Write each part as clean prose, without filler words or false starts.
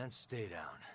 and stay down.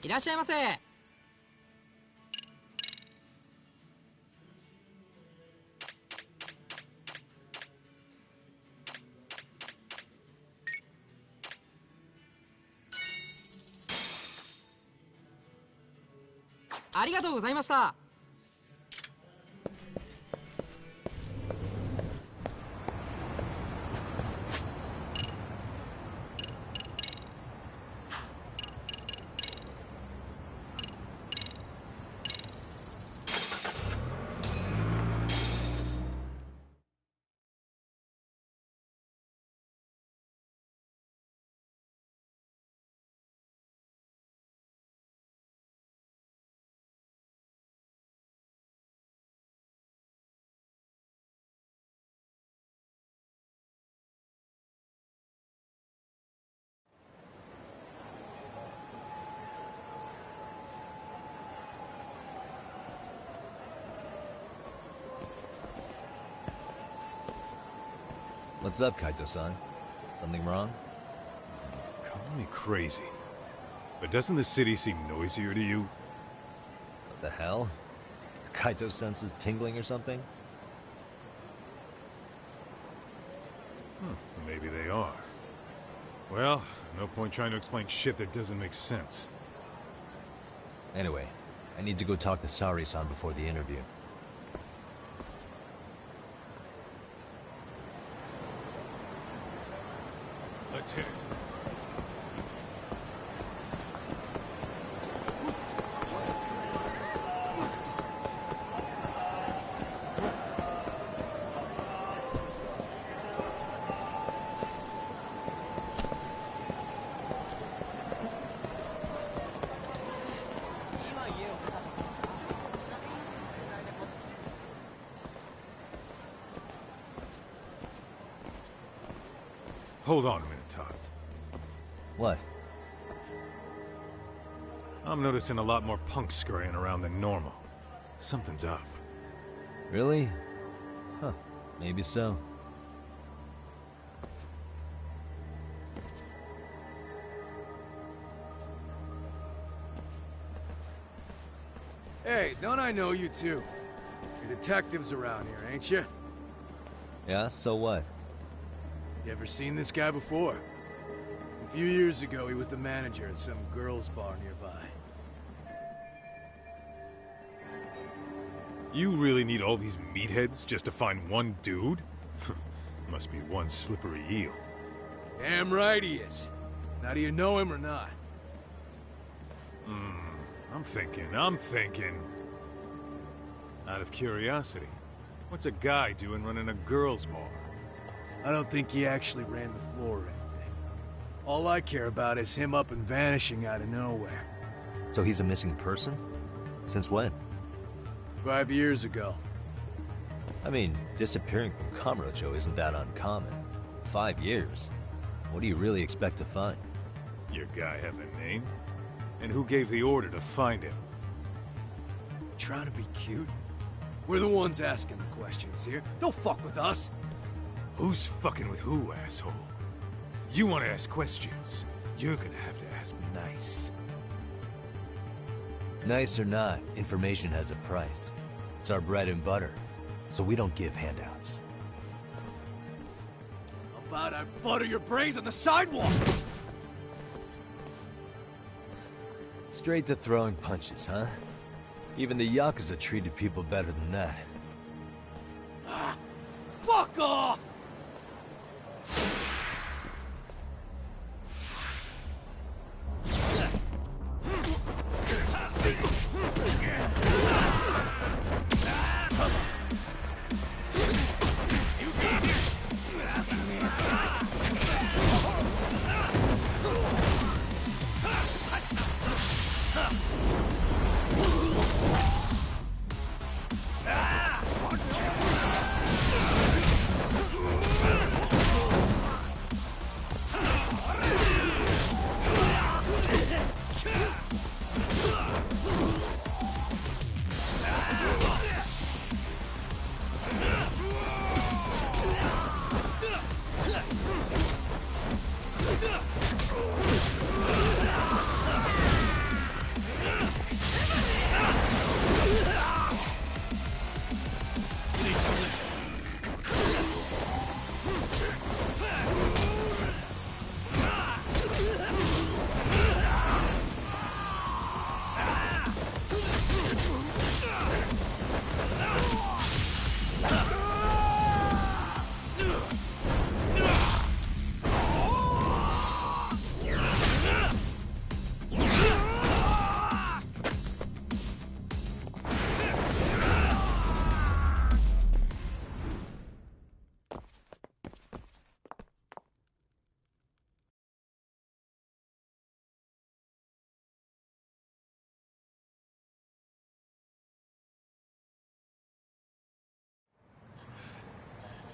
いらっしゃいませ。ありがとうございました。What's up, Kaito-san? Something wrong? Call me crazy, but doesn't the city seem noisier to you? What the hell? Kaito's senses tingling or something? Maybe they are. Well, no point trying to explain shit that doesn't make sense. Anyway, I need to go talk to Sari-san before the interview. Let's hit it. Hold on a minute, Todd. What? I'm noticing a lot more punks scurrying around than normal. Something's up. Really? Huh. Maybe so. Hey, don't I know you too? You're detectives around here, ain't you? Yeah, so what? You ever seen this guy before? A few years ago, he was the manager at some girls' bar nearby. You really need all these meatheads just to find one dude? Must be one slippery eel. Damn right he is. Now, do you know him or not? I'm thinking. Out of curiosity, what's a guy doing running a girls' bar? I don't think he actually ran the floor or anything. All I care about is him up and vanishing out of nowhere. So he's a missing person? Since when? 5 years ago. I mean, disappearing from Kamurocho isn't that uncommon. 5 years. What do you really expect to find? Your guy have a name? And who gave the order to find him? Trying to be cute? We're the ones asking the questions here. Don't fuck with us. Who's fucking with who, asshole? You want to ask questions? You're gonna have to ask nice. Nice or not, information has a price. It's our bread and butter, so we don't give handouts. How about I butter your brains on the sidewalk? Straight to throwing punches, huh? Even the Yakuza treated people better than that. Fuck off!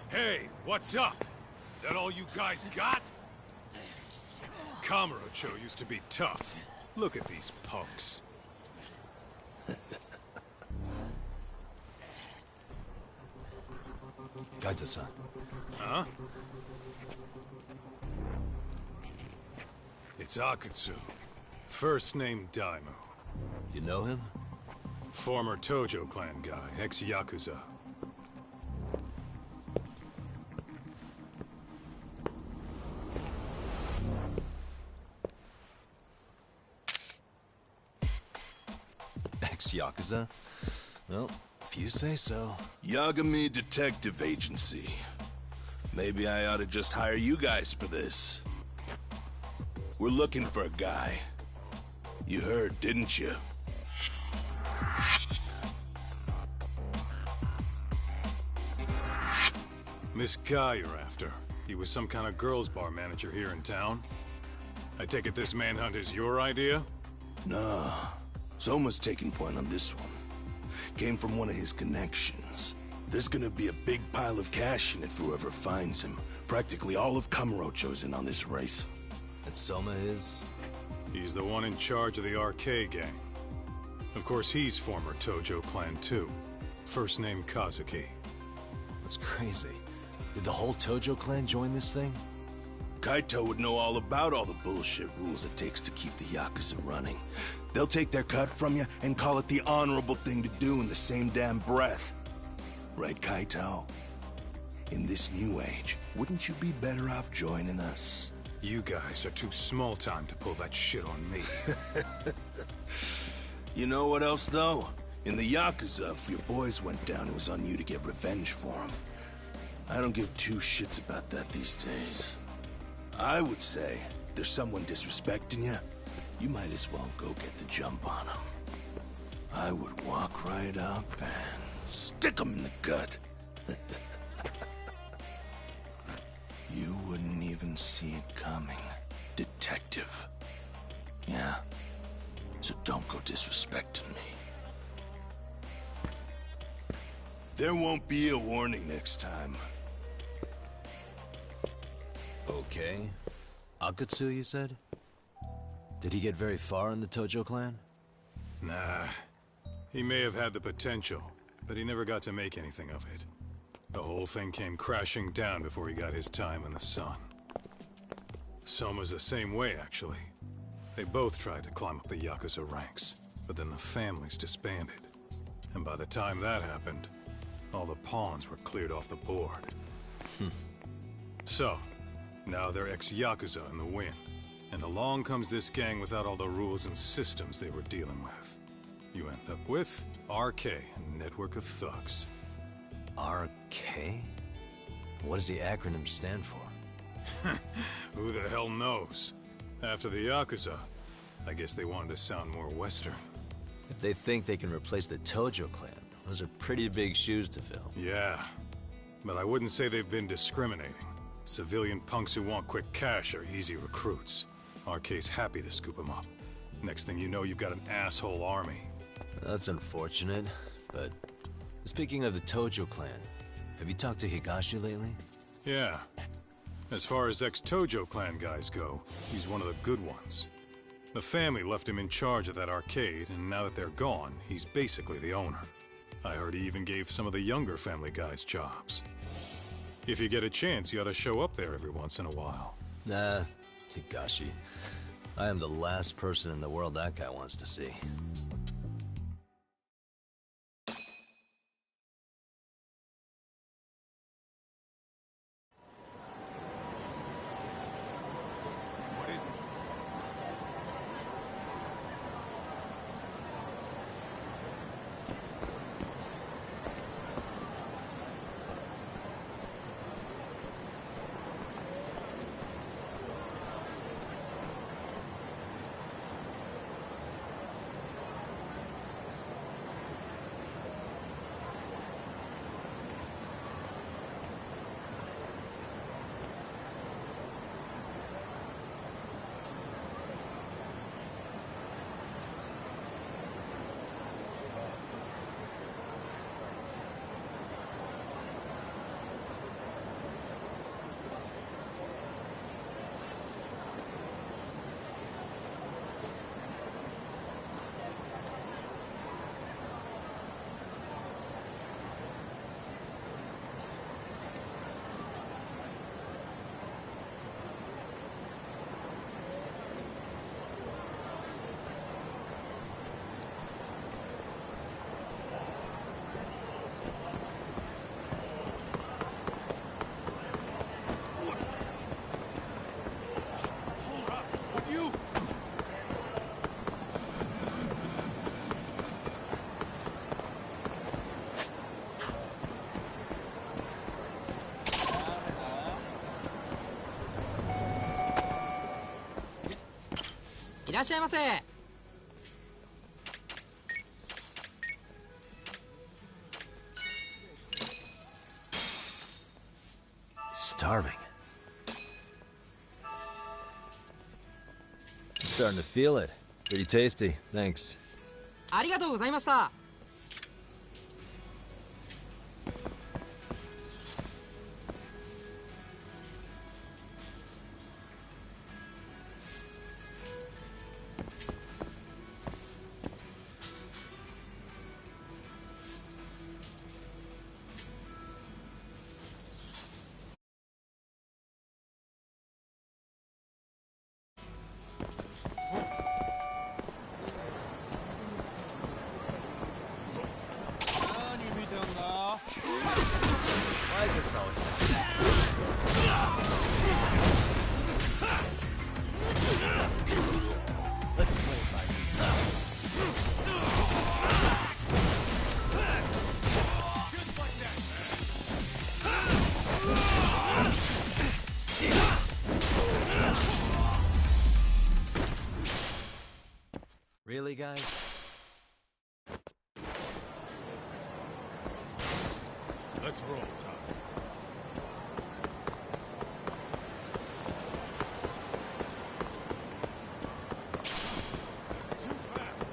Hey, what's up? That all you guys got? Kamurocho used to be tough. Look at these punks. Gaita-san. Huh? It's Akutsu. First name Daimyo. You know him? Former Tojo clan guy, ex-Yakuza. Ex-Yakuza? Well, if you say so. Yagami Detective Agency. Maybe I ought to just hire you guys for this. We're looking for a guy. You heard, didn't you? This guy you're after, he was some kind of girls' bar manager here in town? I take it this manhunt is your idea? Nah. Soma's taking point on this one. Came from one of his connections. There's gonna be a big pile of cash in it for whoever finds him. Practically all of Kamurocho's in on this race. And Soma is? He's the one in charge of the RK gang. Of course, he's former Tojo clan too. First name Kazuki. That's crazy. Did the whole Tojo clan join this thing? Kaito would know all about all the bullshit rules it takes to keep the Yakuza running. They'll take their cut from you and call it the honorable thing to do in the same damn breath. Right, Kaito? In this new age, wouldn't you be better off joining us? You guys are too small time to pull that shit on me. You know what else, though? In the Yakuza, if your boys went down, it was on you to get revenge for them. I don't give two shits about that these days. I would say, if there's someone disrespecting you, you might as well go get the jump on them. I would walk right up and stick them in the gut. You wouldn't even see it coming, detective. Yeah? So don't go disrespecting me. There won't be a warning next time. Okay. Akatsu, you said? Did he get very far in the Tojo clan? Nah. He may have had the potential, but he never got to make anything of it. The whole thing came crashing down before he got his time in the sun. Soma's the same way, actually. They both tried to climb up the Yakuza ranks, but then the families disbanded. And by the time that happened, all the pawns were cleared off the board. So, now they're ex-Yakuza in the wind. And along comes this gang without all the rules and systems they were dealing with. You end up with RK, a network of thugs. RK? What does the acronym stand for? Who the hell knows? After the Yakuza, I guess they wanted to sound more Western. If they think they can replace the Tojo clan, those are pretty big shoes to fill. Yeah, but I wouldn't say they've been discriminating. Civilian punks who want quick cash are easy recruits. RK's happy to scoop them up. Next thing you know, you've got an asshole army. That's unfortunate, but speaking of the Tojo clan, have you talked to Higashi lately? Yeah. As far as ex-Tojo clan guys go, he's one of the good ones. The family left him in charge of that arcade, and now that they're gone, he's basically the owner. I heard he even gave some of the younger family guys jobs. If you get a chance, you ought to show up there every once in a while. Nah, Higashi. I am the last person in the world that guy wants to see. What is it?いらっしゃいませ。Starving. I'm starting to feel it. Pretty tasty. Thanks. ありがとうございました。Really, guys? Let's roll, Tom. Too fast.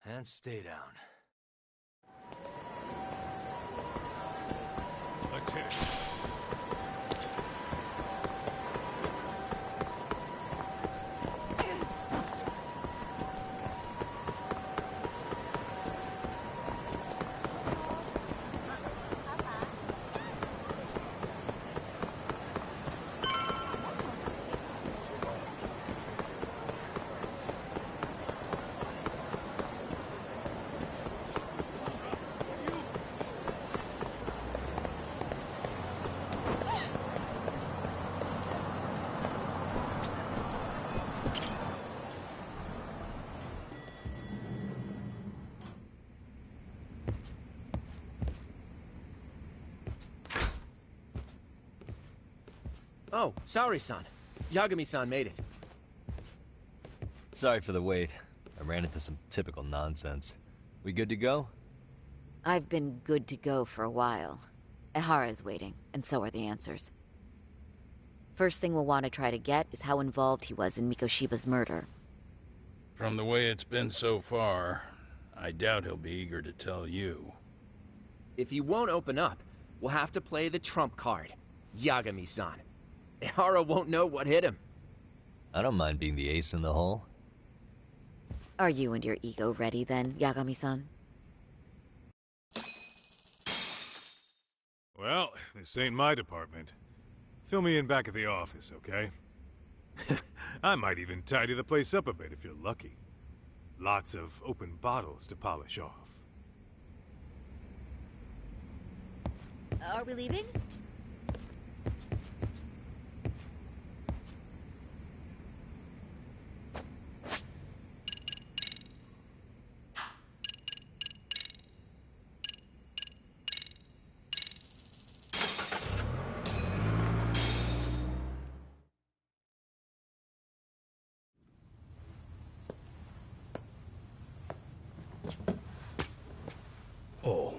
And stay down. Let's hit it. Oh, sorry-san. Yagami-san made it. Sorry for the wait. I ran into some typical nonsense. We good to go? I've been good to go for a while. Ehara's waiting, and so are the answers. First thing we'll want to try to get is how involved he was in Mikoshiba's murder. From the way it's been so far, I doubt he'll be eager to tell you. If he won't open up, we'll have to play the trump card. Yagami-san. Ehara won't know what hit him. I don't mind being the ace in the hole. Are you and your ego ready then, Yagami-san? Well, this ain't my department. Fill me in back at the office, okay? I might even tidy the place up a bit if you're lucky. Lots of open bottles to polish off. Are we leaving? Oh,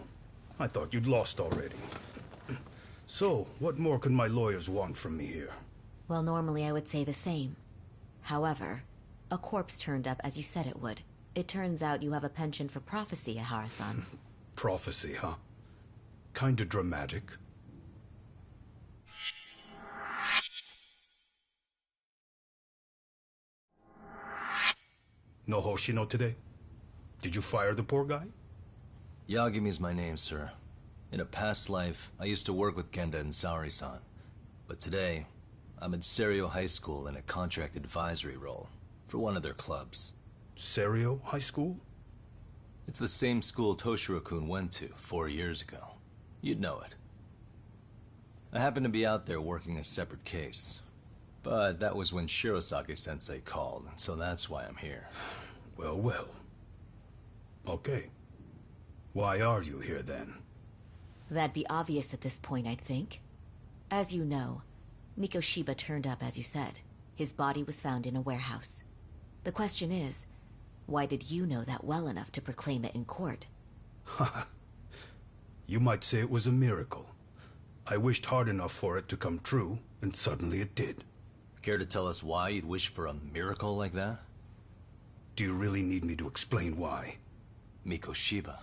I thought you'd lost already. So, what more could my lawyers want from me here? Well, normally I would say the same. However, a corpse turned up as you said it would. It turns out you have a penchant for prophecy, Ehara-san. Prophecy, huh? Kinda dramatic. No Hoshino today? Did you fire the poor guy? Yagami's my name, sir. In a past life, I used to work with Genda and Saori-san. But today, I'm at Serio High School in a contract advisory role for one of their clubs. Serio High School? It's the same school Toshiro-kun went to 4 years ago. You'd know it. I happened to be out there working a separate case. But that was when Shirosake-sensei called, and so that's why I'm here. Well, well. Okay. Why are you here, then? That'd be obvious at this point, I'd think. As you know, Mikoshiba turned up as you said. His body was found in a warehouse. The question is, why did you know that well enough to proclaim it in court? You might say it was a miracle. I wished hard enough for it to come true, and suddenly it did. Care to tell us why you'd wish for a miracle like that? Do you really need me to explain why? Mikoshiba,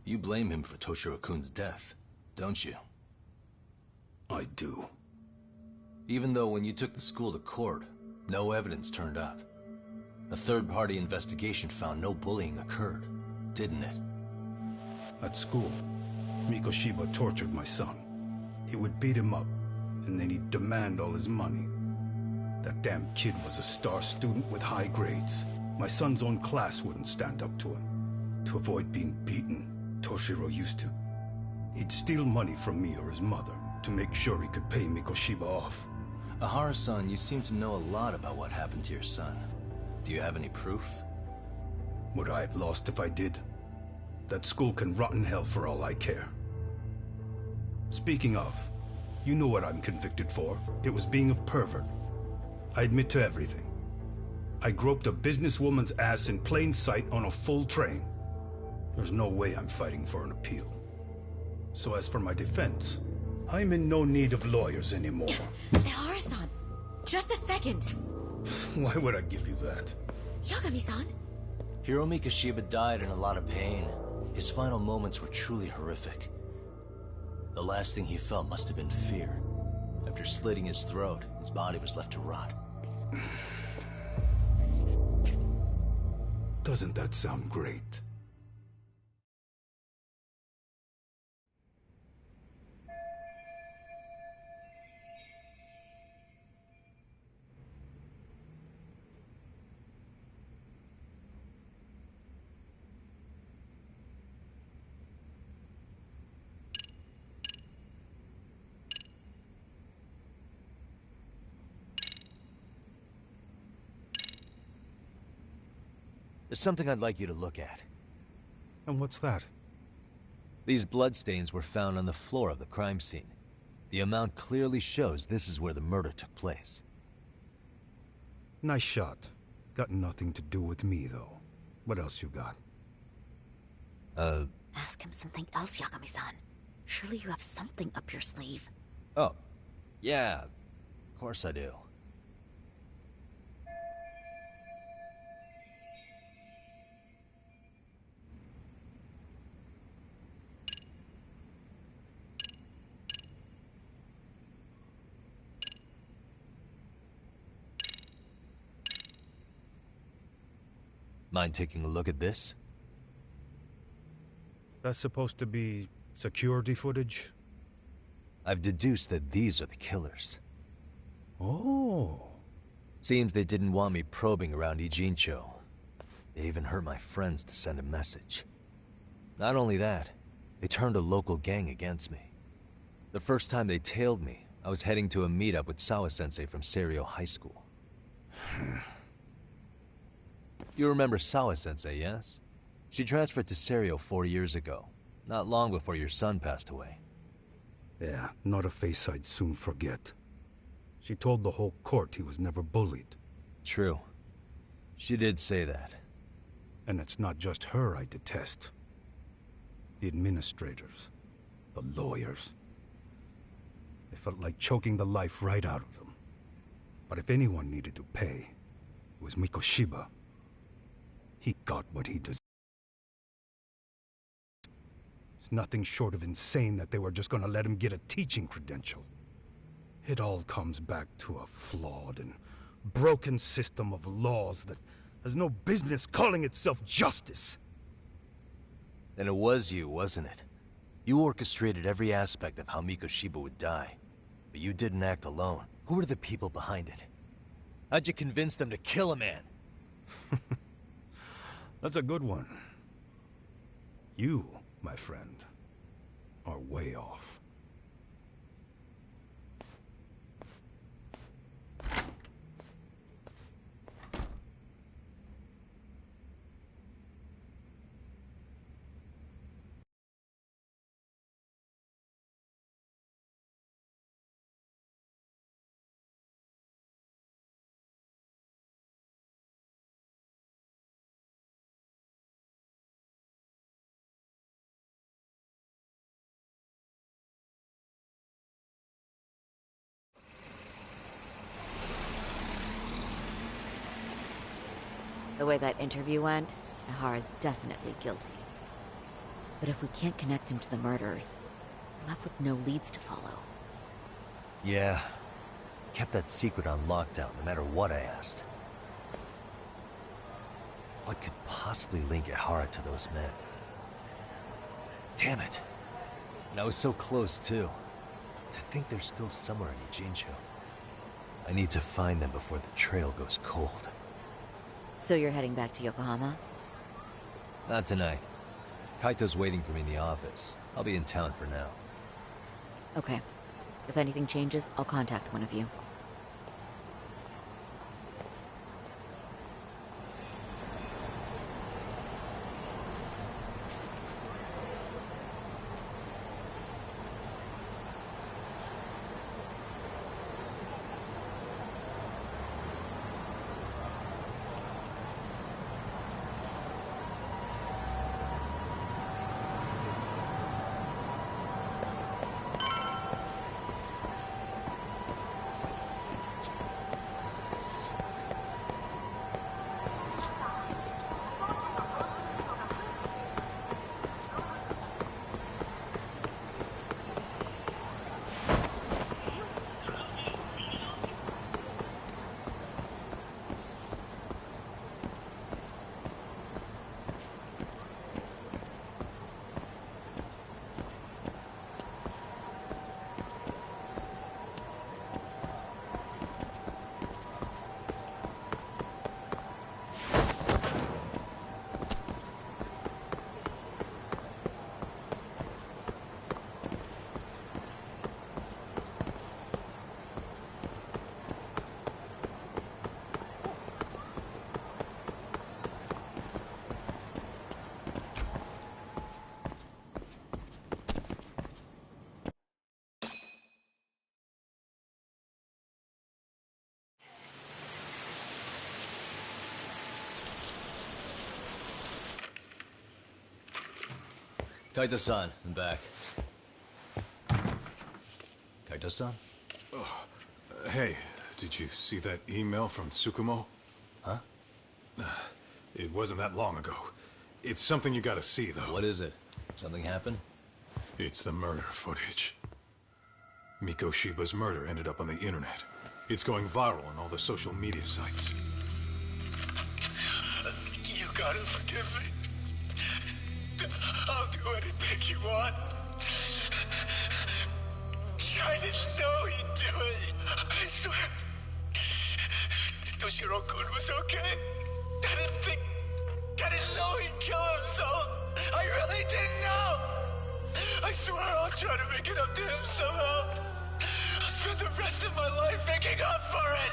you blame him for Toshiro-kun's death, don't you? I do. Even though when you took the school to court, no evidence turned up. A third-party investigation found no bullying occurred, didn't it? At school, Mikoshiba tortured my son. He would beat him up, and then he'd demand all his money. That damn kid was a star student with high grades. My son's own class wouldn't stand up to him. To avoid being beaten, Toshiro used to. He'd steal money from me or his mother to make sure he could pay Mikoshiba off. Ahara-san, you seem to know a lot about what happened to your son. Do you have any proof? Would I have lost if I did? That school can rot in hell for all I care. Speaking of, you know what I'm convicted for. It was being a pervert. I admit to everything. I groped a businesswoman's ass in plain sight on a full train. There's no way I'm fighting for an appeal. So as for my defense, I'm in no need of lawyers anymore. Ahara-san, just a second. Why would I give you that? Yagami-san? Hiro Mikoshiba died in a lot of pain. His final moments were truly horrific. The last thing he felt must have been fear. After slitting his throat, his body was left to rot. Doesn't that sound great? There's something I'd like you to look at. And what's that? These bloodstains were found on the floor of the crime scene. The amount clearly shows this is where the murder took place. Nice shot. Got nothing to do with me, though. What else you got? Ask him something else, Yagami-san. Surely you have something up your sleeve. Oh, yeah, of course I do. Mind taking a look at this? That's supposed to be security footage? I've deduced that these are the killers. Oh. Seems they didn't want me probing around Ijincho. They even hurt my friends to send a message. Not only that, they turned a local gang against me. The first time they tailed me, I was heading to a meetup with Sawa-sensei from Seiryo High School. You remember Sawa-sensei, yes? She transferred to Seiryo 4 years ago, not long before your son passed away. Yeah, not a face I'd soon forget. She told the whole court he was never bullied. True. She did say that. And it's not just her I detest. The administrators, the lawyers. It felt like choking the life right out of them. But if anyone needed to pay, it was Mikoshiba. He got what he deserved. It's nothing short of insane that they were just gonna let him get a teaching credential. It all comes back to a flawed and broken system of laws that has no business calling itself justice. Then it was you, wasn't it? You orchestrated every aspect of how Mikoshiba would die. But you didn't act alone. Who were the people behind it? How'd you convince them to kill a man? That's a good one. You, my friend, are way off. The way that interview went, Ihara's definitely guilty. But if we can't connect him to the murderers, we're left with no leads to follow. Yeah. Kept that secret on lockdown, no matter what I asked. What could possibly link Ihara to those men? Damn it. And I was so close, too. To think they're still somewhere in Ijincho. I need to find them before the trail goes cold. So you're heading back to Yokohama? Not tonight. Kaito's waiting for me in the office. I'll be in town for now. Okay. If anything changes, I'll contact one of you. Kaito-san, I'm back. Kaito-san? Hey, did you see that email from Tsukumo? Huh? It wasn't that long ago. It's something you gotta see, though. What is it? Something happened? It's the murder footage. Mikoshiba's murder ended up on the internet. It's going viral on all the social media sites. You gotta forgive me. I'll do anything you want. I didn't know he'd do it. I swear. Toshiro-kun was okay. I didn't know he'd kill himself. I really didn't know. I swear I'll try to make it up to him somehow. I'll spend the rest of my life making up for it.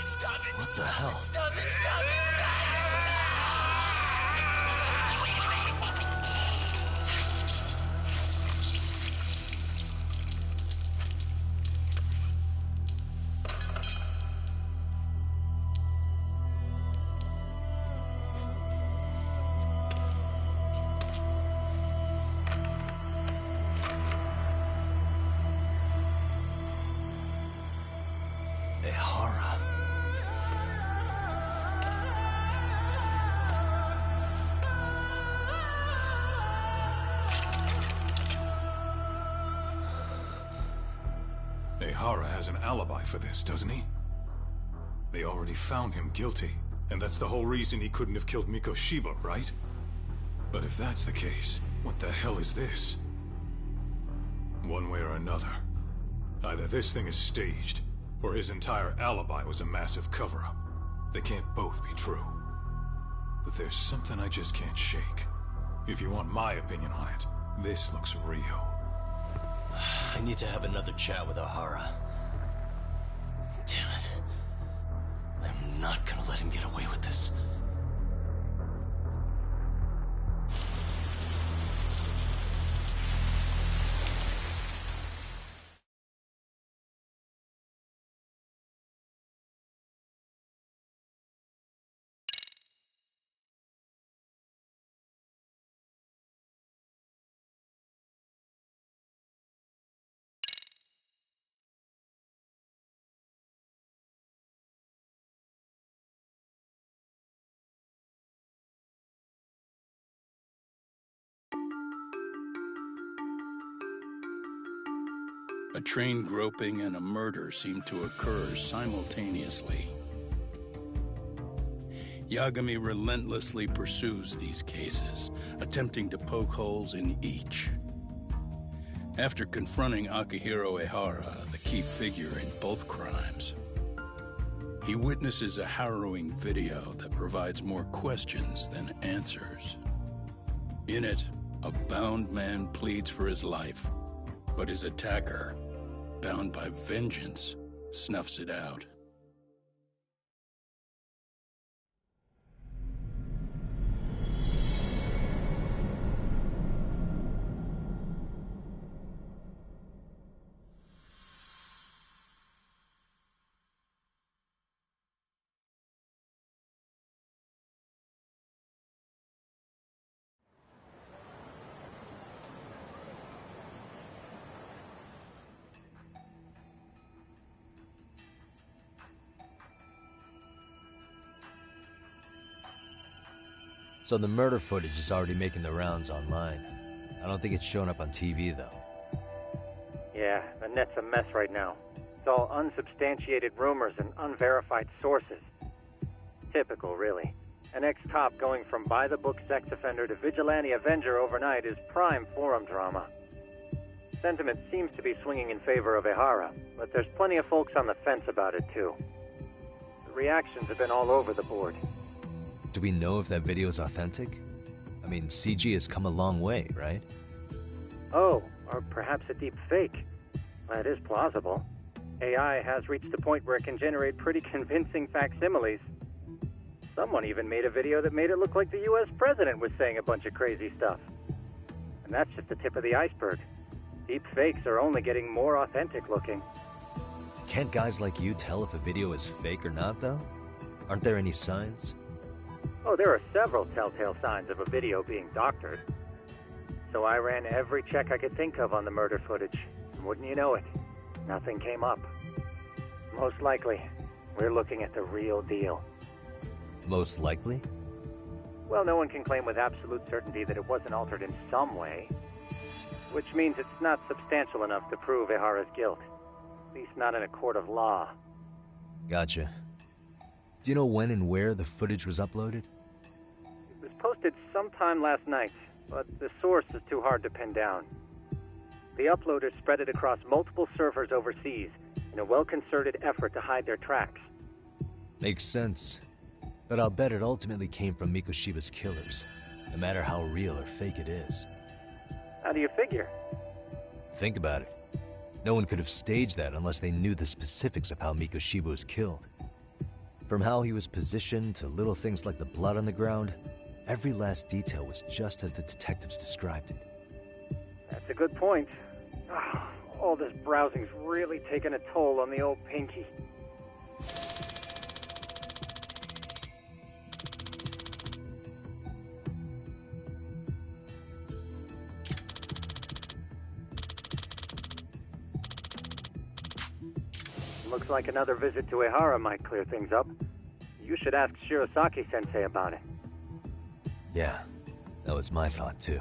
Stop it. What the hell? Stop it. Stop it. Ihara. Ihara has an alibi for this, doesn't he? They already found him guilty, and that's the whole reason he couldn't have killed Mikoshiba, right? But if that's the case, what the hell is this? One way or another, either this thing is staged, or his entire alibi was a massive cover-up. They can't both be true. But there's something I just can't shake. If you want my opinion on it, this looks real. I need to have another chat with Ihara. Damn it. I'm not gonna let him get away with this. A train groping and a murder seem to occur simultaneously. Yagami relentlessly pursues these cases, attempting to poke holes in each. After confronting Akihiro Ehara, the key figure in both crimes, he witnesses a harrowing video that provides more questions than answers. In it, a bound man pleads for his life, but his attacker, bound by vengeance, snuffs it out. So the murder footage is already making the rounds online. I don't think it's showing up on TV, though. Yeah, the net's a mess right now. It's all unsubstantiated rumors and unverified sources. Typical, really. An ex-cop going from by-the-book sex offender to vigilante avenger overnight is prime forum drama. Sentiment seems to be swinging in favor of Ehara, but there's plenty of folks on the fence about it, too. The reactions have been all over the board. Do we know if that video is authentic? I mean, CG has come a long way, right? Oh, or perhaps a deep fake. That is plausible. AI has reached a point where it can generate pretty convincing facsimiles. Someone even made a video that made it look like the US president was saying a bunch of crazy stuff. And that's just the tip of the iceberg. Deep fakes are only getting more authentic looking. Can't guys like you tell if a video is fake or not, though? Aren't there any signs? Oh, there are several telltale signs of a video being doctored. So I ran every check I could think of on the murder footage. And wouldn't you know it, nothing came up. Most likely, we're looking at the real deal. Most likely? Well, no one can claim with absolute certainty that it wasn't altered in some way. Which means it's not substantial enough to prove Ehara's guilt. At least not in a court of law. Gotcha. Do you know when and where the footage was uploaded? It was posted sometime last night, but the source is too hard to pin down. The uploaders spread it across multiple servers overseas in a well-concerted effort to hide their tracks. Makes sense. But I'll bet it ultimately came from Mikoshiba's killers, no matter how real or fake it is. How do you figure? Think about it. No one could have staged that unless they knew the specifics of how Mikoshiba was killed. From how he was positioned to little things like the blood on the ground, every last detail was just as the detectives described it. That's a good point. All this browsing's really taken a toll on the old pinky. Looks like another visit to Ehara might clear things up. You should ask Shirosaki-sensei about it. Yeah, that was my thought too.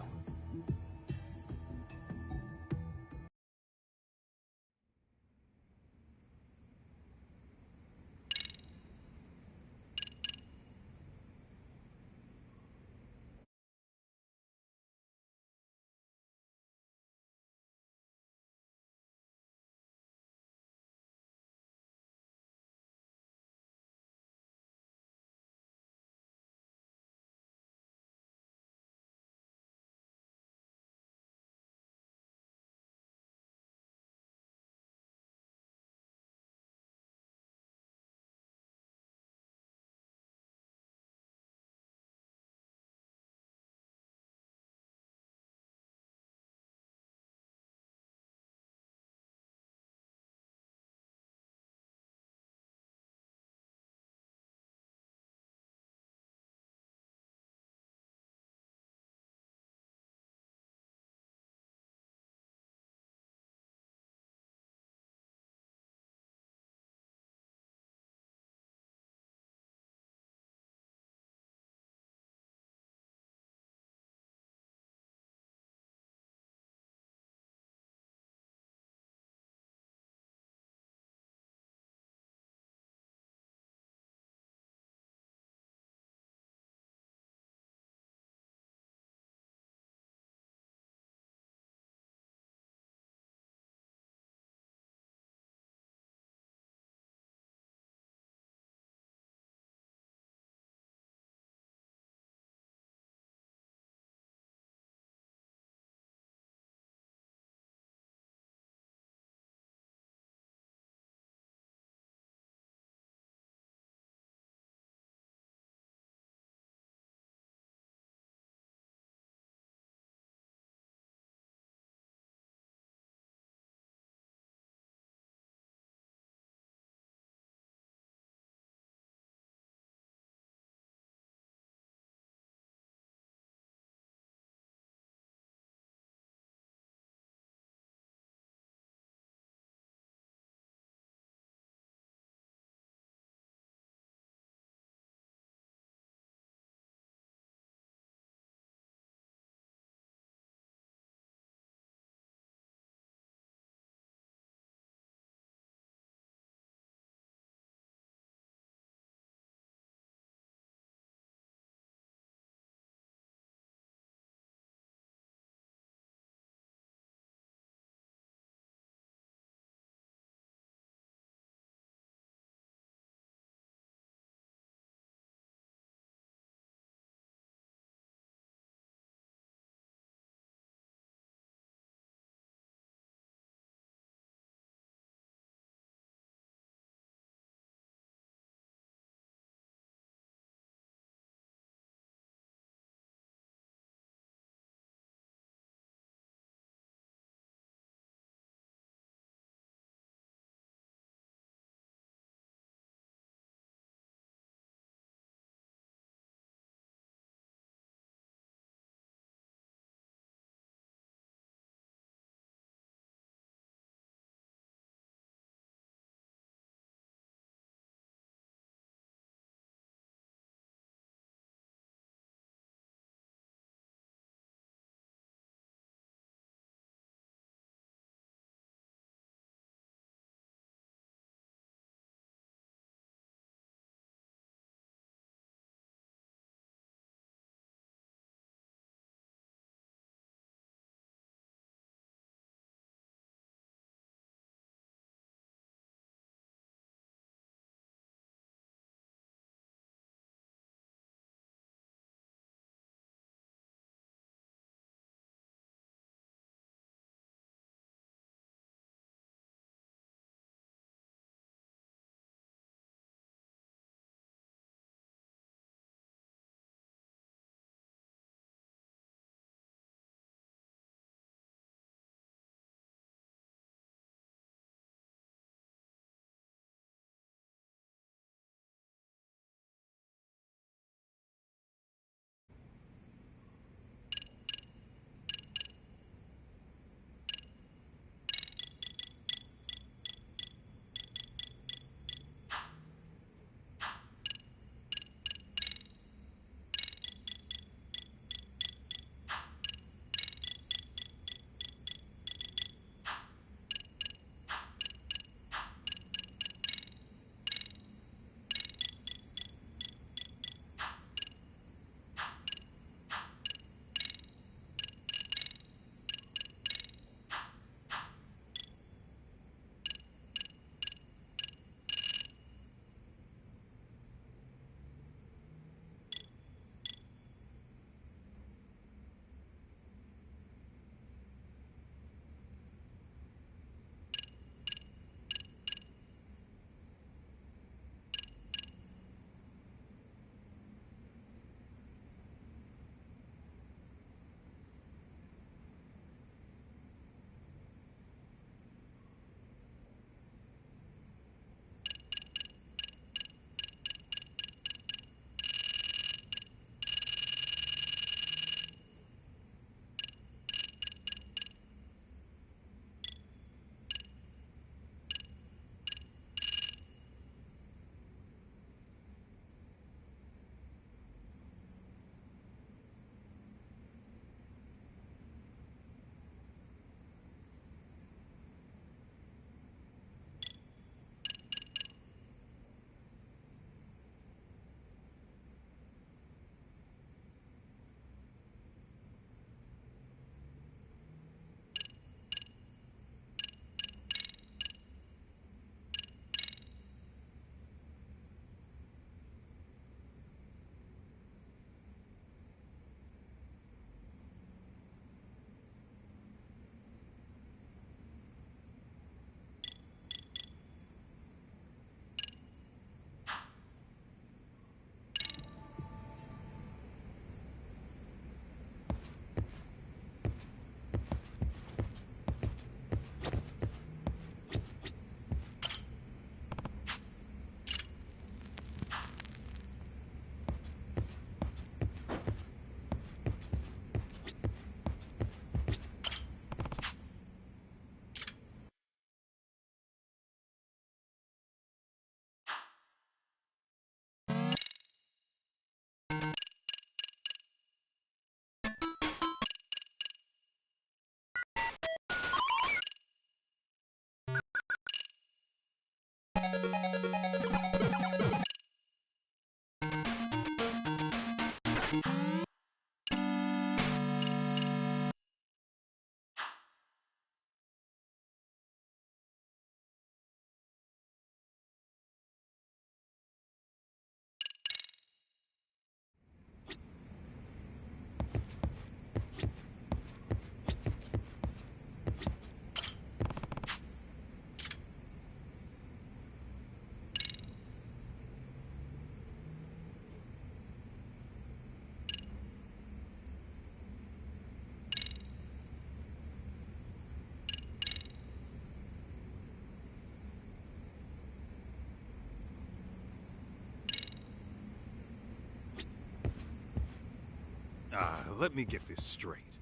Let me get this straight.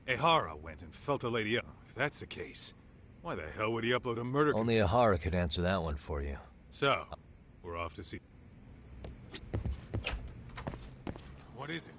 Ehara went and felt a lady up. If that's the case, why the hell would he upload a murder? Only Ehara could answer that one for you. So, we're off to see. What is it?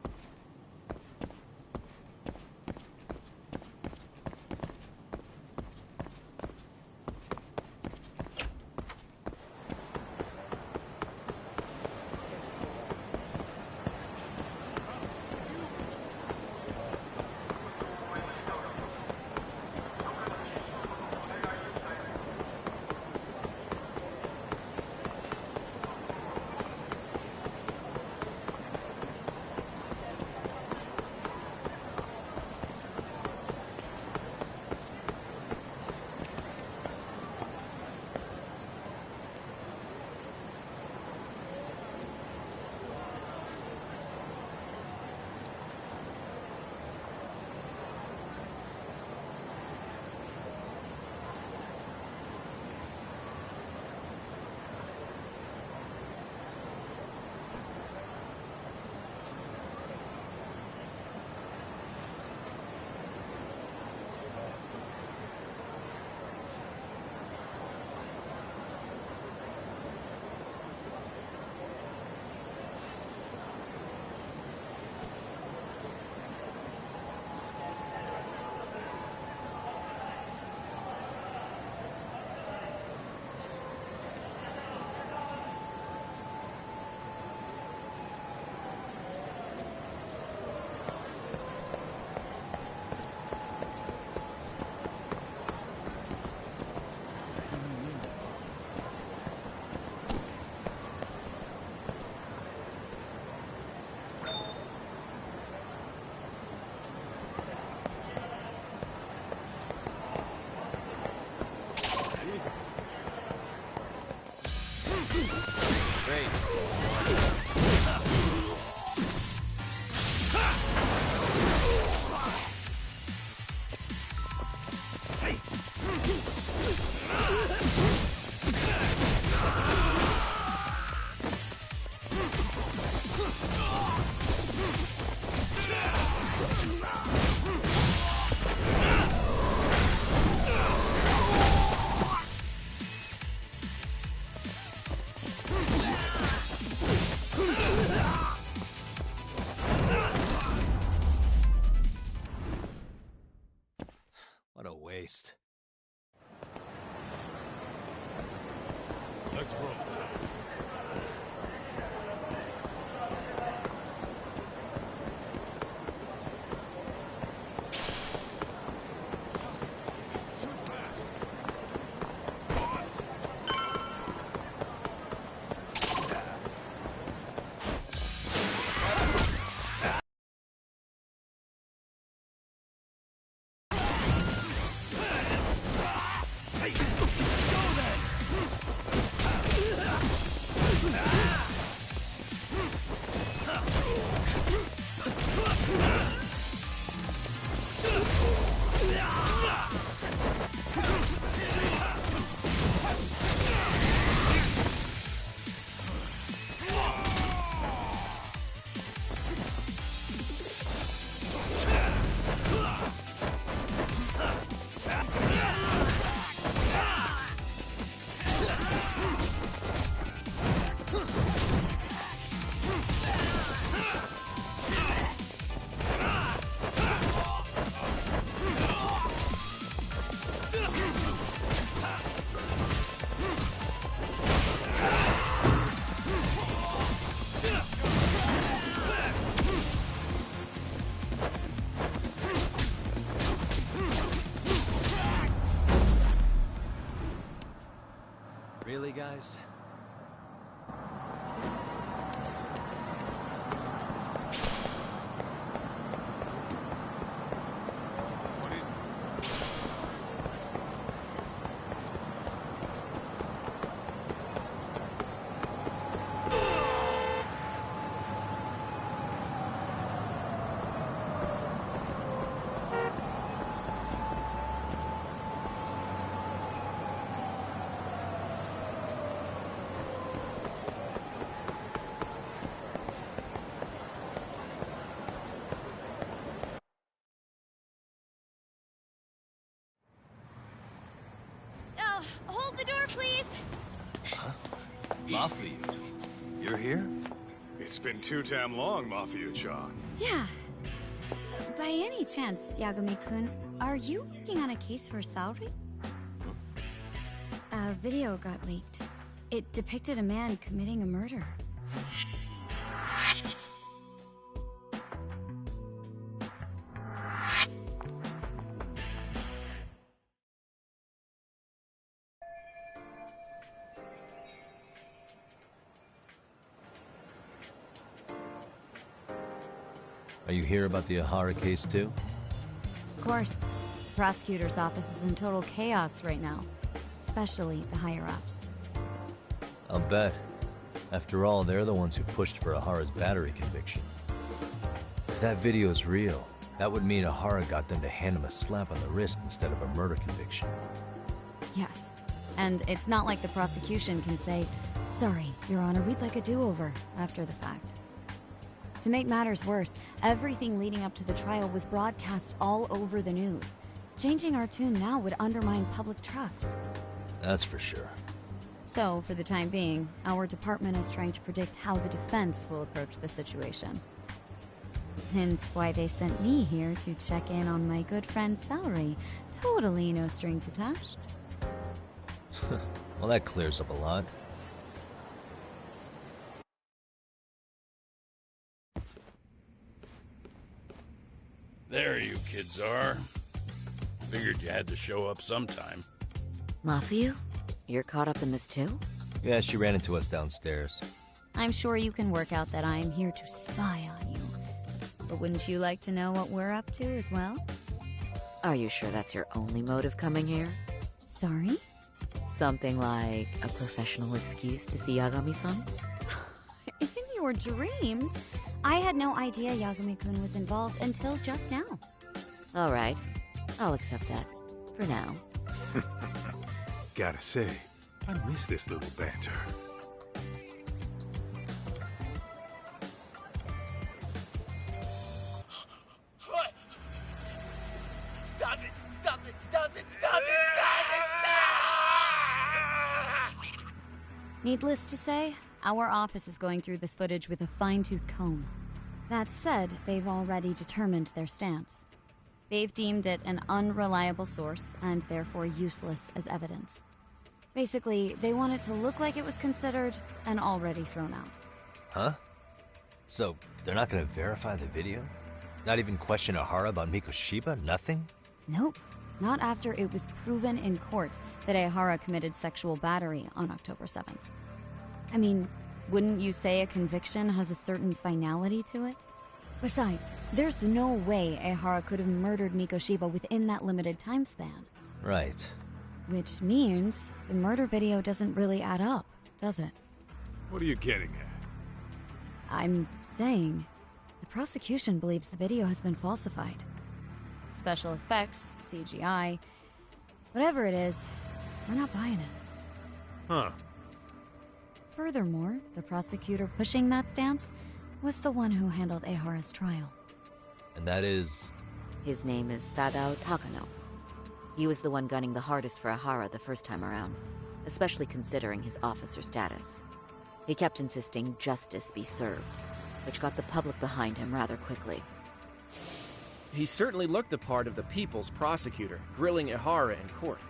What a waste. Let's roll, Tom. Really, guys? What is it? Hold the door, please! Huh? Saavlewd, you're here? It's been too damn long, Mafia-chan. Yeah. By any chance, Yagami-kun, are you working on a case for Saori? A video got leaked. It depicted a man committing a murder. Are you here about the Ihara case too? Of course. The prosecutor's office is in total chaos right now, especially the higher-ups. I'll bet. After all, they're the ones who pushed for Ihara's battery conviction. If that video is real, that would mean Ihara got them to hand him a slap on the wrist instead of a murder conviction. Yes. And it's not like the prosecution can say, "Sorry, Your Honor, we'd like a do-over," after the fact. To make matters worse, everything leading up to the trial was broadcast all over the news. Changing our tune now would undermine public trust. That's for sure. So, for the time being, our department is trying to predict how the defense will approach the situation. Hence why they sent me here to check in on my good friend Saori. Totally no strings attached. Well, that clears up a lot. There you kids are. Figured you had to show up sometime. Mafia? You're caught up in this too? Yeah, she ran into us downstairs. I'm sure you can work out that I'm here to spy on you. But wouldn't you like to know what we're up to as well? Are you sure that's your only motive coming here? Sorry? Something like a professional excuse to see Yagami-san? In your dreams? I had no idea Yagami-kun was involved until just now. Alright, I'll accept that. For now. Gotta say, I miss this little banter. Stop it! Stop it! Stop it! Stop it! Needless to say, our office is going through this footage with a fine-tooth comb. That said, they've already determined their stance. They've deemed it an unreliable source and therefore useless as evidence. Basically, they want it to look like it was considered and already thrown out. Huh? So, they're not gonna verify the video? Not even question Ihara about Mikoshiba? Nothing? Nope. Not after it was proven in court that Ihara committed sexual battery on October 7th. I mean, wouldn't you say a conviction has a certain finality to it? Besides, there's no way Ihara could have murdered Mikoshiba within that limited time span. Right. Which means the murder video doesn't really add up, does it? What are you getting at? I'm saying the prosecution believes the video has been falsified. Special effects, CGI, whatever it is, we're not buying it. Huh. Furthermore, the prosecutor pushing that stance was the one who handled Ihara's trial. And that is? His name is Sadao Takano. He was the one gunning the hardest for Ihara the first time around, especially considering his officer status. He kept insisting justice be served, which got the public behind him rather quickly. He certainly looked the part of the people's prosecutor, grilling Ihara in court.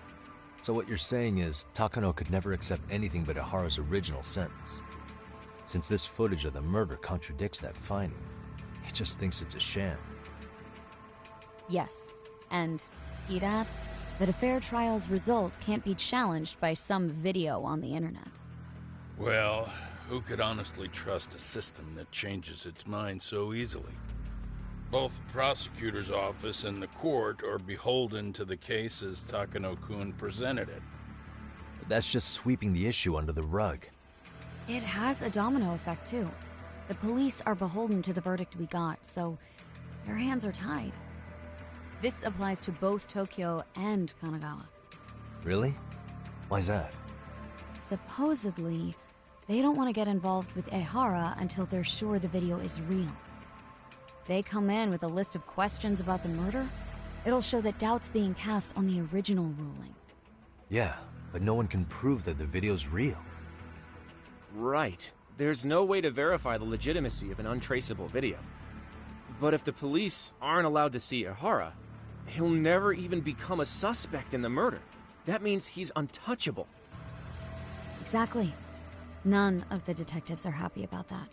So what you're saying is, Takano could never accept anything but Ihara's original sentence. Since this footage of the murder contradicts that finding, he just thinks it's a sham. Yes, and he'd add that a fair trial's results can't be challenged by some video on the internet. Well, who could honestly trust a system that changes its mind so easily? Both the prosecutor's office and the court are beholden to the case as Takano-kun presented it. But that's just sweeping the issue under the rug. It has a domino effect, too. The police are beholden to the verdict we got, so their hands are tied. This applies to both Tokyo and Kanagawa. Really? Why's that? Supposedly, they don't want to get involved with Ihara until they're sure the video is real. If they come in with a list of questions about the murder, it'll show that doubt's being cast on the original ruling. Yeah, but no one can prove that the video's real. Right. There's no way to verify the legitimacy of an untraceable video. But if the police aren't allowed to see Ihara, he'll never even become a suspect in the murder. That means he's untouchable. Exactly. None of the detectives are happy about that.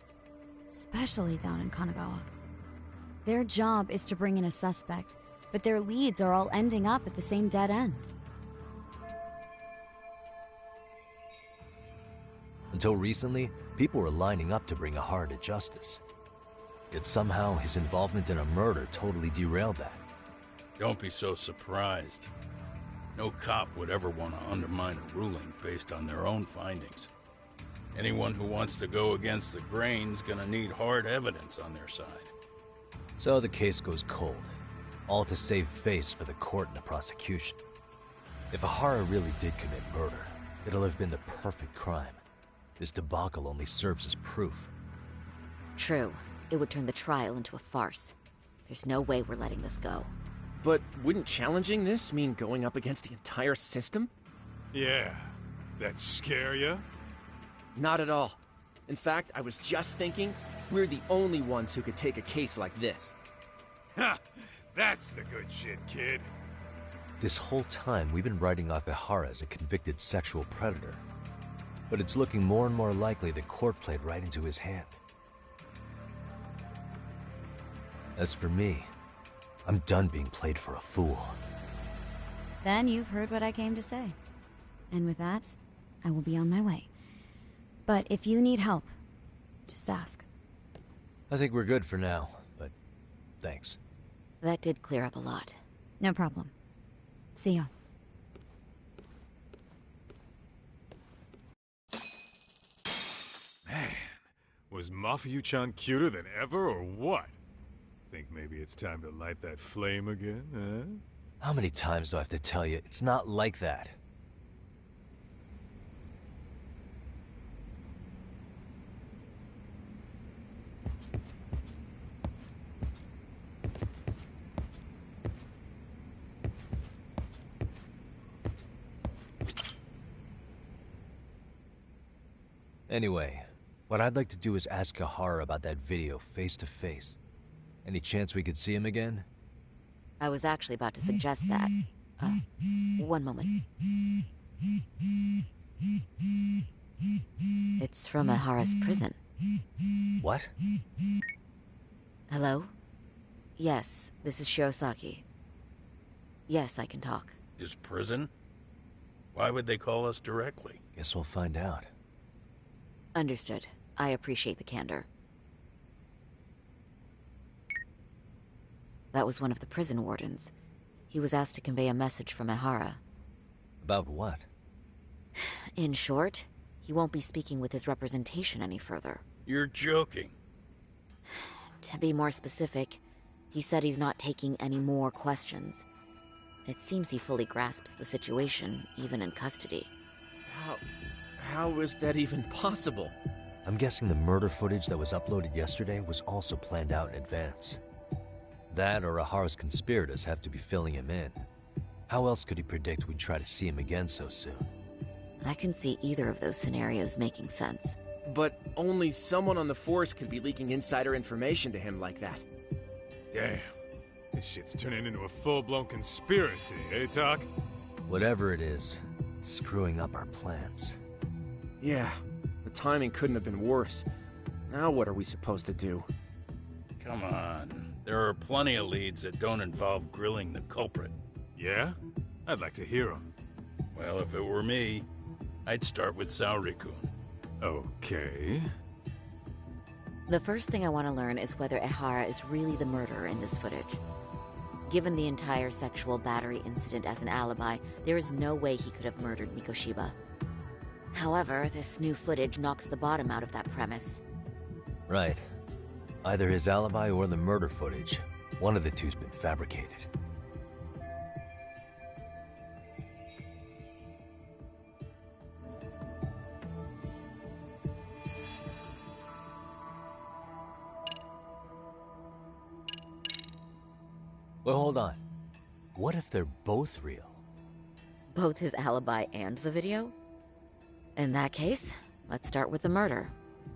Especially down in Kanagawa. Their job is to bring in a suspect, but their leads are all ending up at the same dead end. Until recently, people were lining up to bring Ihara to justice. Yet somehow his involvement in a murder totally derailed that. Don't be so surprised. No cop would ever want to undermine a ruling based on their own findings. Anyone who wants to go against the grain's gonna need hard evidence on their side. So the case goes cold, all to save face for the court and the prosecution. If Ihara really did commit murder, it'll have been the perfect crime. This debacle only serves as proof. True. It would turn the trial into a farce. There's no way we're letting this go. But wouldn't challenging this mean going up against the entire system? Yeah. That scare ya? Not at all. In fact, I was just thinking, we're the only ones who could take a case like this. Ha! That's the good shit, kid. This whole time, we've been writing off Ihara as a convicted sexual predator. But it's looking more and more likely the court played right into his hand. As for me, I'm done being played for a fool. Then you've heard what I came to say. And with that, I will be on my way. But if you need help, just ask. I think we're good for now, but thanks. That did clear up a lot. No problem. See ya. Man, was Mafuyu-chan cuter than ever or what? Think maybe it's time to light that flame again, huh? How many times do I have to tell you, it's not like that? Anyway, what I'd like to do is ask Ihara about that video face to face. Any chance we could see him again? I was actually about to suggest that. One moment. It's from Ihara's prison. What? Hello? Yes, this is Shirosaki. Yes, I can talk. His prison? Why would they call us directly? Guess we'll find out. Understood. I appreciate the candor. That was one of the prison wardens. He was asked to convey a message from Ihara. About what? In short, he won't be speaking with his representation any further. You're joking. To be more specific, he said he's not taking any more questions. It seems he fully grasps the situation, even in custody. How is that even possible? I'm guessing the murder footage that was uploaded yesterday was also planned out in advance. That or Ihara's conspirators have to be filling him in. How else could he predict we'd try to see him again so soon? I can see either of those scenarios making sense. But only someone on the force could be leaking insider information to him like that. Damn. This shit's turning into a full-blown conspiracy, eh, Doc? Whatever it is, it's screwing up our plans. Yeah, the timing couldn't have been worse. Now what are we supposed to do? Come on. There are plenty of leads that don't involve grilling the culprit. Yeah? I'd like to hear them. Well, if it were me, I'd start with Saori-kun. Okay. The first thing I want to learn is whether Ihara is really the murderer in this footage. Given the entire sexual battery incident as an alibi, there is no way he could have murdered Mikoshiba. However, this new footage knocks the bottom out of that premise. Right. Either his alibi or the murder footage. One of the two's been fabricated. Well, hold on. What if they're both real? Both his alibi and the video? In that case, let's start with the murder.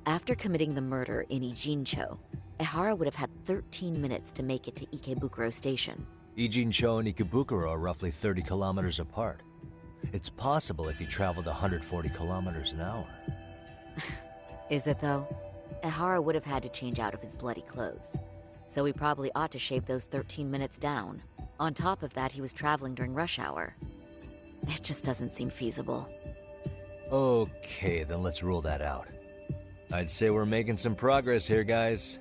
After committing the murder in Ijincho, Ehara would have had 13 minutes to make it to Ikebukuro Station. Ijincho and Ikebukuro are roughly 30 kilometers apart. It's possible if he traveled 140 kilometers an hour. Is it though? Ehara would have had to change out of his bloody clothes. So he probably ought to shave those 13 minutes down. On top of that, he was traveling during rush hour. It just doesn't seem feasible. Okay, then let's rule that out. I'd say we're making some progress here, guys.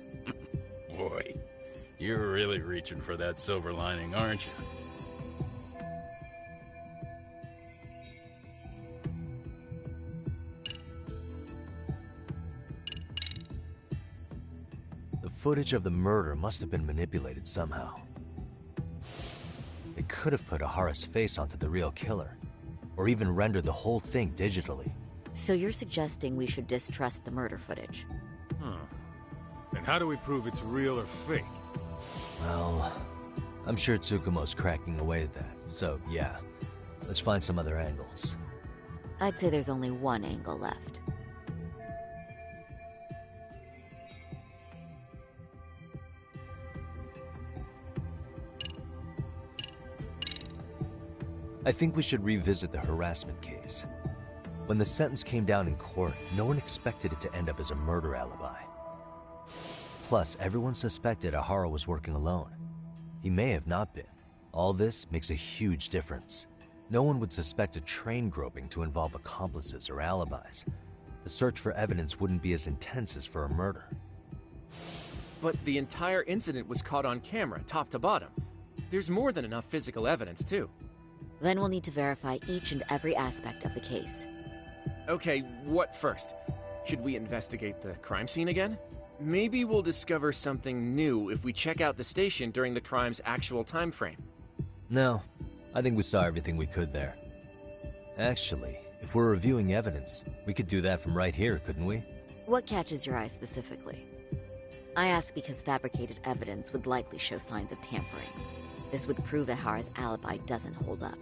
Boy, you're really reaching for that silver lining, aren't you? The footage of the murder must have been manipulated somehow. It could have put Ahara's face onto the real killer, or even rendered the whole thing digitally. So you're suggesting we should distrust the murder footage? And how do we prove it's real or fake? Well, I'm sure Tsukumo's cracking away at that, so yeah. Let's find some other angles. I'd say there's only one angle left. I think we should revisit the harassment case. When the sentence came down in court, no one expected it to end up as a murder alibi. Plus, everyone suspected Ahara was working alone. He may have not been. All this makes a huge difference. No one would suspect a train groping to involve accomplices or alibis. The search for evidence wouldn't be as intense as for a murder. But the entire incident was caught on camera, top to bottom. There's more than enough physical evidence, too. Then we'll need to verify each and every aspect of the case. Okay, what first? Should we investigate the crime scene again? Maybe we'll discover something new if we check out the station during the crime's actual time frame. No, I think we saw everything we could there. Actually, if we're reviewing evidence, we could do that from right here, couldn't we? What catches your eye specifically? I ask because fabricated evidence would likely show signs of tampering. This would prove Ehara's alibi doesn't hold up.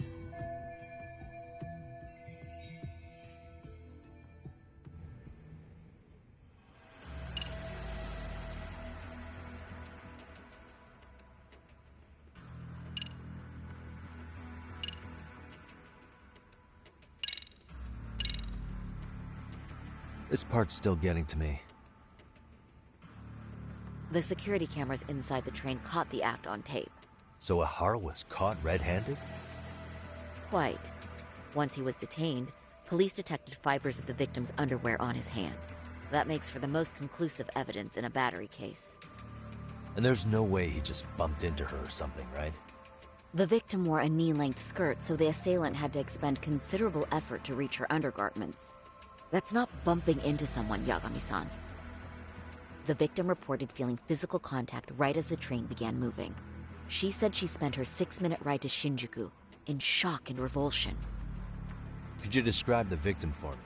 This part's still getting to me. The security cameras inside the train caught the act on tape. So Ehara was caught red-handed? Quite. Once he was detained, police detected fibers of the victim's underwear on his hand. That makes for the most conclusive evidence in a battery case. And there's no way he just bumped into her or something, right? The victim wore a knee-length skirt, so the assailant had to expend considerable effort to reach her undergarments. That's not bumping into someone, Yagami-san. The victim reported feeling physical contact right as the train began moving. She said she spent her 6-minute ride to Shinjuku in shock and revulsion. Could you describe the victim for me?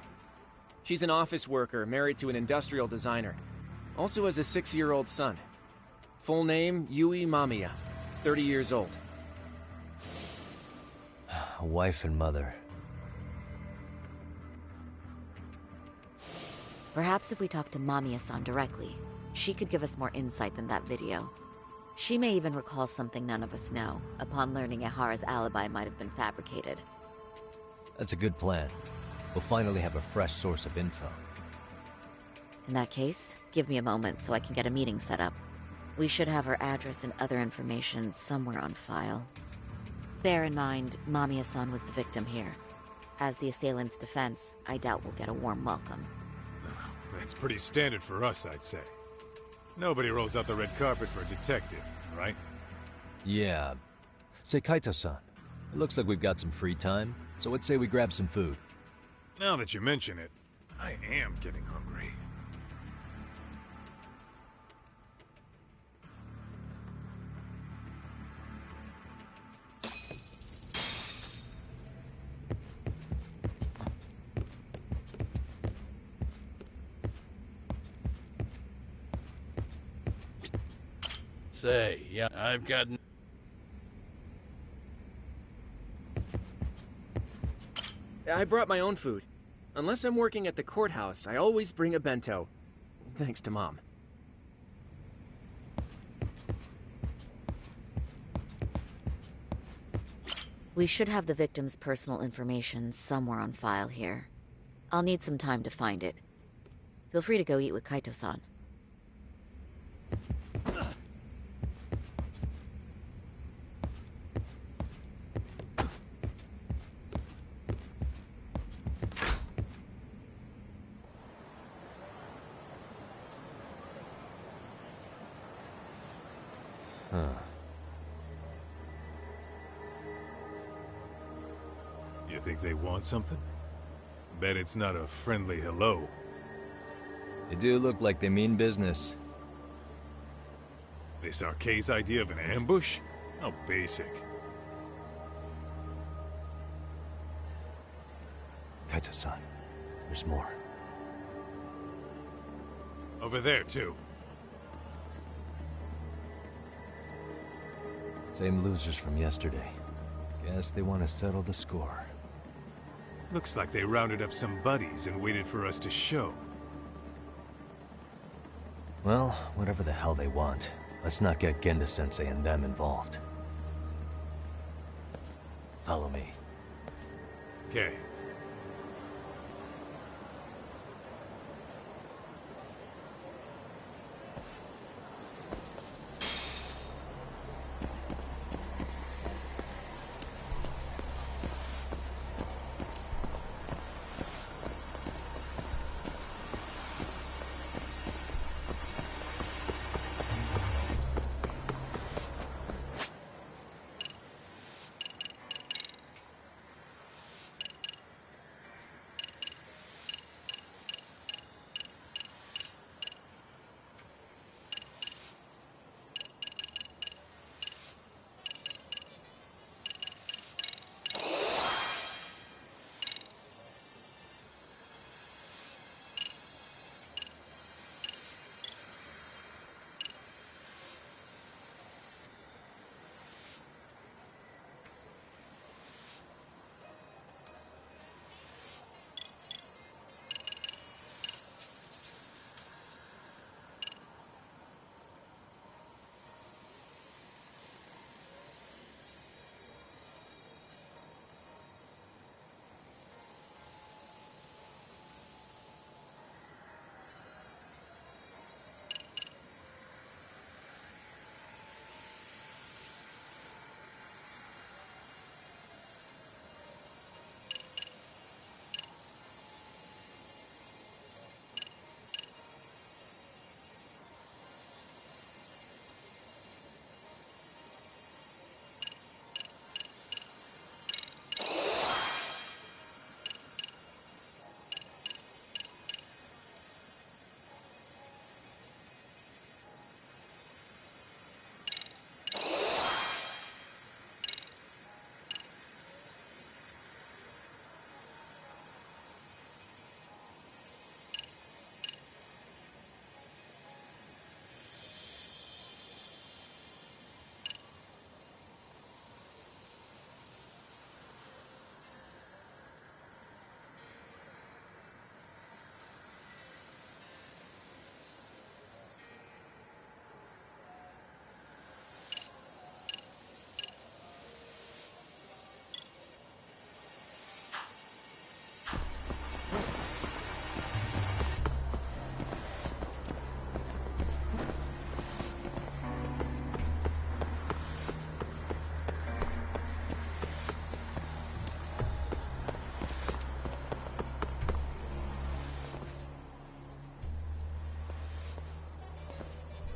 She's an office worker married to an industrial designer. Also has a 6-year-old son. Full name, Yui Mamiya, 30 years old. A wife and mother. Perhaps if we talk to Mamiya-san directly, she could give us more insight than that video. She may even recall something none of us know, upon learning Ehara's alibi might have been fabricated. That's a good plan. We'll finally have a fresh source of info. In that case, give me a moment so I can get a meeting set up. We should have her address and other information somewhere on file. Bear in mind, Mamiya-san was the victim here. As the assailant's defense, I doubt we'll get a warm welcome. That's pretty standard for us, I'd say. Nobody rolls out the red carpet for a detective, right? Yeah. Say, Kaito-san, it looks like we've got some free time, so let's say we grab some food. Now that you mention it, I am getting hungry. Say, yeah, I've got... I brought my own food. Unless I'm working at the courthouse, I always bring a bento. Thanks to Mom. We should have the victim's personal information somewhere on file here. I'll need some time to find it. Feel free to go eat with Kaito-san. You think they want something? Bet it's not a friendly hello. They do look like they mean business. This Arcade's idea of an ambush? How basic. Kaito-san, there's more. Over there, too. Same losers from yesterday. Guess they want to settle the score. Looks like they rounded up some buddies and waited for us to show. Well, whatever the hell they want, let's not get Genda-sensei and them involved. Follow me. Okay.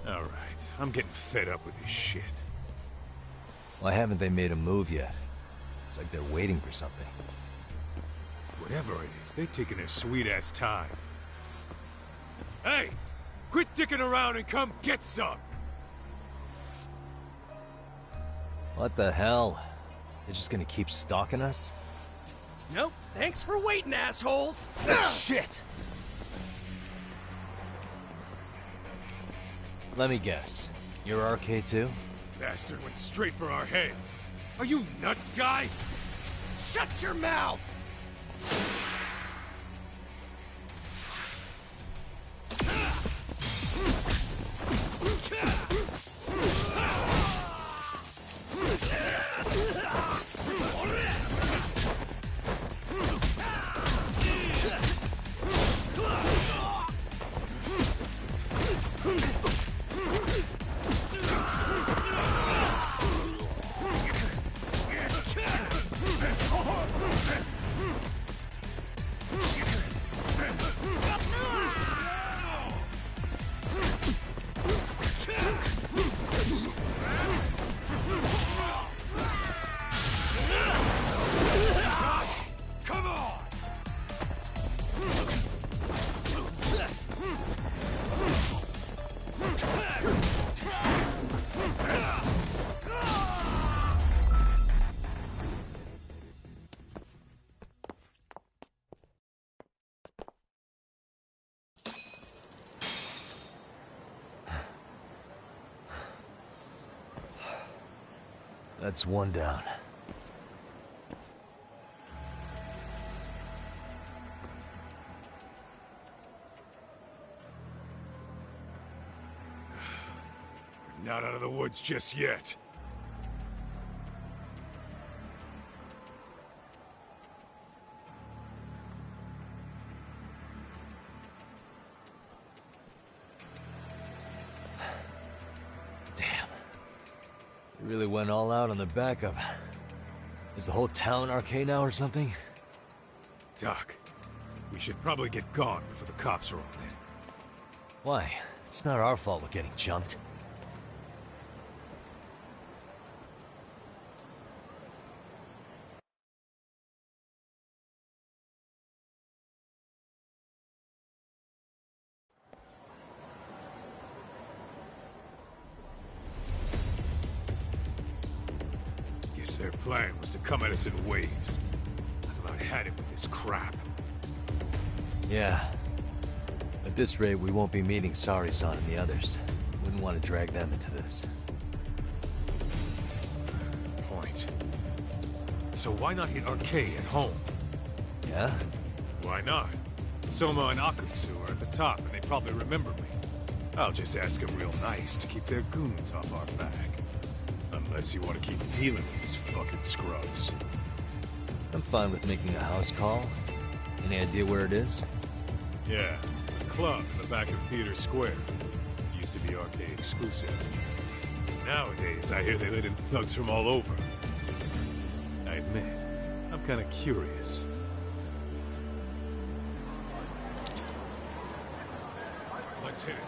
Alright, I'm getting fed up with this shit. Why haven't they made a move yet? It's like they're waiting for something. Whatever it is, they're taking their sweet-ass time. Hey! Quit dicking around and come get some! What the hell? They're just gonna keep stalking us? Nope. Thanks for waiting, assholes! Shit! Let me guess. You're RK too? Bastard went straight for our heads. Are you nuts, guy? Shut your mouth! That's one down. We're not out of the woods just yet. You really went all out on the backup. Is the whole town RK now or something? Doc, we should probably get gone before the cops are all in. Why? It's not our fault we're getting jumped. Their plan was to come at us in waves. I've about had it with this crap. Yeah. At this rate, we won't be meeting Sari-san and the others. Wouldn't want to drag them into this. Point. So why not hit RK at home? Yeah? Why not? Soma and Akutsu are at the top, and they probably remember me. I'll just ask them real nice to keep their goons off our back. Unless you want to keep dealing with these fucking scrubs. I'm fine with making a house call. Any idea where it is? Yeah, a club in the back of Theater Square. Used to be RK exclusive. Nowadays, I hear they let in thugs from all over. I admit, I'm kind of curious. Let's hit it.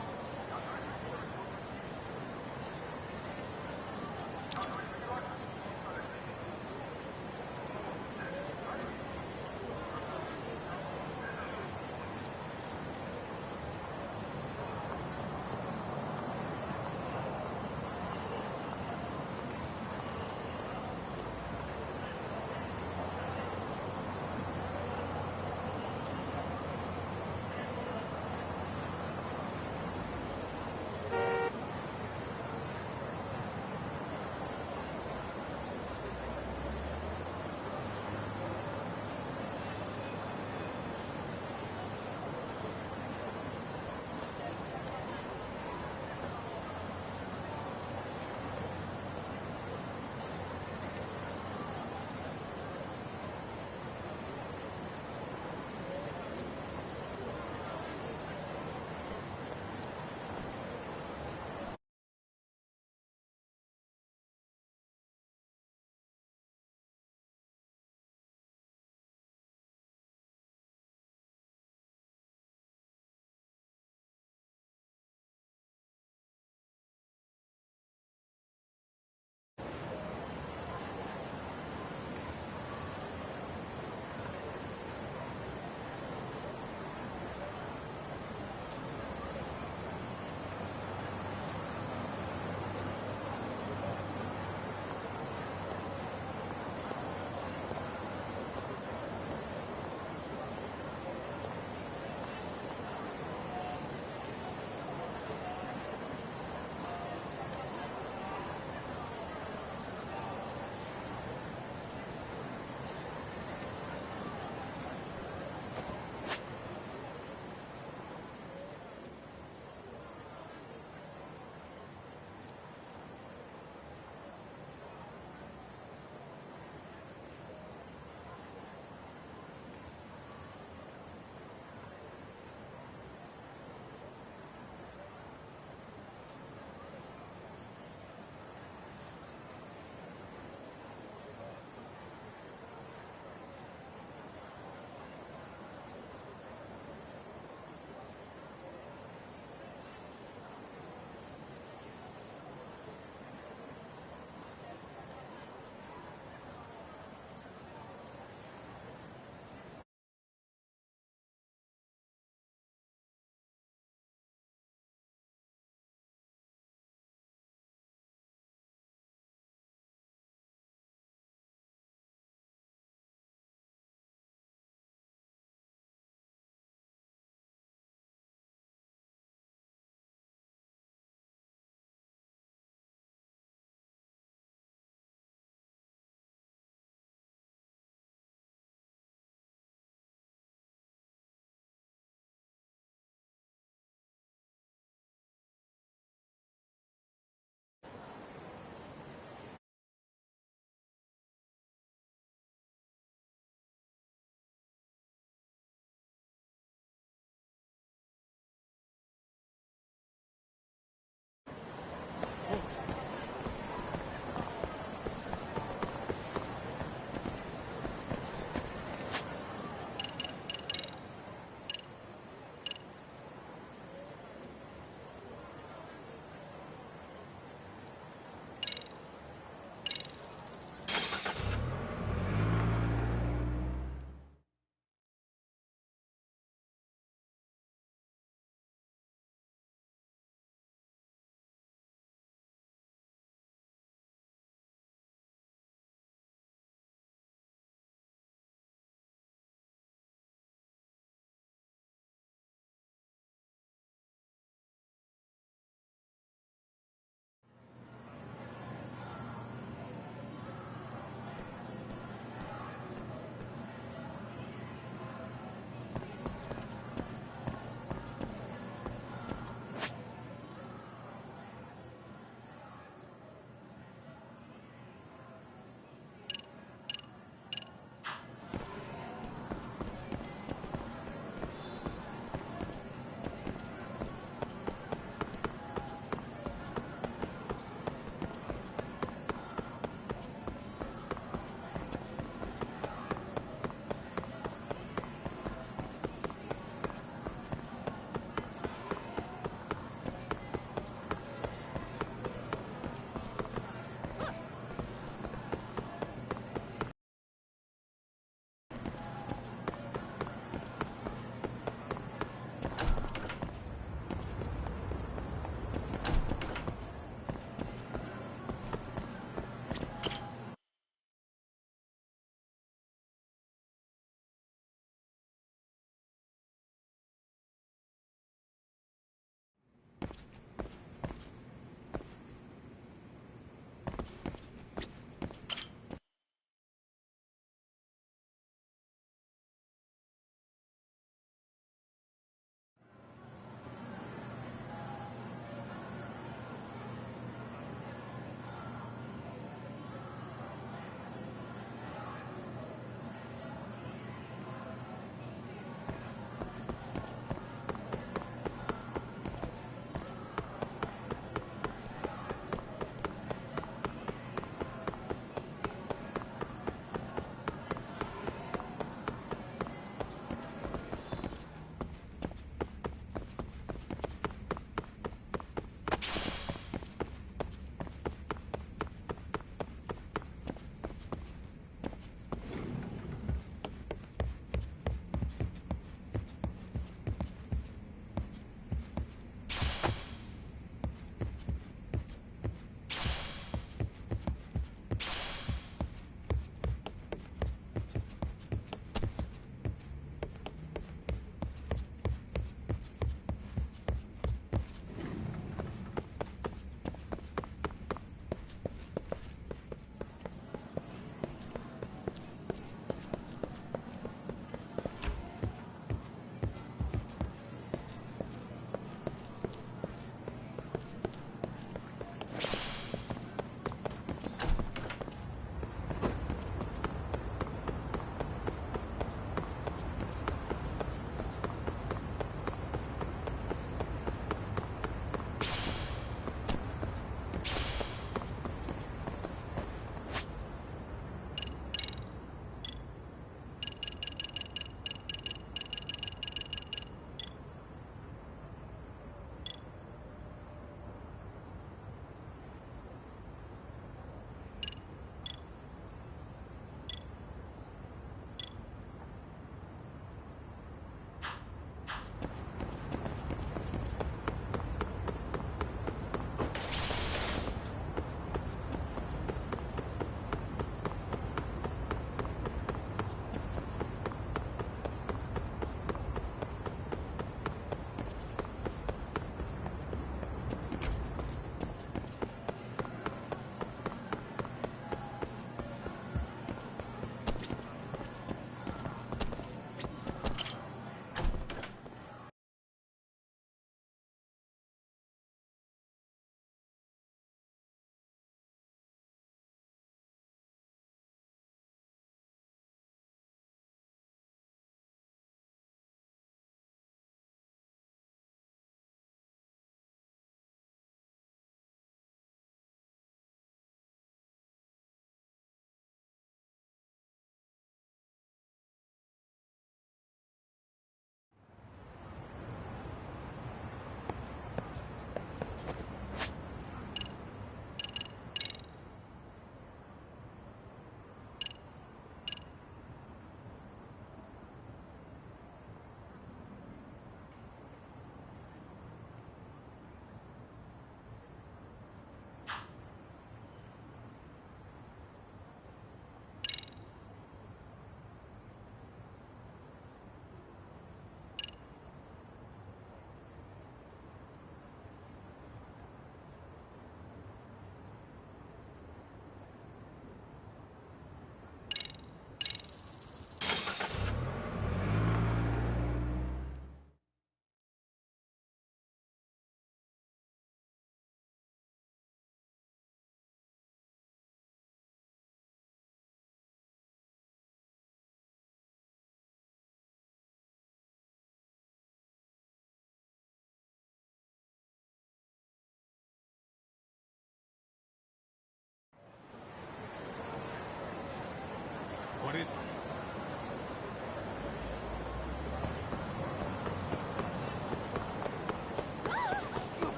What is it?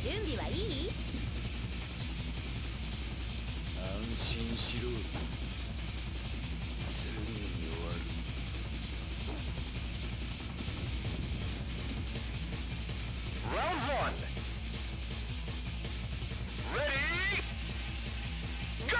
準備はいい？安心しろ。すぐに終わる。Round one. Ready? Go!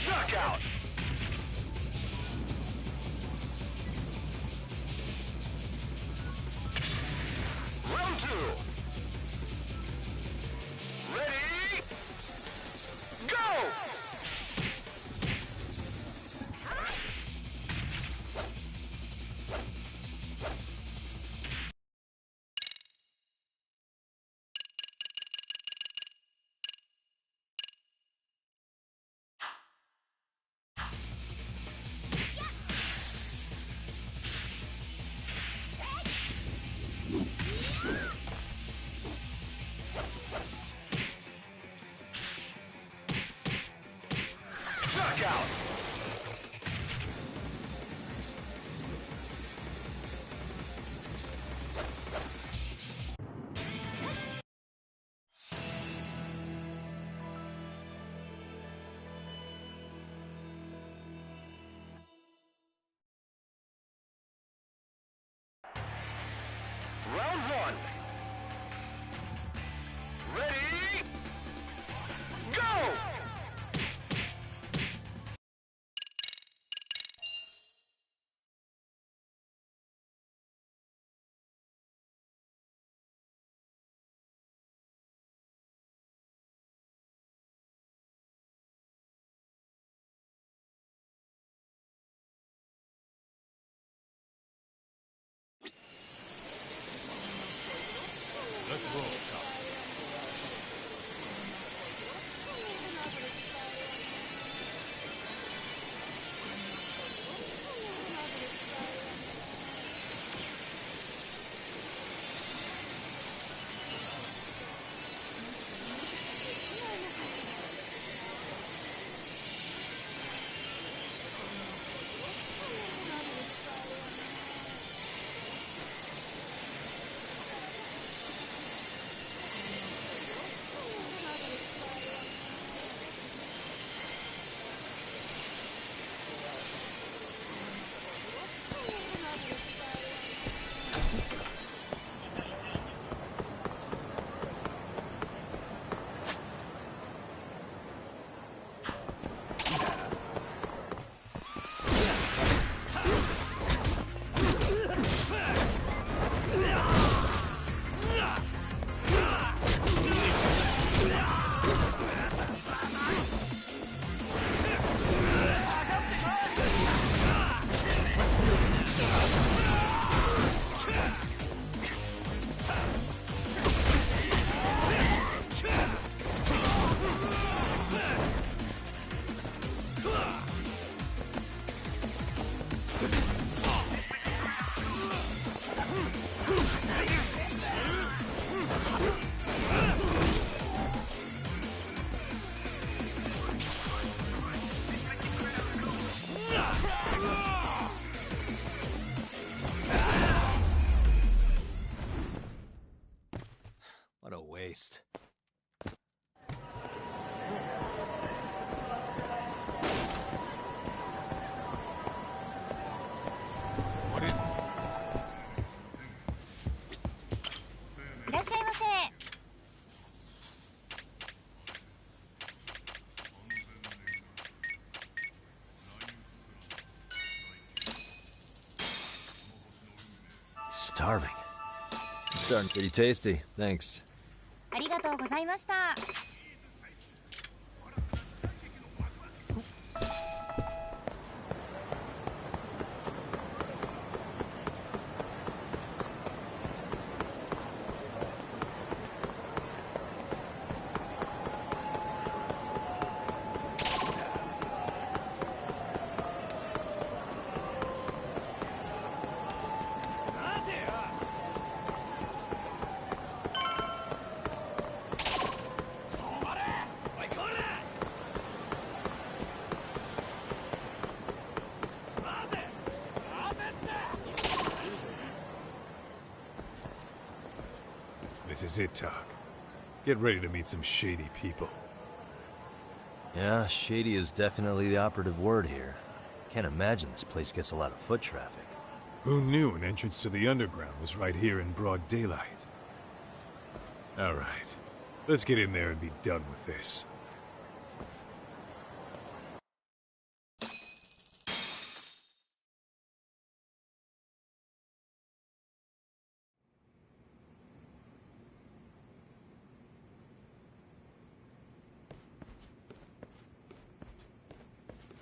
Knockout! Round two. Ready? Go! Knockout! Round one. Ready? Go! Let's roll, Top. taste. What is it? いらっしゃいませ。 Starving. Starting pretty tasty. Thanks. ありがとうございました。 This is it, Talk. Get ready to meet some shady people. Yeah, shady is definitely the operative word here. Can't imagine this place gets a lot of foot traffic. Who knew an entrance to the underground was right here in broad daylight? All right, let's get in there and be done with this.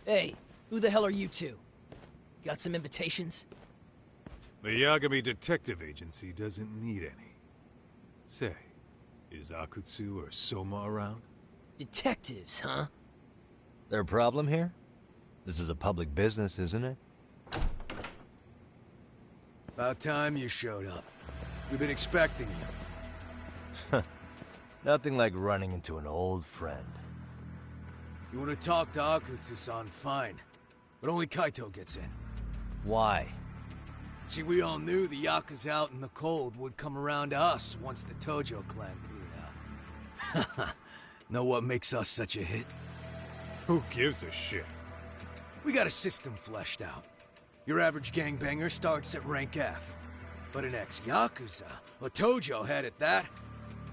Hey, who the hell are you two? Got some invitations? The Yagami Detective Agency doesn't need any. Say, is Akutsu or Soma around? Detectives, huh? There a problem here? This is a public business, isn't it? About time you showed up. We've been expecting you. Nothing like running into an old friend. You want to talk to Akutsu-san, fine. But only Kaito gets in. Why? See, we all knew the Yakuza out in the cold would come around to us once the Tojo clan cleared out. Know what makes us such a hit? Who gives a shit? We got a system fleshed out. Your average gangbanger starts at rank F. But an ex-Yakuza, a Tojo head at that,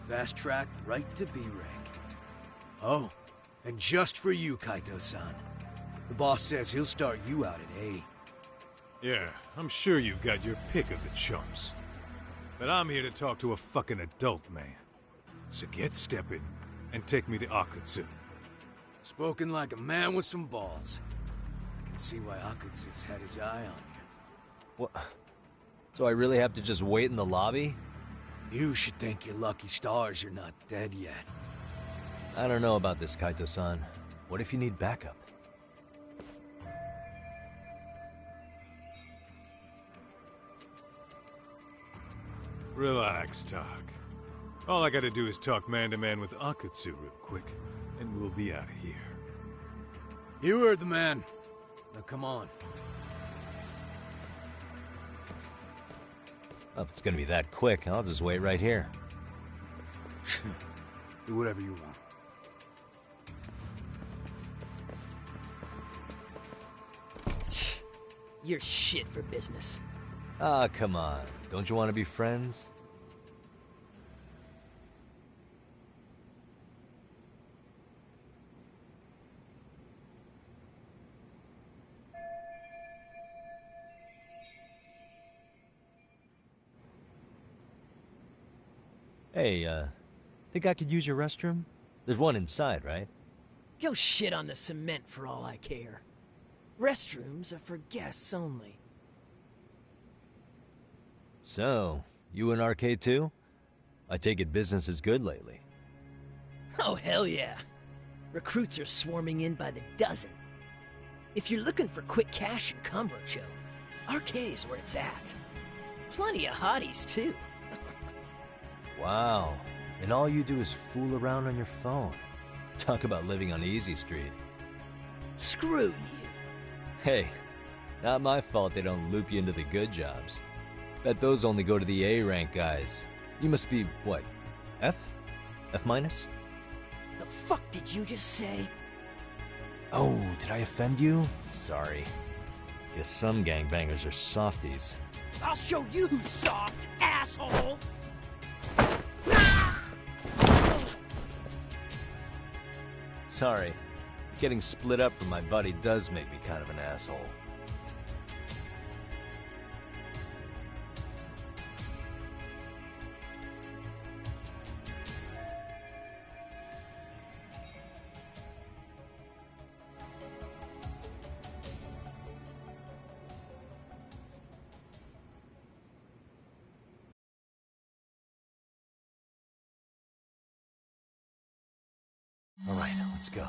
fast-tracked right to B rank. Oh, and just for you, Kaito-san. The boss says he'll start you out at A. Yeah, I'm sure you've got your pick of the chumps. But I'm here to talk to a fucking adult man. So get stepping and take me to Akutsu. Spoken like a man with some balls. I can see why Akutsu's had his eye on you. What? So I really have to just wait in the lobby? You should thank your lucky stars you're not dead yet. I don't know about this, Kaito-san. What if you need backup? Relax, Doc. All I gotta do is talk man-to-man with Akutsu real quick, and we'll be out of here. You heard the man. Now come on. Well, if it's gonna be that quick, I'll just wait right here. Do whatever you want. You're shit for business. Ah, come on. Don't you want to be friends? Hey, think I could use your restroom? There's one inside, right? Go shit on the cement for all I care. Restrooms are for guests only. So, you in RK too? I take it business is good lately. Oh, hell yeah. Recruits are swarming in by the dozen. If you're looking for quick cash in Kamurocho, RK's where it's at. Plenty of hotties, too. Wow. And all you do is fool around on your phone. Talk about living on Easy Street. Screw you. Hey, not my fault they don't loop you into the good jobs. Bet those only go to the A-rank guys. You must be, what, F? F minus? The fuck did you just say? Oh, did I offend you? Sorry. Guess some gangbangers are softies. I'll show you who's soft, asshole! Sorry. Getting split up from my buddy does make me kind of an asshole. All right, let's go.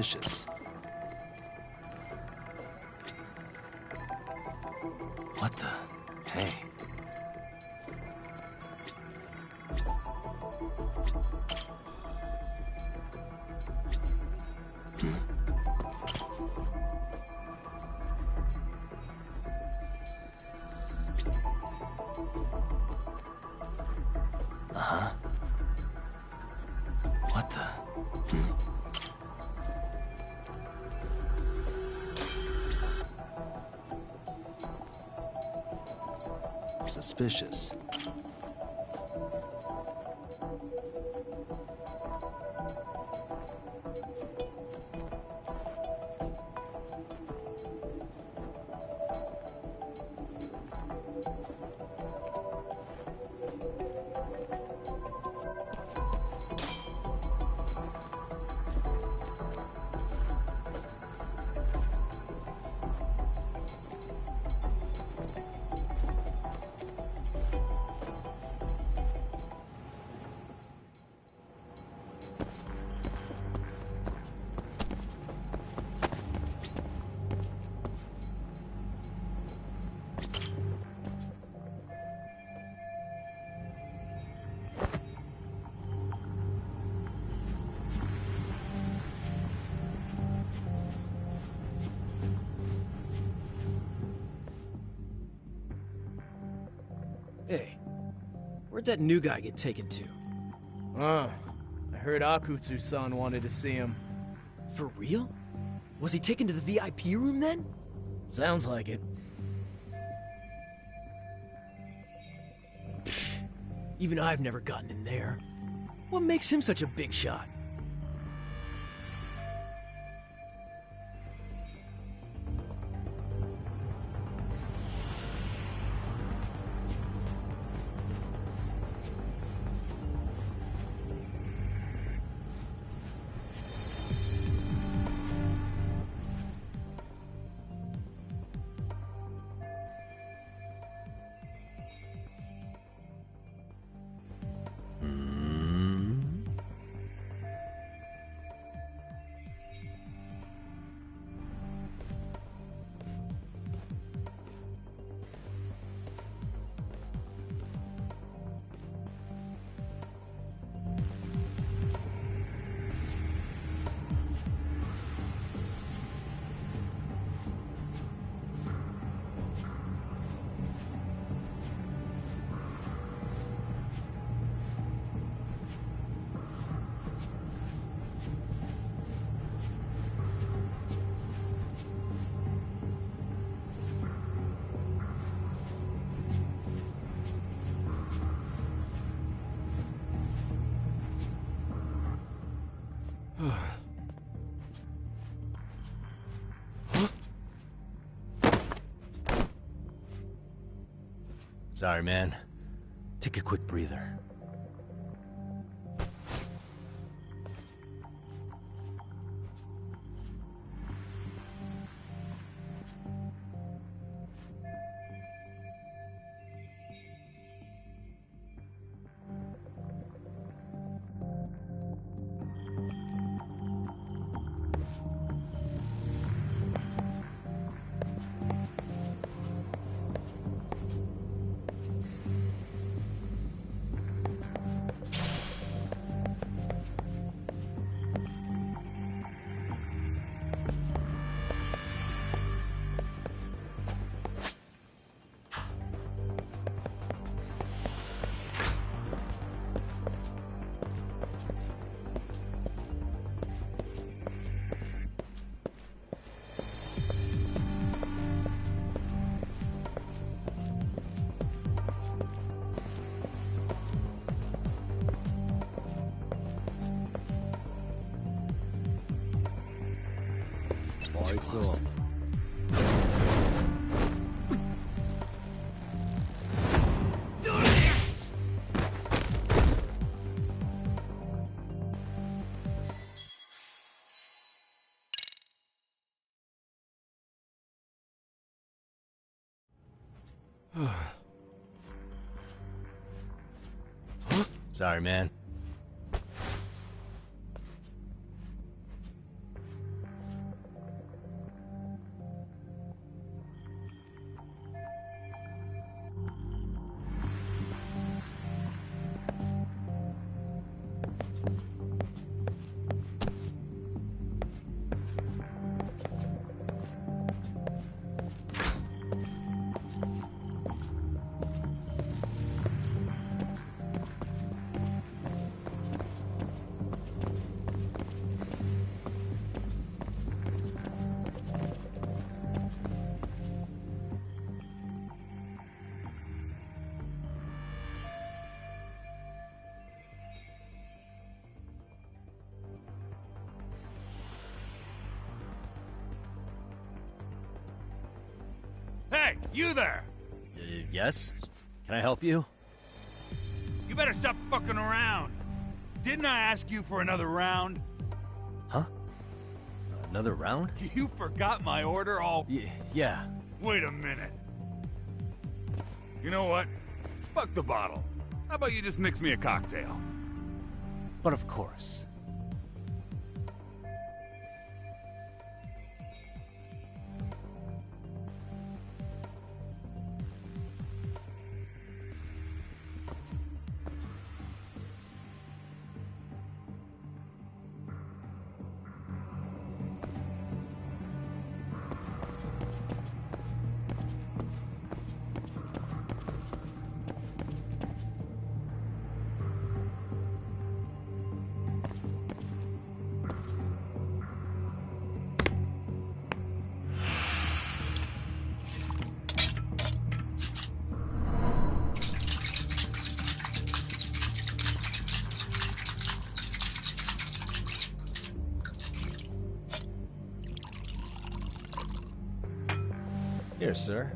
Suspicious. What the? Hey. Uh-huh. What the? Suspicious. Hey, where'd that new guy get taken to? I heard Akutsu-san wanted to see him. For real? Was he taken to the VIP room then? Sounds like it. Even I've never gotten in there. What makes him such a big shot? Sorry, man. Take a quick breather. Lights off. Sorry, man. You there! Yes? Can I help you? You better stop fucking around. Didn't I ask you for another round? Huh? Another round? You forgot my order all... Yeah. Wait a minute. You know what? Fuck the bottle. How about you just mix me a cocktail? But of course. Here, sir.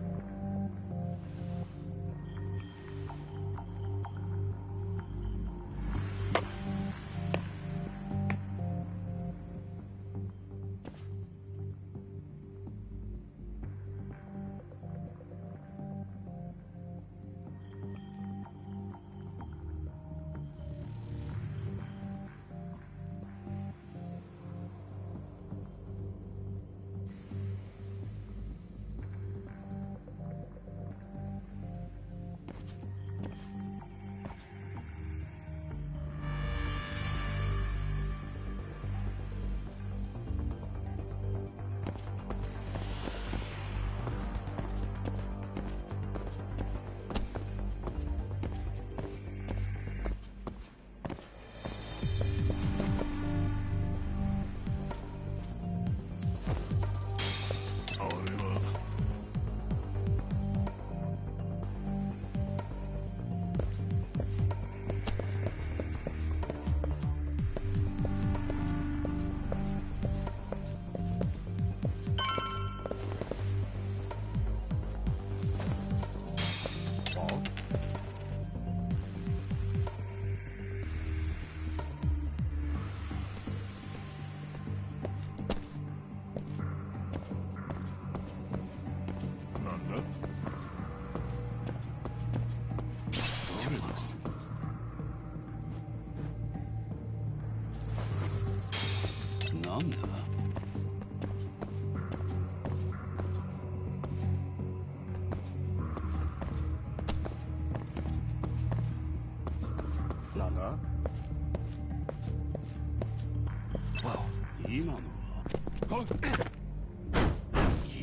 Whoa. 今のは。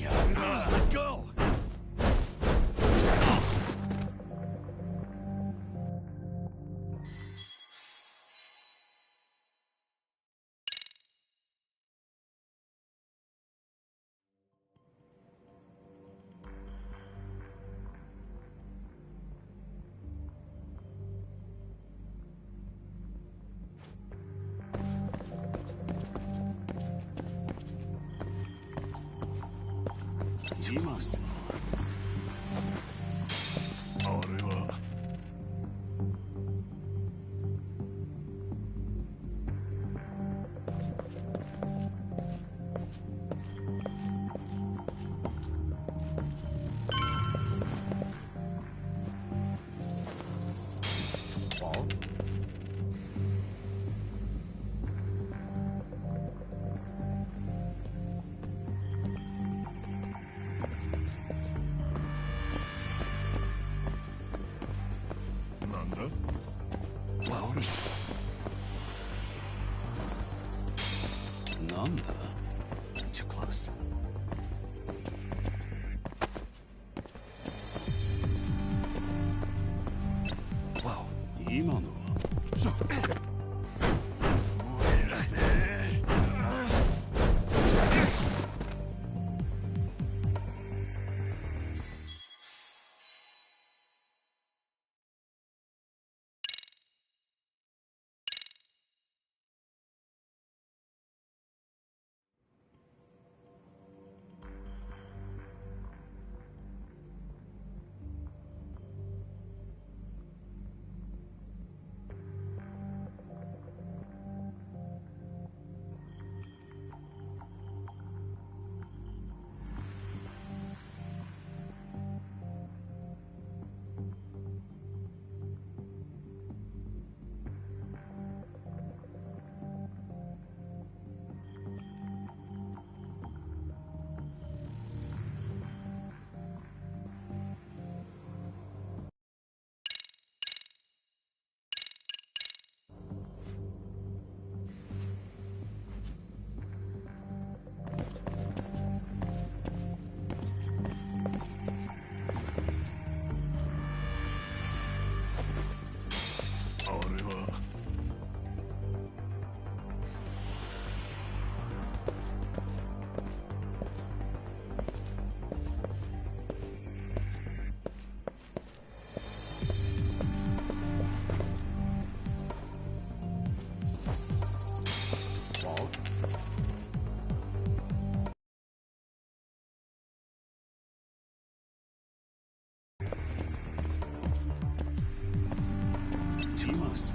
やるな。Let go. Too close. あれは。なんだ Too close. Whoa. 今のは。too close.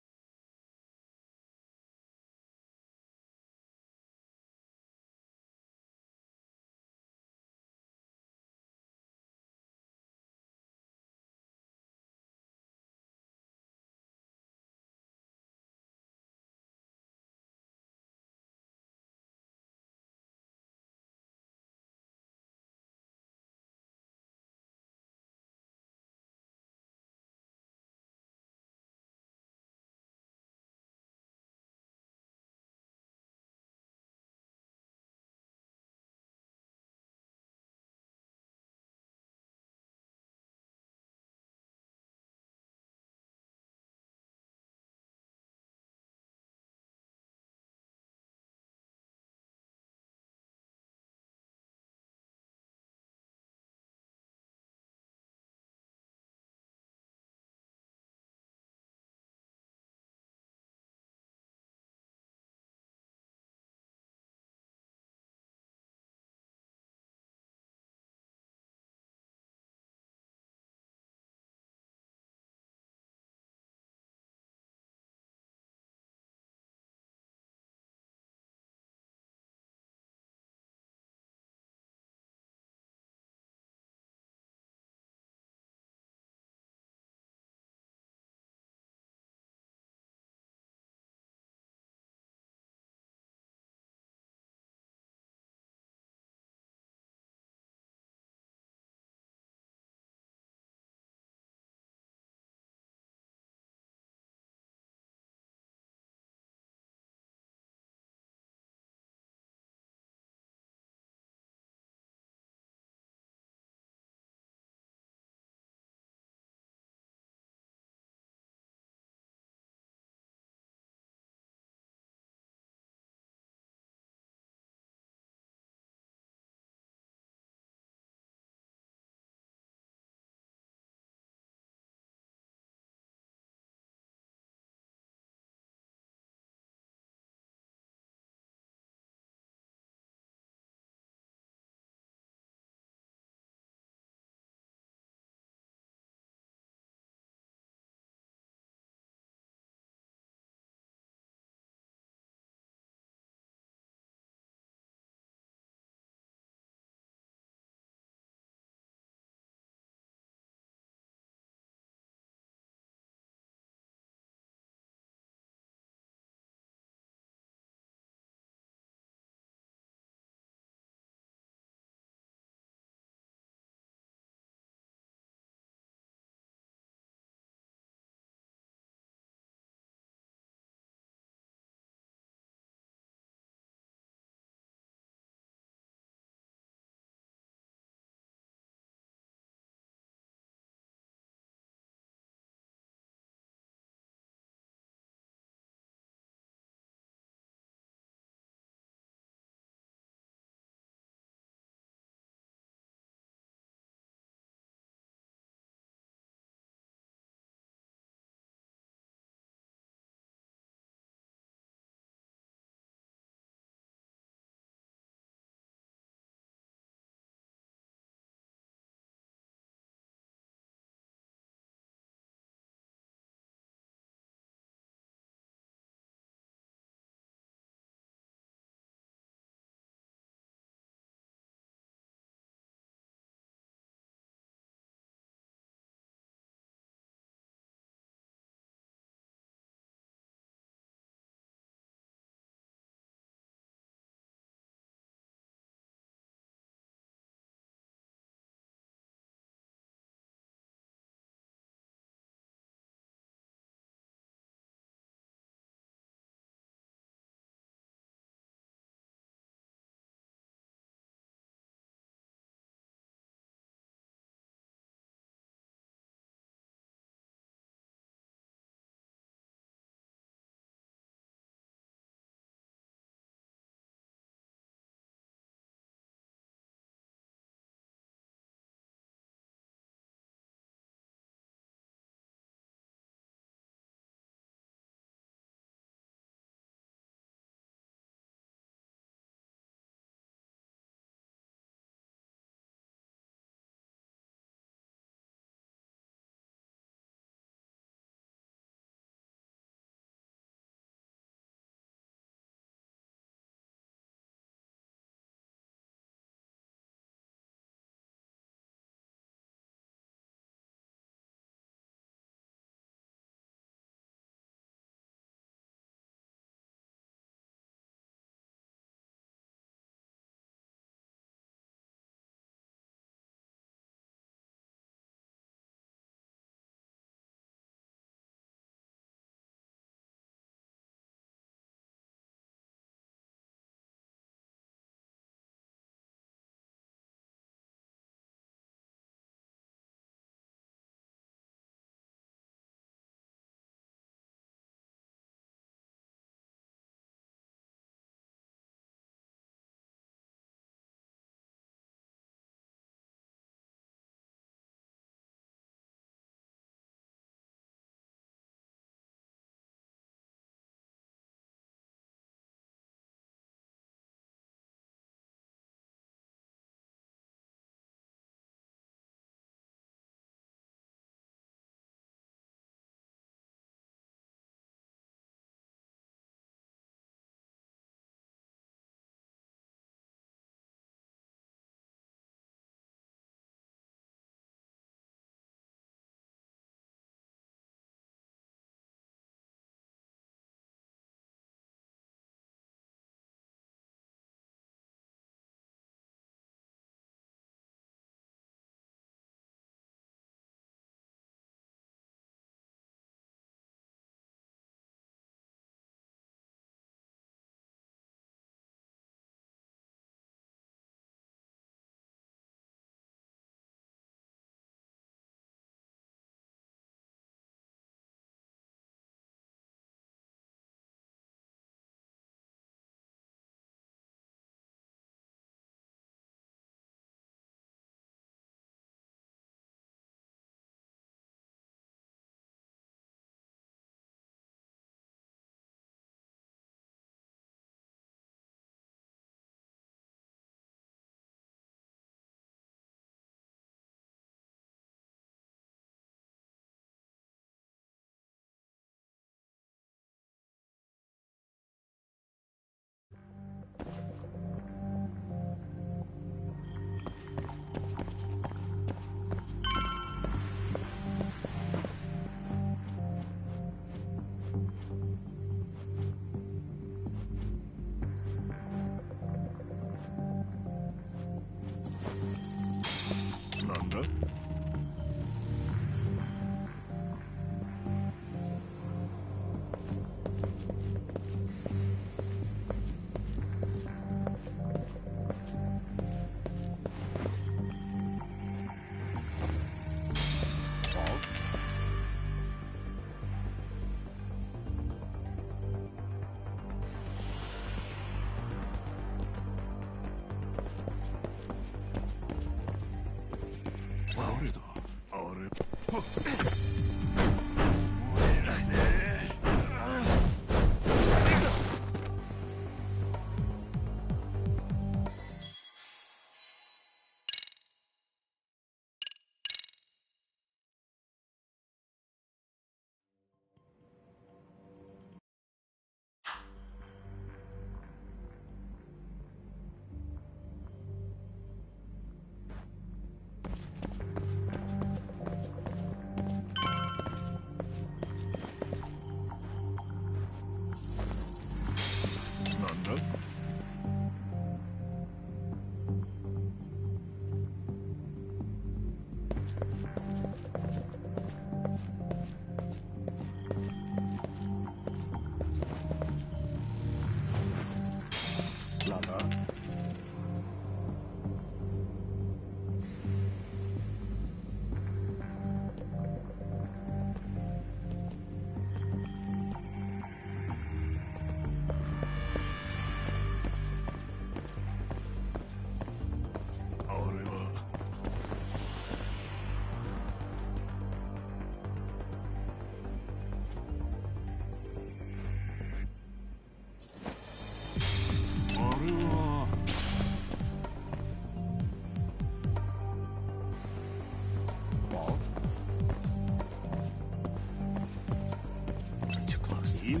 Too close. Let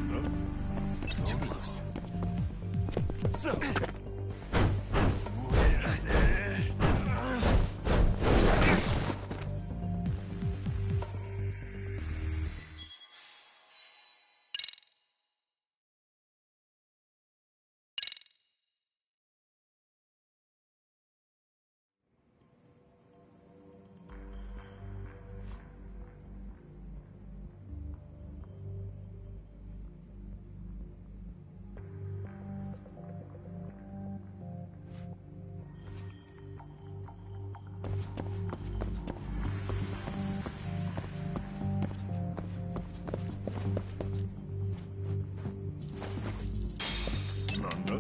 go! Too close. So. Let go!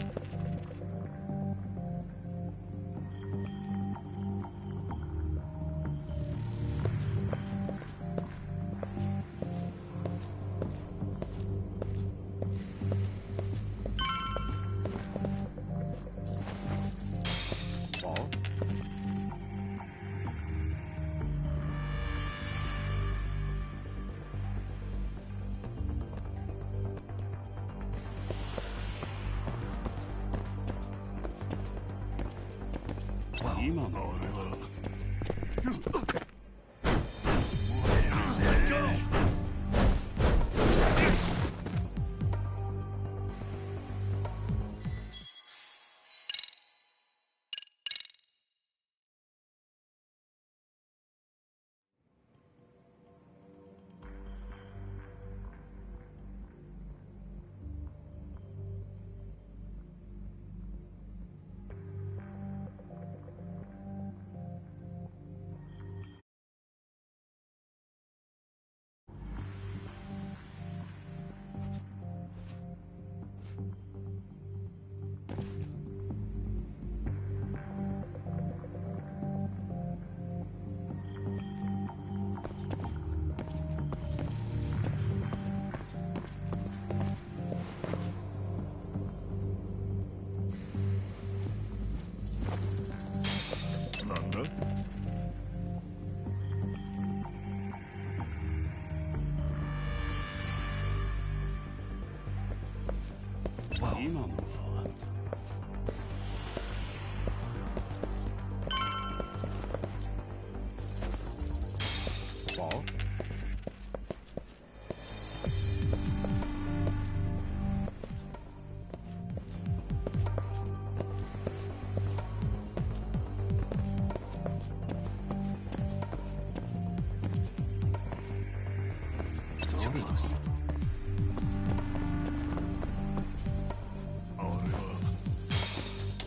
今のは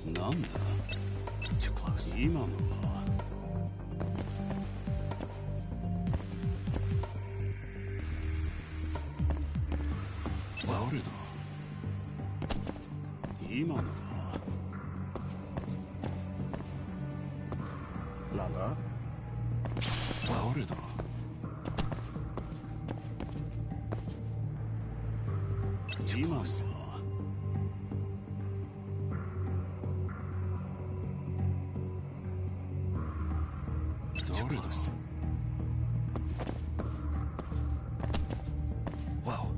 なんだ Too close. 今のは誰だ今のはなんだ誰だ今のは誰だ Whoa.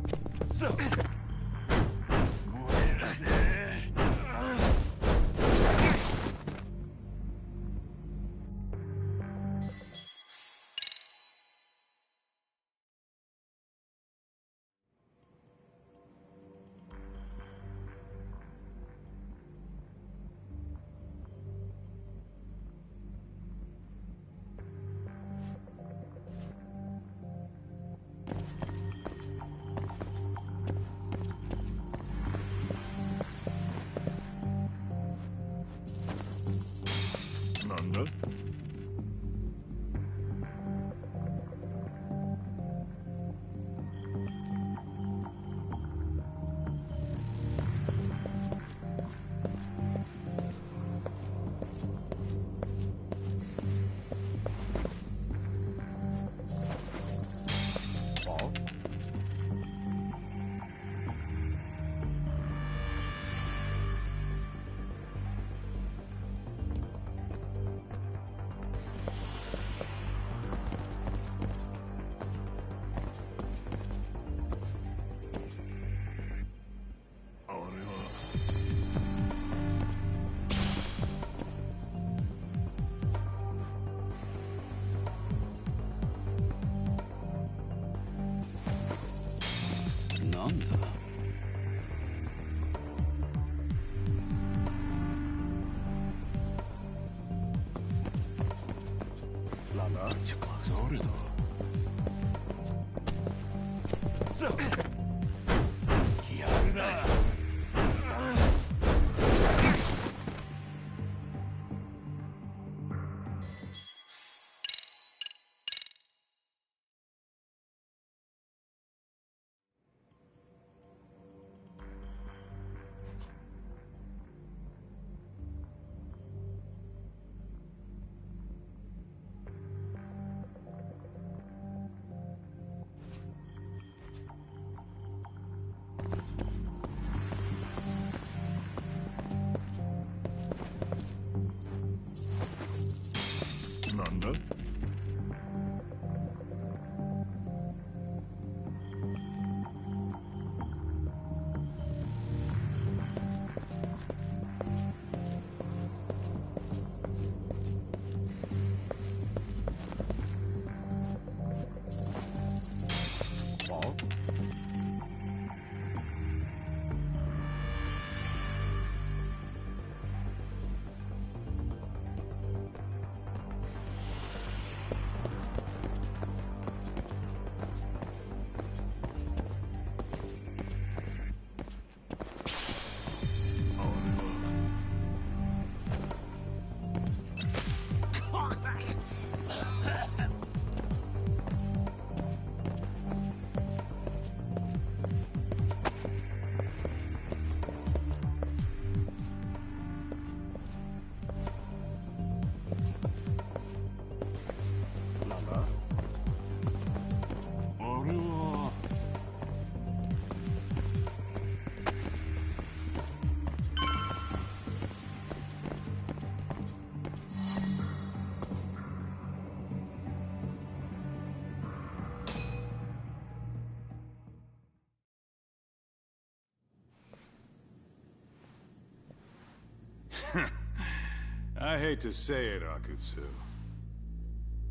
I hate to say it, Akutsu.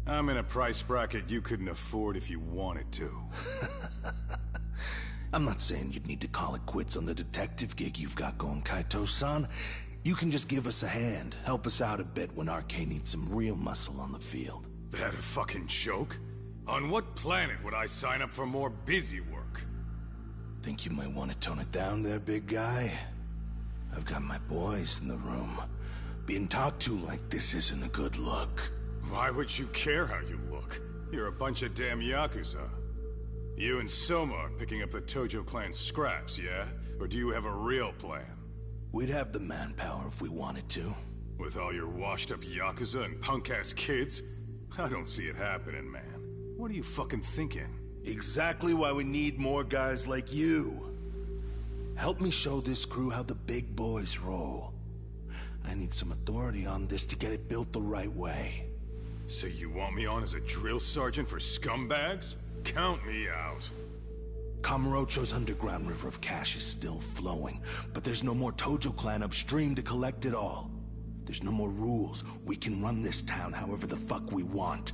I'm in a price bracket you couldn't afford if you wanted to. I'm not saying you'd need to call it quits on the detective gig you've got going, Kaito-san. You can just give us a hand, help us out a bit when R.K. needs some real muscle on the field. That a fucking joke? On what planet would I sign up for more busy work? Think you might want to tone it down there, big guy? I've got my boys in the room. Being talked to like this isn't a good look. Why would you care how you look? You're a bunch of damn Yakuza. You and Soma are picking up the Tojo clan scraps, yeah? Or do you have a real plan? We'd have the manpower if we wanted to. With all your washed-up Yakuza and punk-ass kids? I don't see it happening, man. What are you fucking thinking? Exactly why we need more guys like you. Help me show this crew how the big boys roll. I need some authority on this to get it built the right way. So you want me on as a drill sergeant for scumbags? Count me out. Kamurocho's underground river of cash is still flowing, but there's no more Tojo clan upstream to collect it all. There's no more rules. We can run this town however the fuck we want.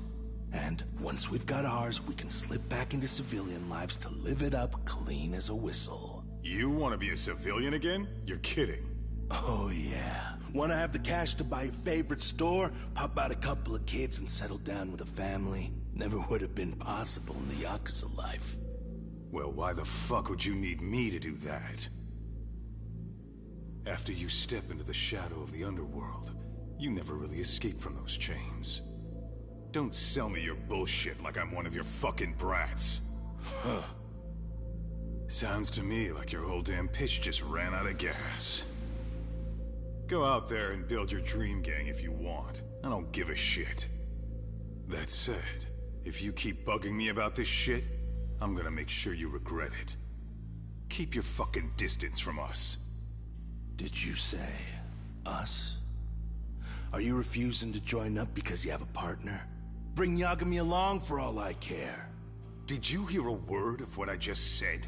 And once we've got ours, we can slip back into civilian lives to live it up clean as a whistle. You want to be a civilian again? You're kidding. Oh yeah. Want to have the cash to buy your favorite store, pop out a couple of kids and settle down with a family? Never would have been possible in the Yakuza life. Well, why the fuck would you need me to do that? After you step into the shadow of the underworld, you never really escape from those chains. Don't sell me your bullshit like I'm one of your fucking brats. Huh. Sounds to me like your whole damn pitch just ran out of gas. Go out there and build your dream gang if you want. I don't give a shit. That said, if you keep bugging me about this shit, I'm gonna make sure you regret it. Keep your fucking distance from us. Did you say us? Are you refusing to join up because you have a partner? Bring Yagami along for all I care. Did you hear a word of what I just said?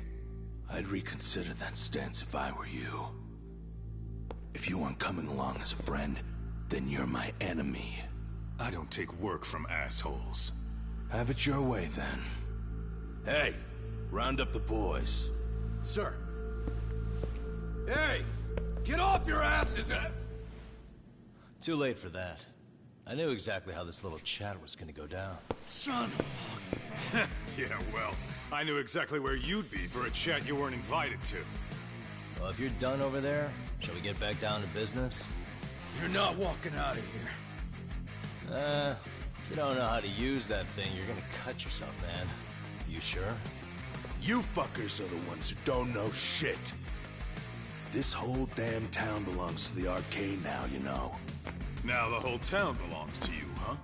I'd reconsider that stance if I were you. If you aren't coming along as a friend, then you're my enemy. I don't take work from assholes. Have it your way, then. Hey, round up the boys. Sir. Hey! Get off your asses! Too late for that. I knew exactly how this little chat was gonna go down. Son of Yeah, well, I knew exactly where you'd be for a chat you weren't invited to. Well, if you're done over there, shall we get back down to business? You're not walking out of here. If you don't know how to use that thing, you're gonna cut yourself, man. You sure? You fuckers are the ones who don't know shit. This whole damn town belongs to the arcade now, you know. Now the whole town belongs to you, huh?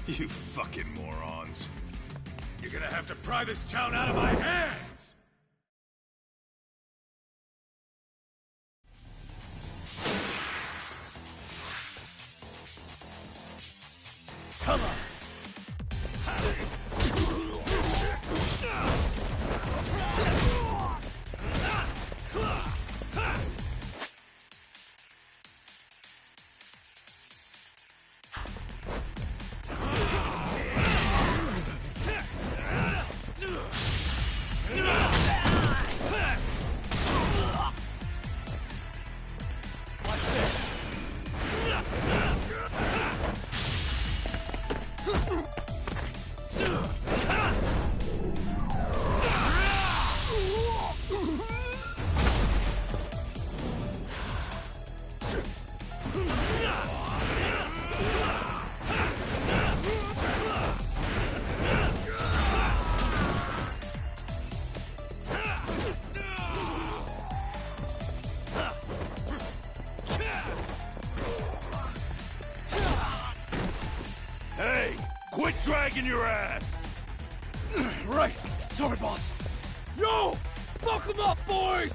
You fucking morons. You're gonna have to pry this town out of my hands! Come on! Hey! Quit dragging your ass! Right! Sorry, boss! Yo! Fuck them up, boys!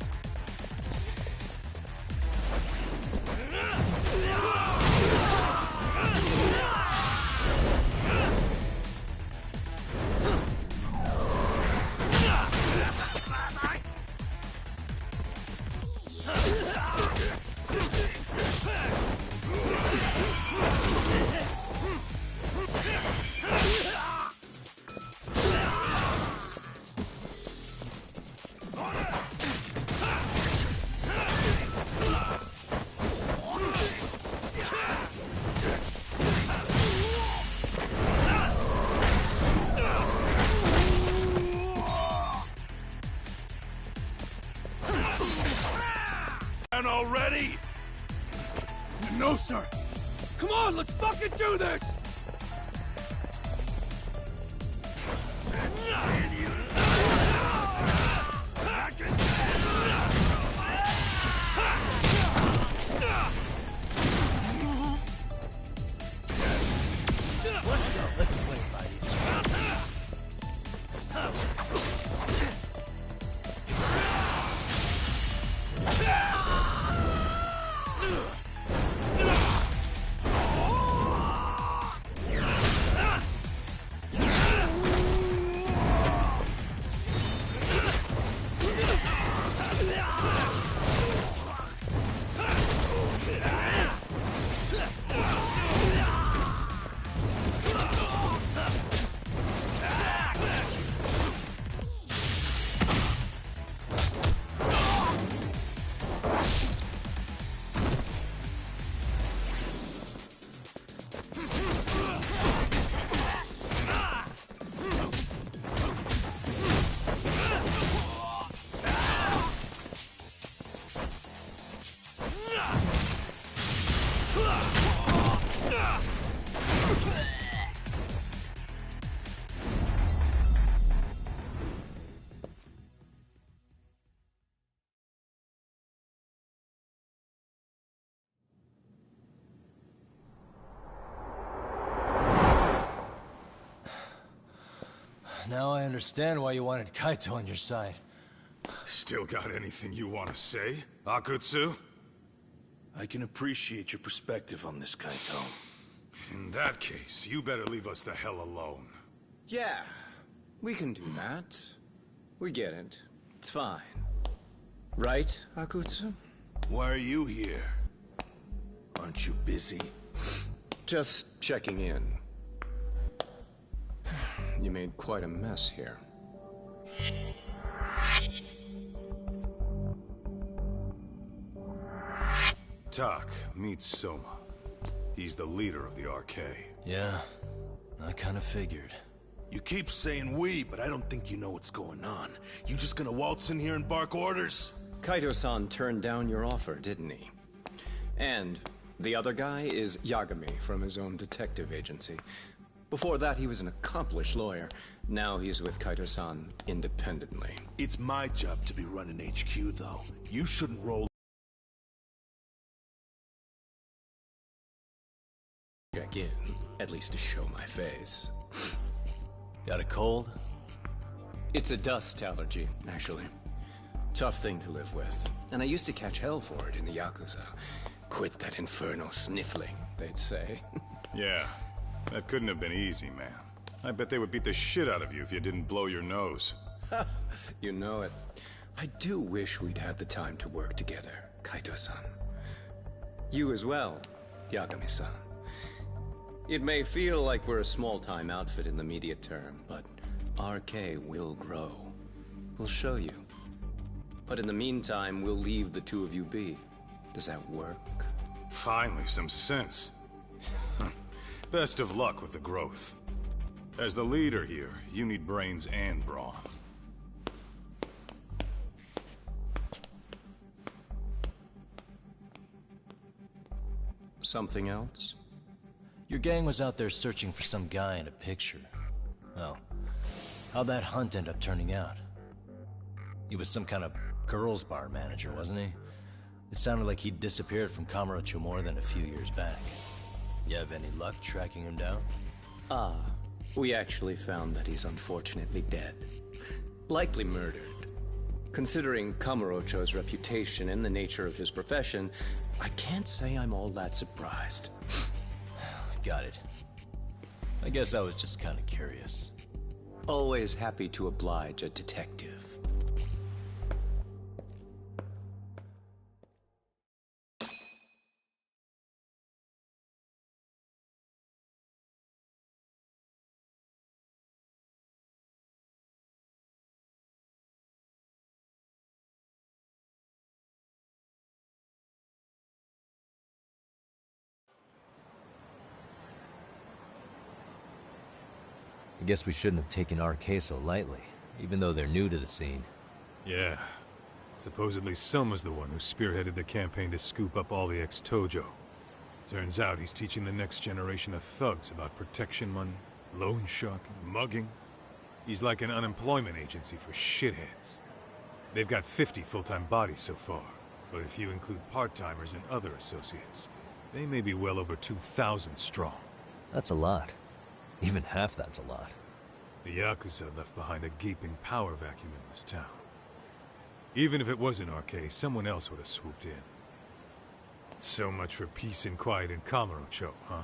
already? No, sir. Come on, let's fucking do this! Let's go. Let's play by these. Now I understand why you wanted Kaito on your side. Still got anything you want to say, Akutsu? I can appreciate your perspective on this, Kaito. In that case, you better leave us the hell alone. Yeah, we can do that. We get it. It's fine. Right, Akutsu? Why are you here? Aren't you busy? Just checking in. You made quite a mess here. Tak, meet Soma. He's the leader of the RK. Yeah, I kind of figured. You keep saying we, but I don't think you know what's going on. You just gonna waltz in here and bark orders? Kaito-san turned down your offer, didn't he? And the other guy is Yagami from his own detective agency. Before that, he was an accomplished lawyer. Now he's with Kaito-san independently. It's my job to be running HQ, though. You shouldn't roll check in, at least to show my face. Got a cold? It's a dust allergy, actually. Tough thing to live with. And I used to catch hell for it in the Yakuza. Quit that infernal sniffling, they'd say. Yeah, that couldn't have been easy, man. I bet they would beat the shit out of you if you didn't blow your nose. You know it. I do wish we'd had the time to work together, Kaito-san. You as well, Yagami-san. It may feel like we're a small-time outfit in the immediate term, but RK will grow. We'll show you. But in the meantime, we'll leave the two of you be. Does that work? Finally, some sense. Best of luck with the growth. As the leader here, you need brains and brawn. Something else? Your gang was out there searching for some guy in a picture. Oh, how'd that hunt end up turning out? He was some kind of girls' bar manager, wasn't he? It sounded like he'd disappeared from Kamurocho more than a few years back. You have any luck tracking him down? We actually found that he's unfortunately dead. Likely murdered. Considering Kamurocho's reputation and the nature of his profession, I can't say I'm all that surprised. Got it. I guess I was just kind of curious. Always happy to oblige a detective. I guess we shouldn't have taken RK so lightly, even though they're new to the scene. Yeah. Supposedly Soma's the one who spearheaded the campaign to scoop up all the ex-Tojo. Turns out he's teaching the next generation of thugs about protection money, loan sharking, mugging. He's like an unemployment agency for shitheads. They've got 50 full-time bodies so far, but if you include part-timers and other associates, they may be well over 2,000 strong. That's a lot. Even half that's a lot. The Yakuza left behind a gaping power vacuum in this town. Even if it wasn't R.K., someone else would have swooped in. So much for peace and quiet in Kamurocho, huh?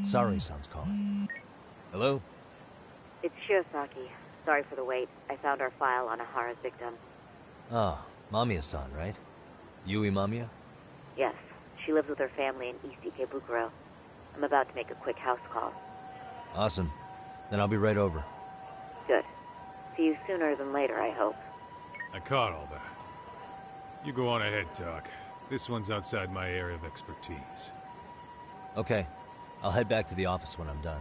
Sorry-san's calling. Hello? It's Shirosaki. Sorry for the wait. I found our file on Ahara's victim. Ah, Mamiya-san, right? Yui Mamiya? Yes. She lives with her family in East Ikebukuro. I'm about to make a quick house call. Awesome. Then I'll be right over. Good. See you sooner than later, I hope. I caught all that. You go on ahead, Doc. This one's outside my area of expertise. Okay. I'll head back to the office when I'm done.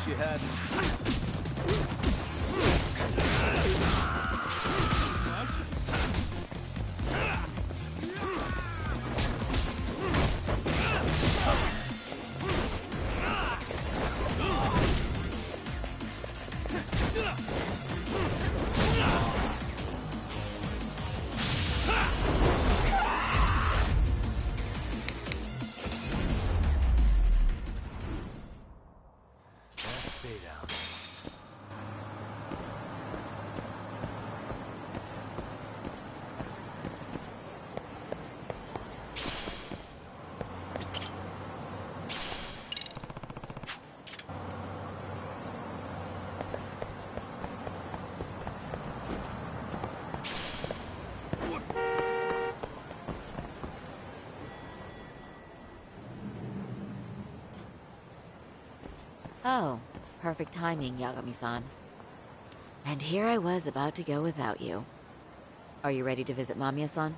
wish you hadn't. Oh, perfect timing, Yagami-san. And here I was about to go without you. Are you ready to visit Mamiya-san?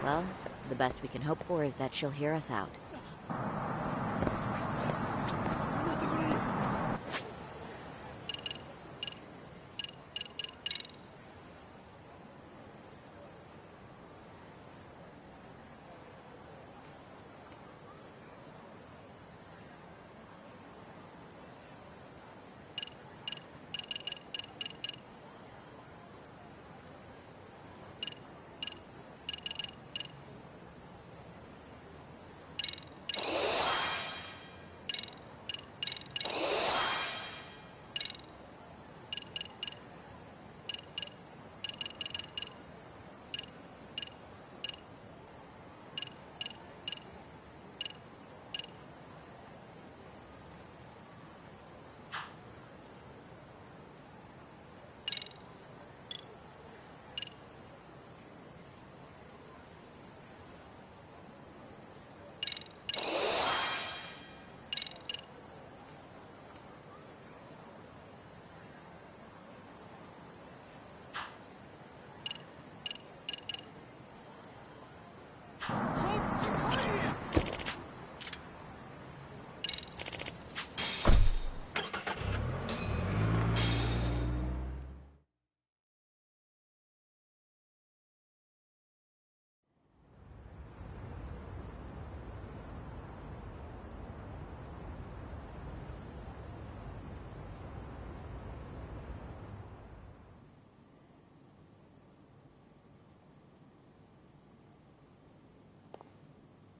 Well, the best we can hope for is that she'll hear us out.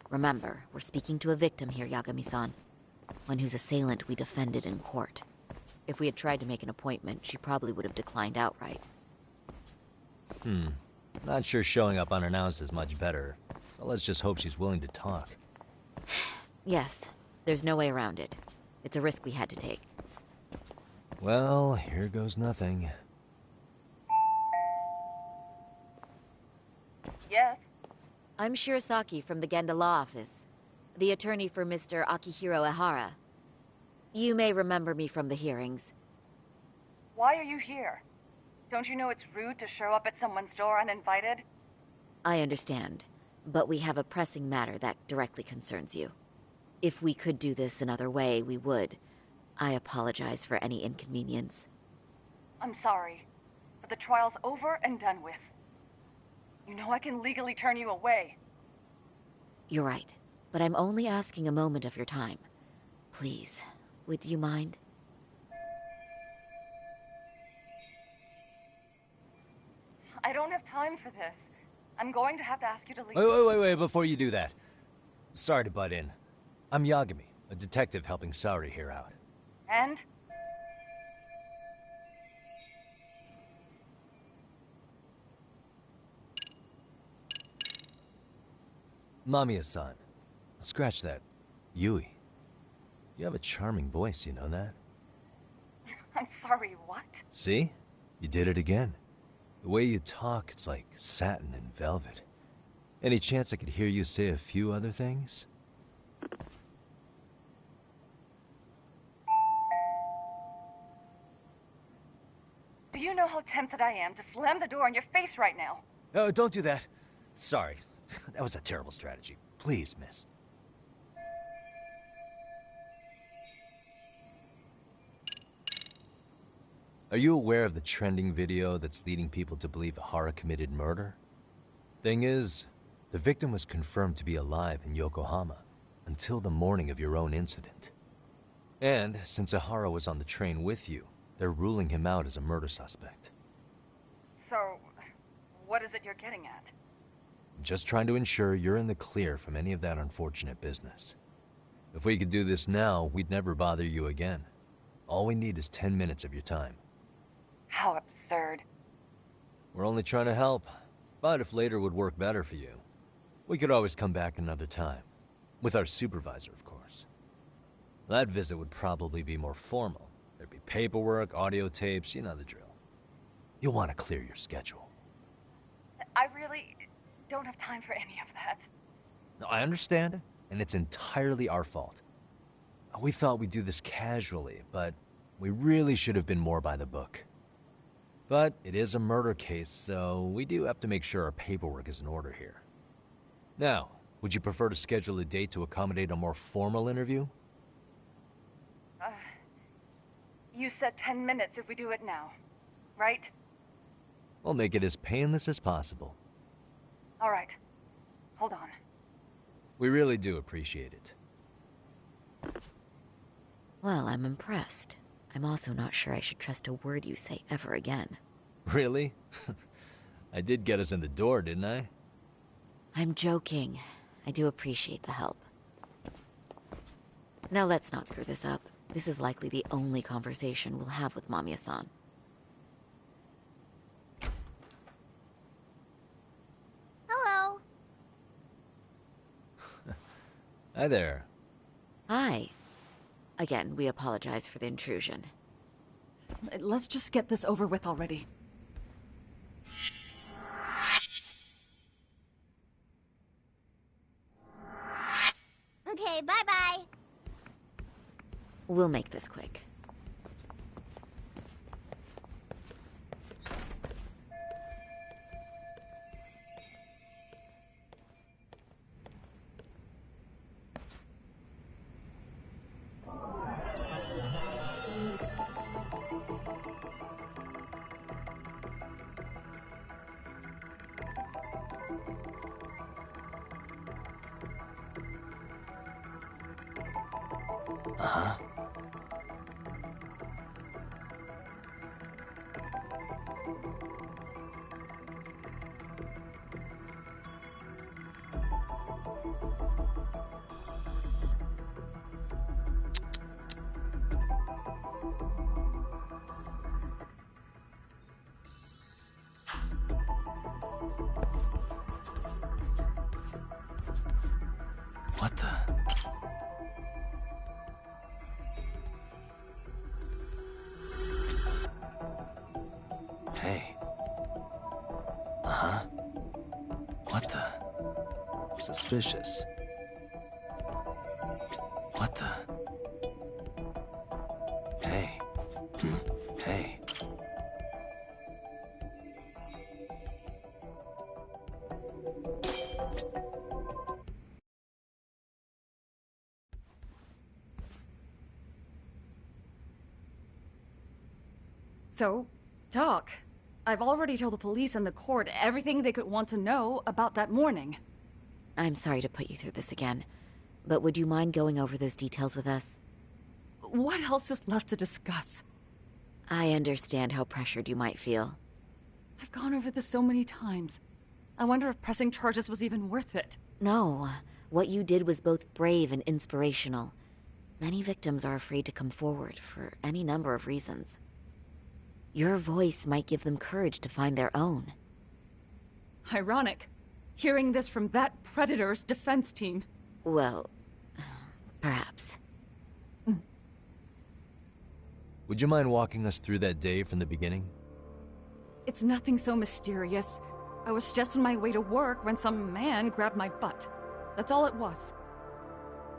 Remember, we're speaking to a victim here, Yagami-san. One whose assailant we defended in court. If we had tried to make an appointment, she probably would have declined outright. Not sure showing up unannounced is much better. So let's just hope she's willing to talk. Yes, there's no way around it. It's a risk we had to take. Well, here goes nothing. Yes? I'm Shirasaki from the Genda Law Office, the attorney for Mr. Akihiro Ehara. You may remember me from the hearings. Why are you here? Don't you know it's rude to show up at someone's door uninvited? I understand, but we have a pressing matter that directly concerns you. If we could do this another way, we would. I apologize for any inconvenience. I'm sorry, but the trial's over and done with. You know I can legally turn you away. You're right, but I'm only asking a moment of your time. Please, would you mind? don't have time for this. I'm going to have to ask you to leave. Wait, before you do that. Sorry to butt in. I'm Yagami, a detective helping Saori here out. And? Mamiya-san. Scratch that. Yui. You have a charming voice, you know that? I'm sorry, what? See? You did it again. The way you talk, it's like satin and velvet. Any chance I could hear you say a few other things? Do you know how tempted I am to slam the door in your face right now? Oh, don't do that. Sorry. That was a terrible strategy. Please, miss. Are you aware of the trending video that's leading people to believe Hara committed murder? Thing is, the victim was confirmed to be alive in Yokohama until the morning of your own incident. And since Ahara was on the train with you, they're ruling him out as a murder suspect. So, what is it you're getting at? Just trying to ensure you're in the clear from any of that unfortunate business. If we could do this now, we'd never bother you again. All we need is 10 minutes of your time. How absurd. We're only trying to help, but if later would work better for you, we could always come back another time. With our supervisor, of course. That visit would probably be more formal. There'd be paperwork, audio tapes, you know the drill. You'll want to clear your schedule. I really don't have time for any of that. No, I understand, and it's entirely our fault. We thought we'd do this casually, but we really should have been more by the book. But it is a murder case, so we do have to make sure our paperwork is in order here. Now, would you prefer to schedule a date to accommodate a more formal interview? You said 10 minutes if we do it now, right? We'll make it as painless as possible. All right. Hold on. We really do appreciate it. Well, I'm impressed. I'm also not sure I should trust a word you say ever again. Really? I did get us in the door, didn't I? I'm joking. I do appreciate the help. Now let's not screw this up. This is likely the only conversation we'll have with Mamiya-san. Hello. Hi there. Hi. Again, we apologize for the intrusion. Let's just get this over with already. Okay, bye-bye. We'll make this quick. Uh-huh. What the? Hey. Uh-huh. What the? Suspicious. What the? Hey. Hey. So, talk. I've already told the police and the court everything they could want to know about that morning. I'm sorry to put you through this again, but would you mind going over those details with us? What else is left to discuss? I understand how pressured you might feel. I've gone over this so many times. I wonder if pressing charges was even worth it. No, what you did was both brave and inspirational. Many victims are afraid to come forward for any number of reasons. Your voice might give them courage to find their own. Ironic. Hearing this from that Predator's defense team. Well, perhaps. Would you mind walking us through that day from the beginning? It's nothing so mysterious. I was just on my way to work when some man grabbed my butt. That's all it was.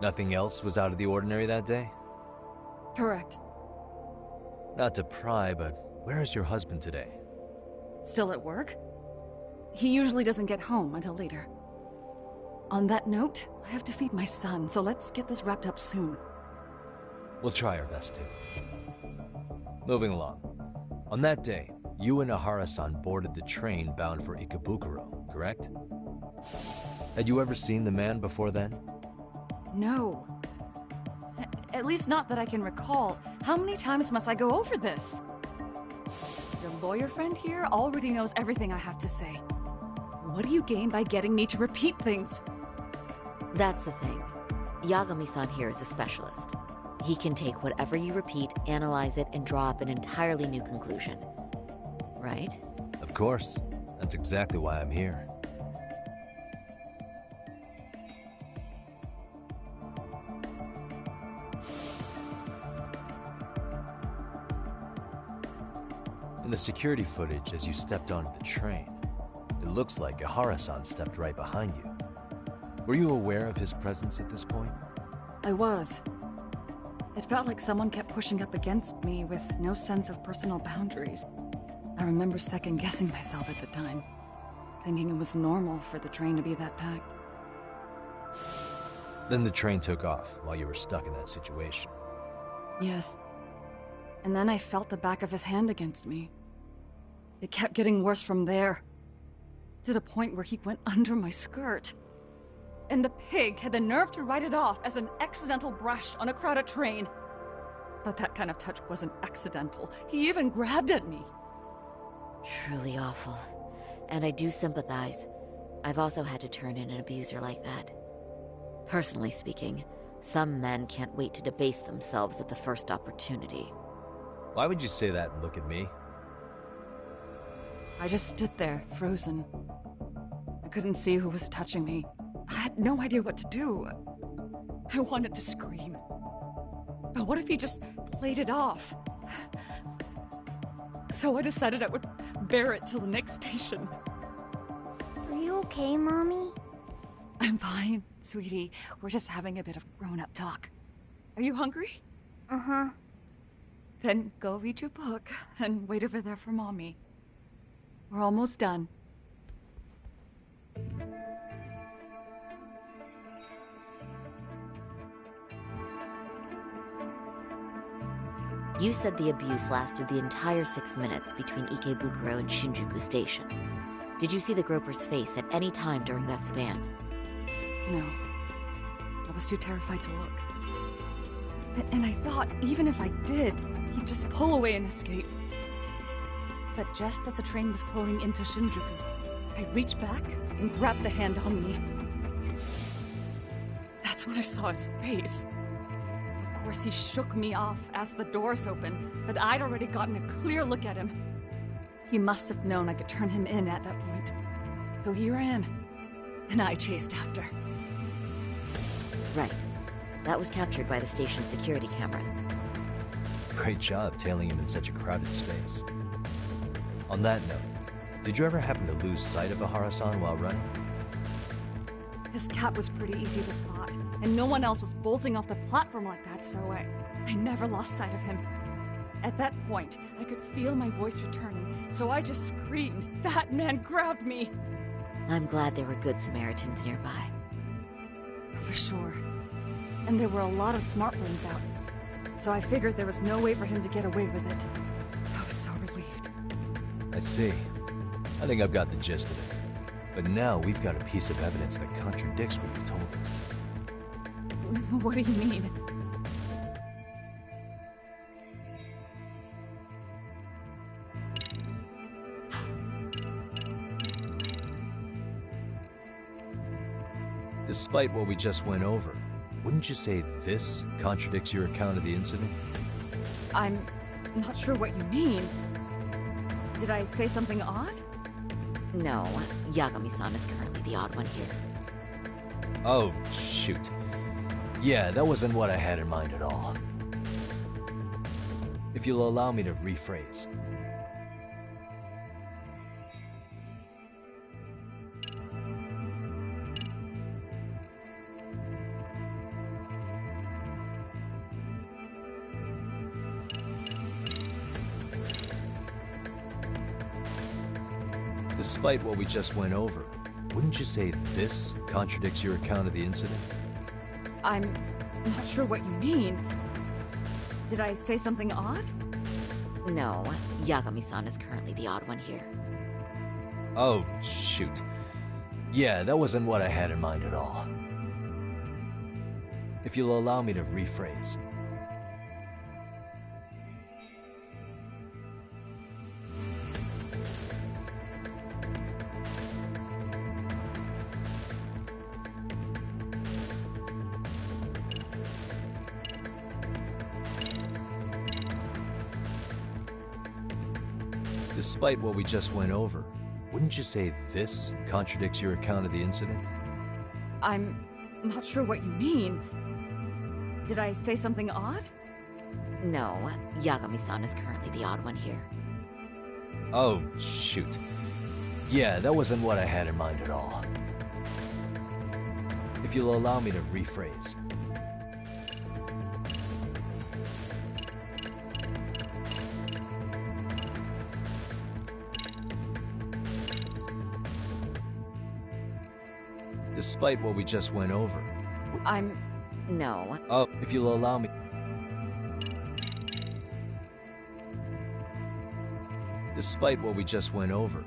Nothing else was out of the ordinary that day? Correct. Not to pry, but where is your husband today? Still at work? He usually doesn't get home until later. On that note, I have to feed my son, so let's get this wrapped up soon. We'll try our best to. Moving along. On that day, you and Ahara-san boarded the train bound for Ikebukuro, correct? Had you ever seen the man before then? No. At least not that I can recall. How many times must I go over this? Your lawyer friend here already knows everything I have to say. What do you gain by getting me to repeat things? That's the thing. Yagami-san here is a specialist. He can take whatever you repeat, analyze it, and draw up an entirely new conclusion. Right? Of course. That's exactly why I'm here. In the security footage as you stepped onto the train, it looks like Ahara-san stepped right behind you. Were you aware of his presence at this point? I was. It felt like someone kept pushing up against me with no sense of personal boundaries. I remember second-guessing myself at the time, thinking it was normal for the train to be that packed. Then the train took off while you were stuck in that situation. Yes. And then I felt the back of his hand against me. It kept getting worse from there, to the point where he went under my skirt. And the pig had the nerve to write it off as an accidental brush on a crowded train. But that kind of touch wasn't accidental. He even grabbed at me. Truly awful. And I do sympathize. I've also had to turn in an abuser like that. Personally speaking, some men can't wait to debase themselves at the first opportunity. Why would you say that and look at me? I just stood there, frozen. I couldn't see who was touching me. I had no idea what to do. I wanted to scream. But what if he just played it off? So I decided I would bear it till the next station. Are you okay, Mommy? I'm fine, sweetie. We're just having a bit of grown-up talk. Are you hungry? Uh-huh. Then go read your book and wait over there for Mommy. We're almost done. You said the abuse lasted the entire 6 minutes between Ikebukuro and Shinjuku Station. Did you see the groper's face at any time during that span? No. I was too terrified to look. And I thought, even if I did, he'd just pull away and escape. But just as the train was pulling into Shinjuku, I reached back and grabbed the hand on me. That's when I saw his face. Of course, he shook me off as the doors opened, but I'd already gotten a clear look at him. He must have known I could turn him in at that point. So he ran, and I chased after. Right. That was captured by the station's security cameras. Great job tailing him in such a crowded space. On that note, did you ever happen to lose sight of Ahara-san while running? His cap was pretty easy to spot, and no one else was bolting off the platform like that, so I never lost sight of him. At that point, I could feel my voice returning, so I just screamed, "That man grabbed me!" I'm glad there were good Samaritans nearby. For sure. And there were a lot of smartphones out, so I figured there was no way for him to get away with it. I was so relieved. I see. I think I've got the gist of it. But now we've got a piece of evidence that contradicts what you've told us. What do you mean? Despite what we just went over, wouldn't you say this contradicts your account of the incident? I'm not sure what you mean. Did I say something odd? No, Yagami-san is currently the odd one here. Oh, shoot. Yeah, that wasn't what I had in mind at all. If you'll allow me to rephrase. Despite what we just went over, wouldn't you say this contradicts your account of the incident? I'm not sure what you mean. Did I say something odd? No, Yagami-san is currently the odd one here. Oh, shoot. Yeah, that wasn't what I had in mind at all. If you'll allow me to rephrase. Despite what we just went over, wouldn't you say this contradicts your account of the incident? I'm not sure what you mean. Did I say something odd? No, Yagami-san is currently the odd one here. Oh, shoot. Yeah, that wasn't what I had in mind at all. If you'll allow me to rephrase. Despite what we just went over. No. Oh, if you'll allow me. Despite what we just went over.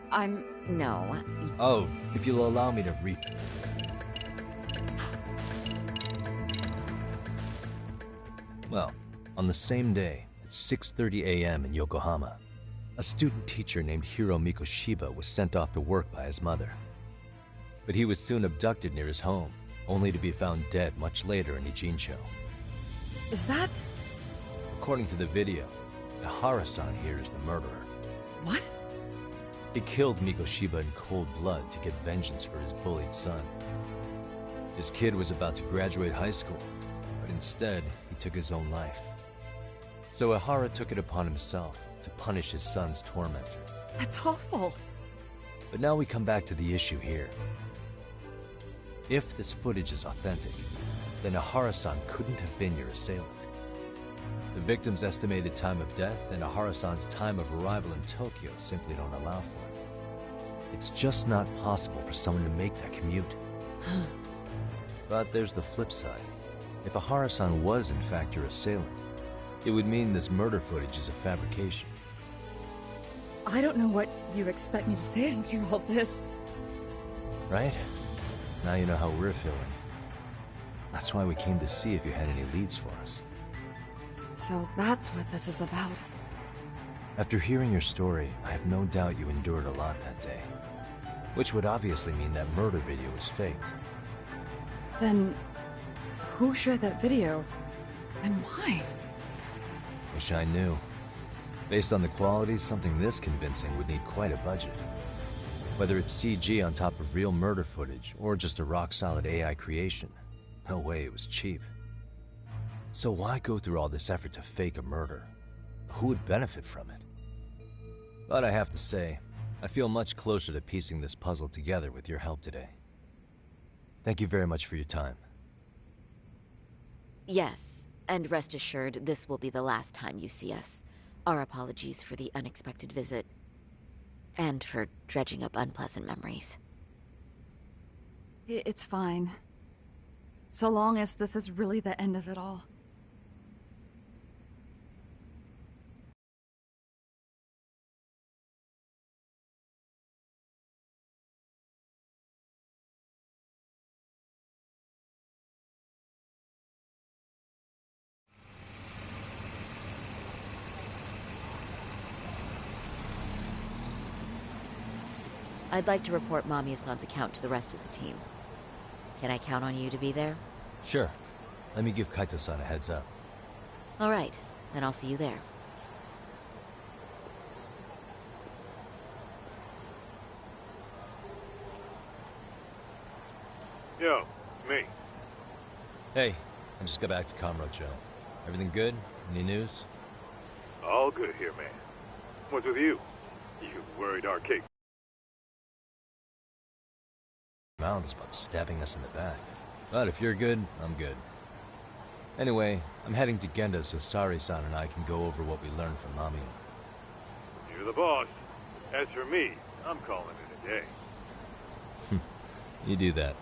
No. Oh, if you'll allow me to Well, on the same day, at 6:30 a.m. in Yokohama, a student teacher named Hiro Mikoshiba was sent off to work by his mother. But he was soon abducted near his home, only to be found dead much later in Ijincho. Is that... According to the video, Ihara-san here is the murderer. What? He killed Mikoshiba in cold blood to get vengeance for his bullied son. His kid was about to graduate high school, but instead, he took his own life. So Ihara took it upon himself to punish his son's tormentor. That's awful. But now we come back to the issue here. If this footage is authentic, then Ihara-san couldn't have been your assailant. The victim's estimated time of death and Ihara-san's time of arrival in Tokyo simply don't allow for it. It's just not possible for someone to make that commute. But there's the flip side. If Ihara-san was in fact your assailant, it would mean this murder footage is a fabrication. I don't know what you expect me to say after all this. Right? Now you know how we're feeling. That's why we came to see if you had any leads for us. So that's what this is about. After hearing your story, I have no doubt you endured a lot that day. Which would obviously mean that murder video was faked. Then, who shared that video? And why? Wish I knew. Based on the quality, something this convincing would need quite a budget. Whether it's CG on top of real murder footage, or just a rock-solid AI creation, no way it was cheap. So why go through all this effort to fake a murder? Who would benefit from it? But I have to say, I feel much closer to piecing this puzzle together with your help today. Thank you very much for your time. Yes, and rest assured, this will be the last time you see us. Our apologies for the unexpected visit. And for dredging up unpleasant memories. It's fine. So long as this is really the end of it all. I'd like to report Mamiya-san's account to the rest of the team. Can I count on you to be there? Sure. Let me give Kaito-san a heads up. All right, then I'll see you there. Yo, it's me. Hey, I just got back to Kamurocho. Everything good? Any news? All good here, man. What's with you? You worried R.i.p. Mouths about stabbing us in the back. But if you're good, I'm good. Anyway, I'm heading to Genda so Sari-san and I can go over what we learned from Mamiya. You're the boss. As for me, I'm calling it a day. You do that.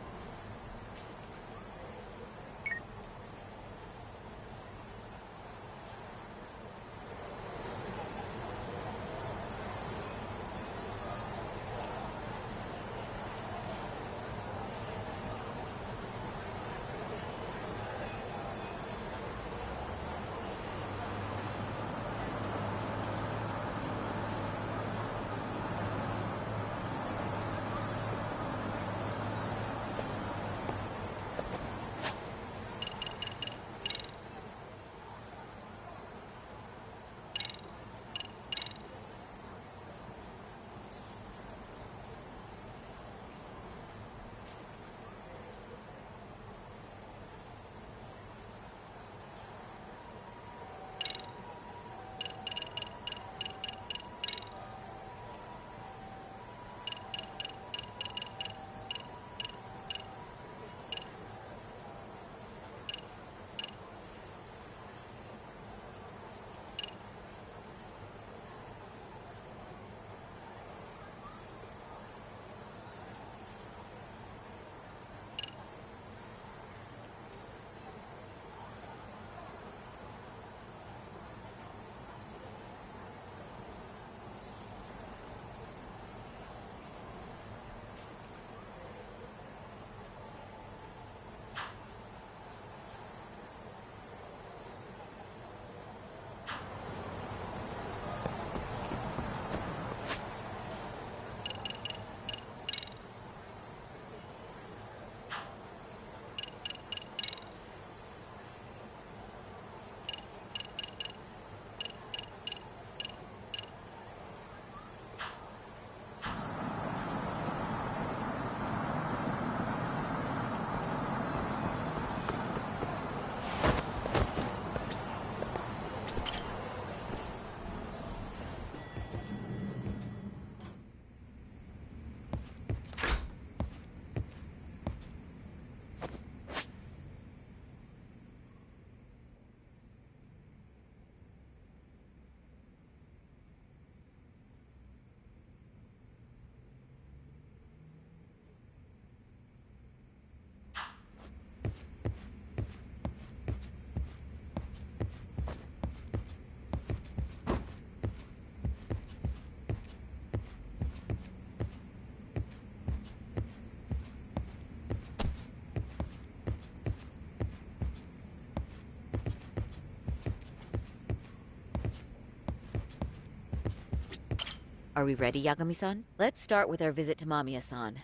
Are we ready, Yagami-san? Let's start with our visit to Mamiya-san.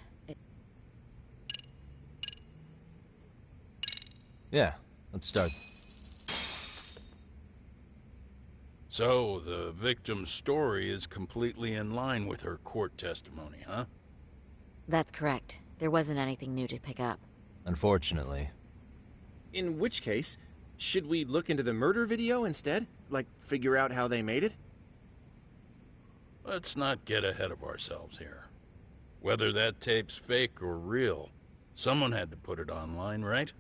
Yeah, let's start. So, the victim's story is completely in line with her court testimony, huh? That's correct. There wasn't anything new to pick up. Unfortunately. In which case, should we look into the murder video instead? Like, figure out how they made it? Let's not get ahead of ourselves here. Whether that tape's fake or real, someone had to put it online, right?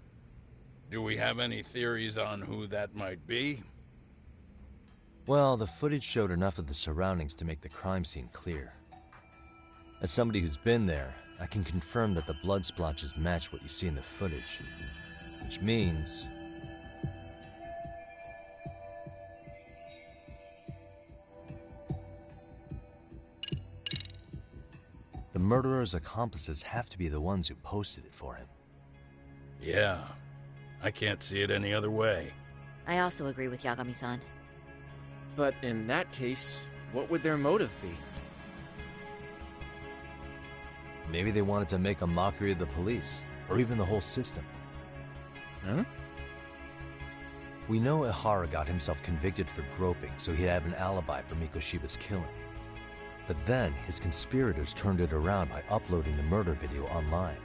Do we have any theories on who that might be? Well, the footage showed enough of the surroundings to make the crime scene clear. As somebody who's been there, I can confirm that the blood splotches match what you see in the footage. Which means... the murderer's accomplices have to be the ones who posted it for him. Yeah, I can't see it any other way. I also agree with Yagami-san. But in that case, what would their motive be? Maybe they wanted to make a mockery of the police. or even the whole system. Huh? We know Ihara got himself convicted for groping, so he'd have an alibi for Mikoshiba's killing. But then, his conspirators turned it around by uploading the murder video online.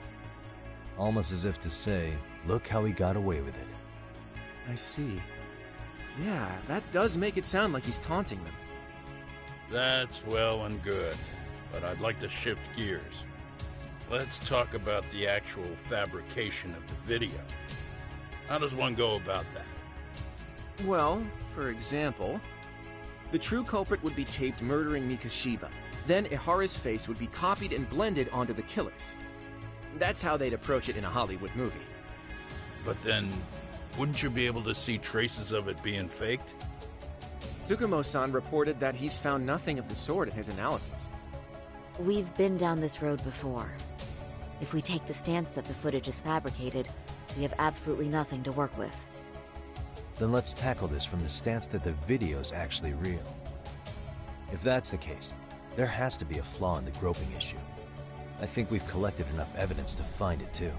Almost as if to say, look how he got away with it. I see. Yeah, that does make it sound like he's taunting them. That's well and good, but I'd like to shift gears. Let's talk about the actual fabrication of the video. How does one go about that? Well, for example, the true culprit would be taped murdering Mikoshiba. Then Ihara's face would be copied and blended onto the killers. That's how they'd approach it in a Hollywood movie. But then, wouldn't you be able to see traces of it being faked? Tsukumo-san reported that he's found nothing of the sort in his analysis. We've been down this road before. If we take the stance that the footage is fabricated, we have absolutely nothing to work with. Then let's tackle this from the stance that the video's actually real. If that's the case, there has to be a flaw in the groping issue. I think we've collected enough evidence to find it too.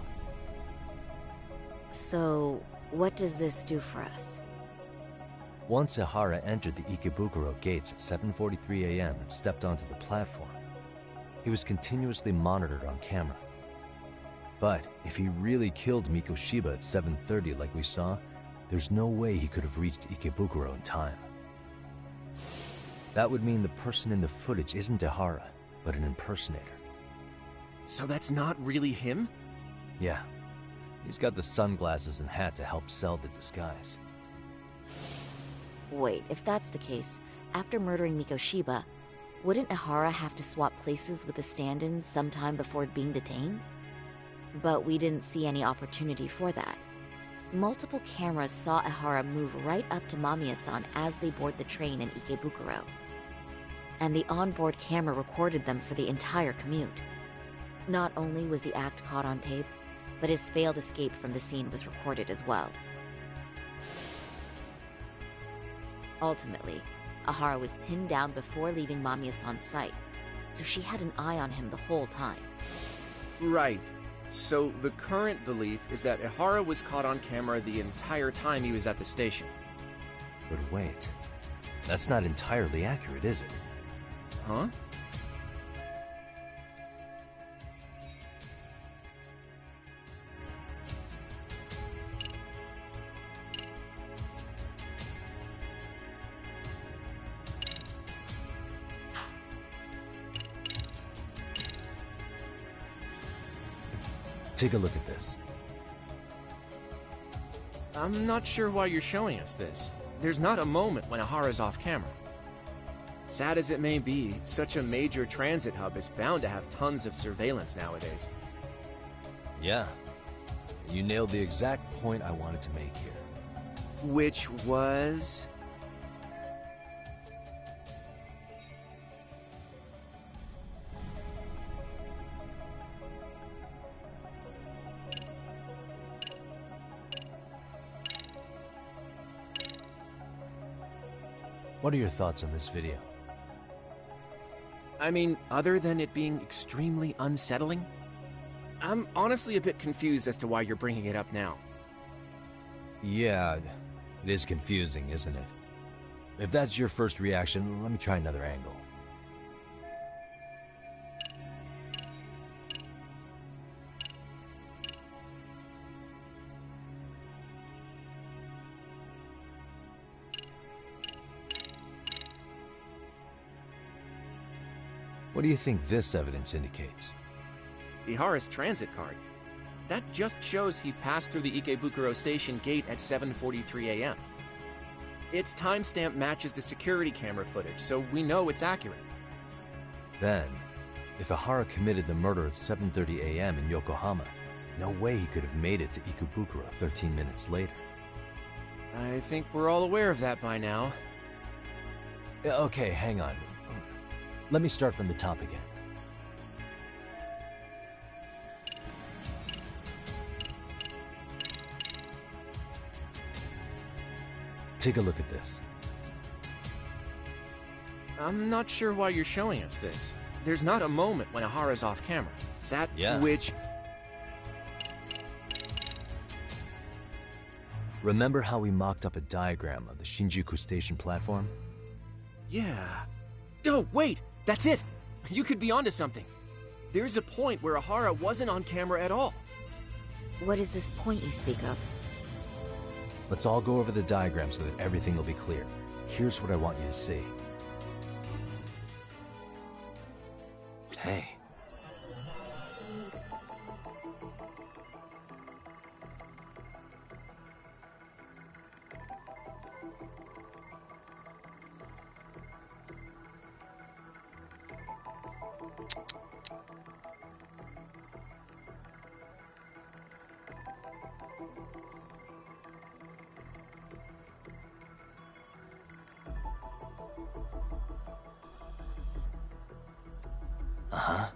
So, what does this do for us? Once Ihara entered the Ikebukuro gates at 7:43 a.m. and stepped onto the platform, he was continuously monitored on camera. But if he really killed Mikoshiba at 7:30 like we saw, there's no way he could have reached Ikebukuro in time. That would mean the person in the footage isn't Ihara, but an impersonator. So that's not really him? Yeah. He's got the sunglasses and hat to help sell the disguise. Wait, if that's the case, after murdering Mikoshiba, wouldn't Ihara have to swap places with the stand-in sometime before being detained? But we didn't see any opportunity for that. Multiple cameras saw Ihara move right up to Mamiya-san as they board the train in Ikebukuro. And the onboard camera recorded them for the entire commute. Not only was the act caught on tape, but his failed escape from the scene was recorded as well. Ultimately, Ihara was pinned down before leaving Mamiya-san's sight, so she had an eye on him the whole time. Right. So the current belief is that Ihara was caught on camera the entire time he was at the station. But wait, that's not entirely accurate, is it? Huh? Take a look at this. I'm not sure why you're showing us this. There's not a moment when Ihara's off camera. Sad as it may be, such a major transit hub is bound to have tons of surveillance nowadays. Yeah. You nailed the exact point I wanted to make here. Which was... What are your thoughts on this video? I mean, other than it being extremely unsettling, I'm honestly a bit confused as to why you're bringing it up now. Yeah, it is confusing, isn't it? If that's your first reaction, let me try another angle. What do you think this evidence indicates? Ihara's transit card. That just shows he passed through the Ikebukuro station gate at 7:43 a.m. Its timestamp matches the security camera footage, so we know it's accurate. Then, if Ihara committed the murder at 7:30 a.m. in Yokohama, no way he could have made it to Ikebukuro 13 minutes later. I think we're all aware of that by now. Okay, hang on. Let me start from the top again. Take a look at this. I'm not sure why you're showing us this. There's not a moment when Ihara's off camera. Which... Remember how we mocked up a diagram of the Shinjuku Station platform? Yeah. Oh, wait! That's it! You could be onto something. There's a point where Ihara wasn't on camera at all. What is this point you speak of? Let's all go over the diagram so that everything will be clear. Here's what I want you to see. Hey. Uh-huh.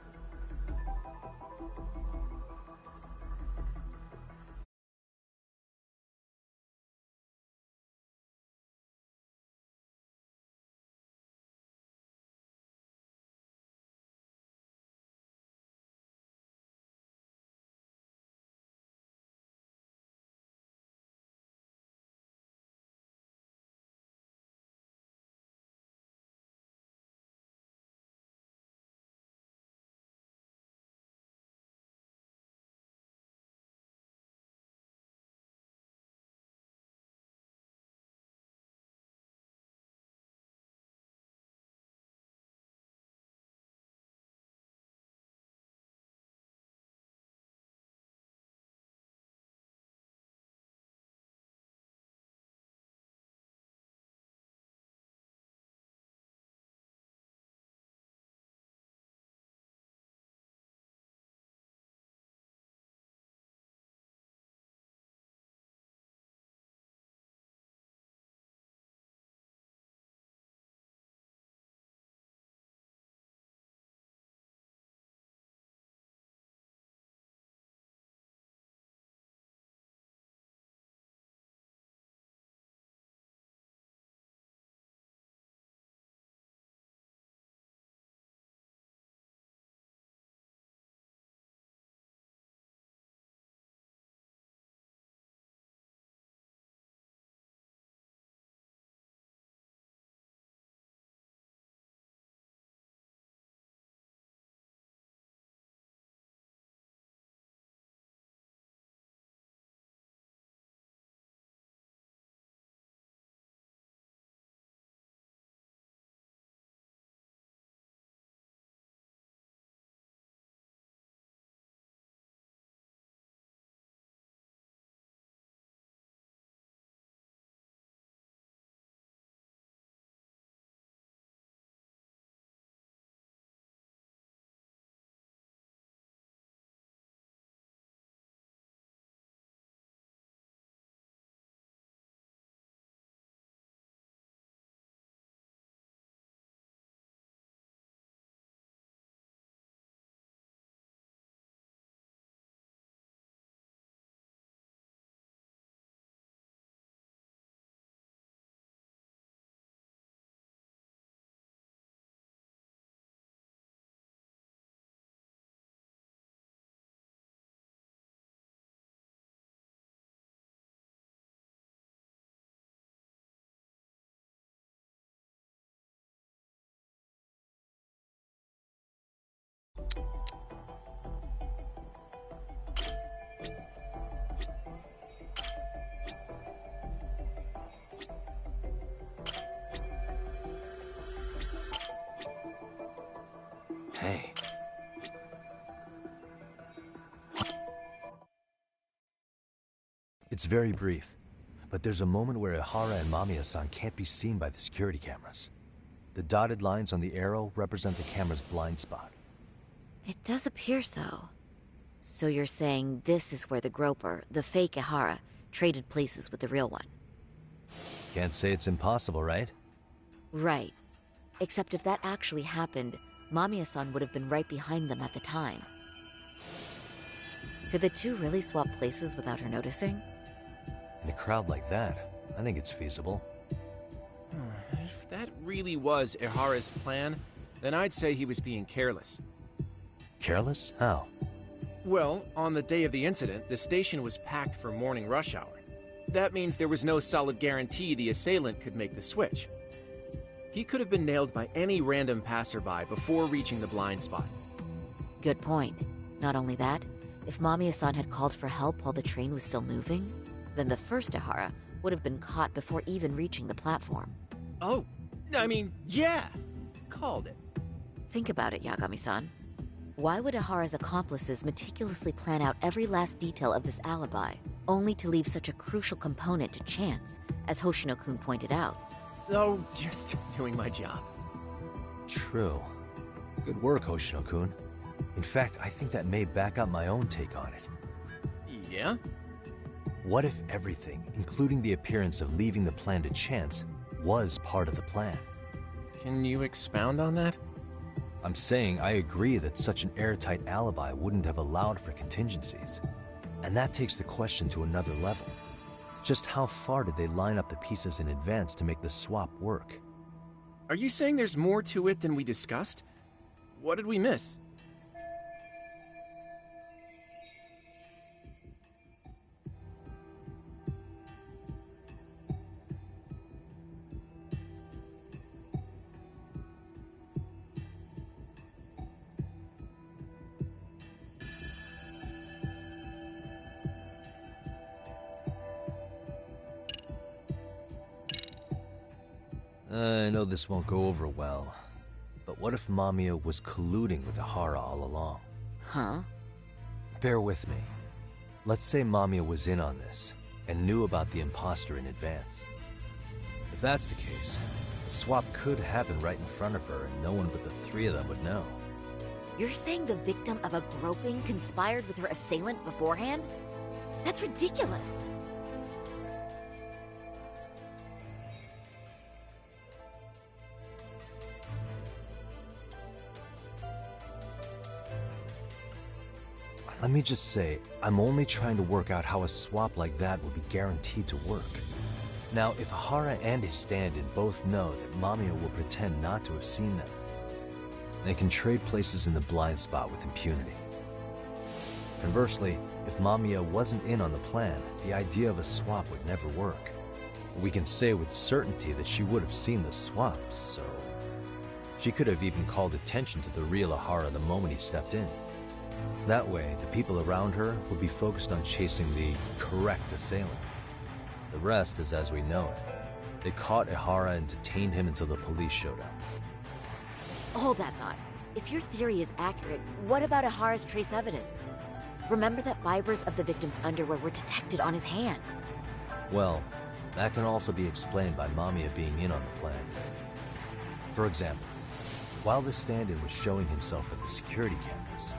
Hey. It's very brief, but there's a moment where Ihara and Mamiya-san can't be seen by the security cameras. The dotted lines on the arrow represent the camera's blind spot. It does appear so. So you're saying this is where the groper, the fake Ihara, traded places with the real one? Can't say it's impossible, right? Right. Except if that actually happened, Mamiya-san would have been right behind them at the time. Could the two really swap places without her noticing? In a crowd like that, I think it's feasible. If that really was Ihara's plan, then I'd say he was being careless. Careless? How? Well, on the day of the incident, the station was packed for morning rush hour. That means there was no solid guarantee the assailant could make the switch. He could have been nailed by any random passerby before reaching the blind spot. Good point. Not only that, if Mamiya-san had called for help while the train was still moving, then the first Ihara would have been caught before even reaching the platform. Oh, I mean, yeah! Called it. Think about it, Yagami-san. Why would Ihara's accomplices meticulously plan out every last detail of this alibi, only to leave such a crucial component to chance, as Hoshino-kun pointed out? Oh, just doing my job. True. Good work, Hoshino-kun. In fact, I think that may back up my own take on it. Yeah? What if everything, including the appearance of leaving the plan to chance, was part of the plan? Can you expound on that? I'm saying I agree that such an airtight alibi wouldn't have allowed for contingencies. And that takes the question to another level. Just how far did they line up the pieces in advance to make the swap work? Are you saying there's more to it than we discussed? What did we miss? I know this won't go over well, but what if Mamiya was colluding with Ihara all along? Huh? Bear with me. Let's say Mamiya was in on this, and knew about the imposter in advance. If that's the case, the swap could happen right in front of her, and no one but the three of them would know. You're saying the victim of a groping conspired with her assailant beforehand? That's ridiculous! Let me just say, I'm only trying to work out how a swap like that would be guaranteed to work. Now, if Ihara and his stand-in both know that Mamiya will pretend not to have seen them, they can trade places in the blind spot with impunity. Conversely, if Mamiya wasn't in on the plan, the idea of a swap would never work. We can say with certainty that she would have seen the swap, so... she could have even called attention to the real Ihara the moment he stepped in. That way, the people around her would be focused on chasing the correct assailant. The rest is as we know it. They caught Ihara and detained him until the police showed up. Hold that thought. If your theory is accurate, what about Ihara's trace evidence? Remember that fibers of the victim's underwear were detected on his hand. Well, that can also be explained by Mamiya being in on the plan. For example, while the stand-in was showing himself at the security cameras,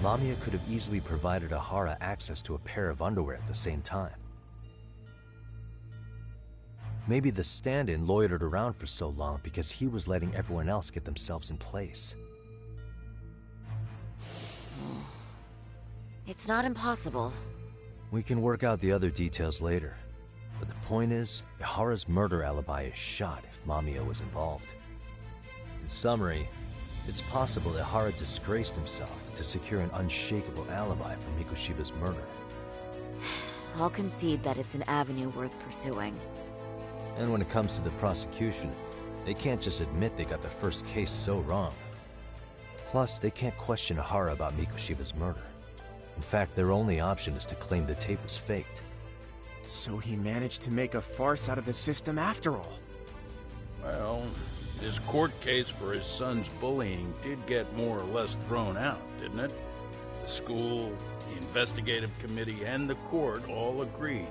Mamiya could have easily provided Ihara access to a pair of underwear at the same time. Maybe the stand-in loitered around for so long because he was letting everyone else get themselves in place. It's not impossible. We can work out the other details later. But the point is, Ihara's murder alibi is shot if Mamiya was involved. In summary, it's possible that Ihara disgraced himself to secure an unshakable alibi for Mikoshiba's murder. I'll concede that it's an avenue worth pursuing. And when it comes to the prosecution, they can't just admit they got the first case so wrong. Plus, they can't question Ihara about Mikoshiba's murder. In fact, their only option is to claim the tape was faked. So he managed to make a farce out of the system after all. Well, his court case for his son's bullying did get more or less thrown out, didn't it? The school, the investigative committee, and the court all agreed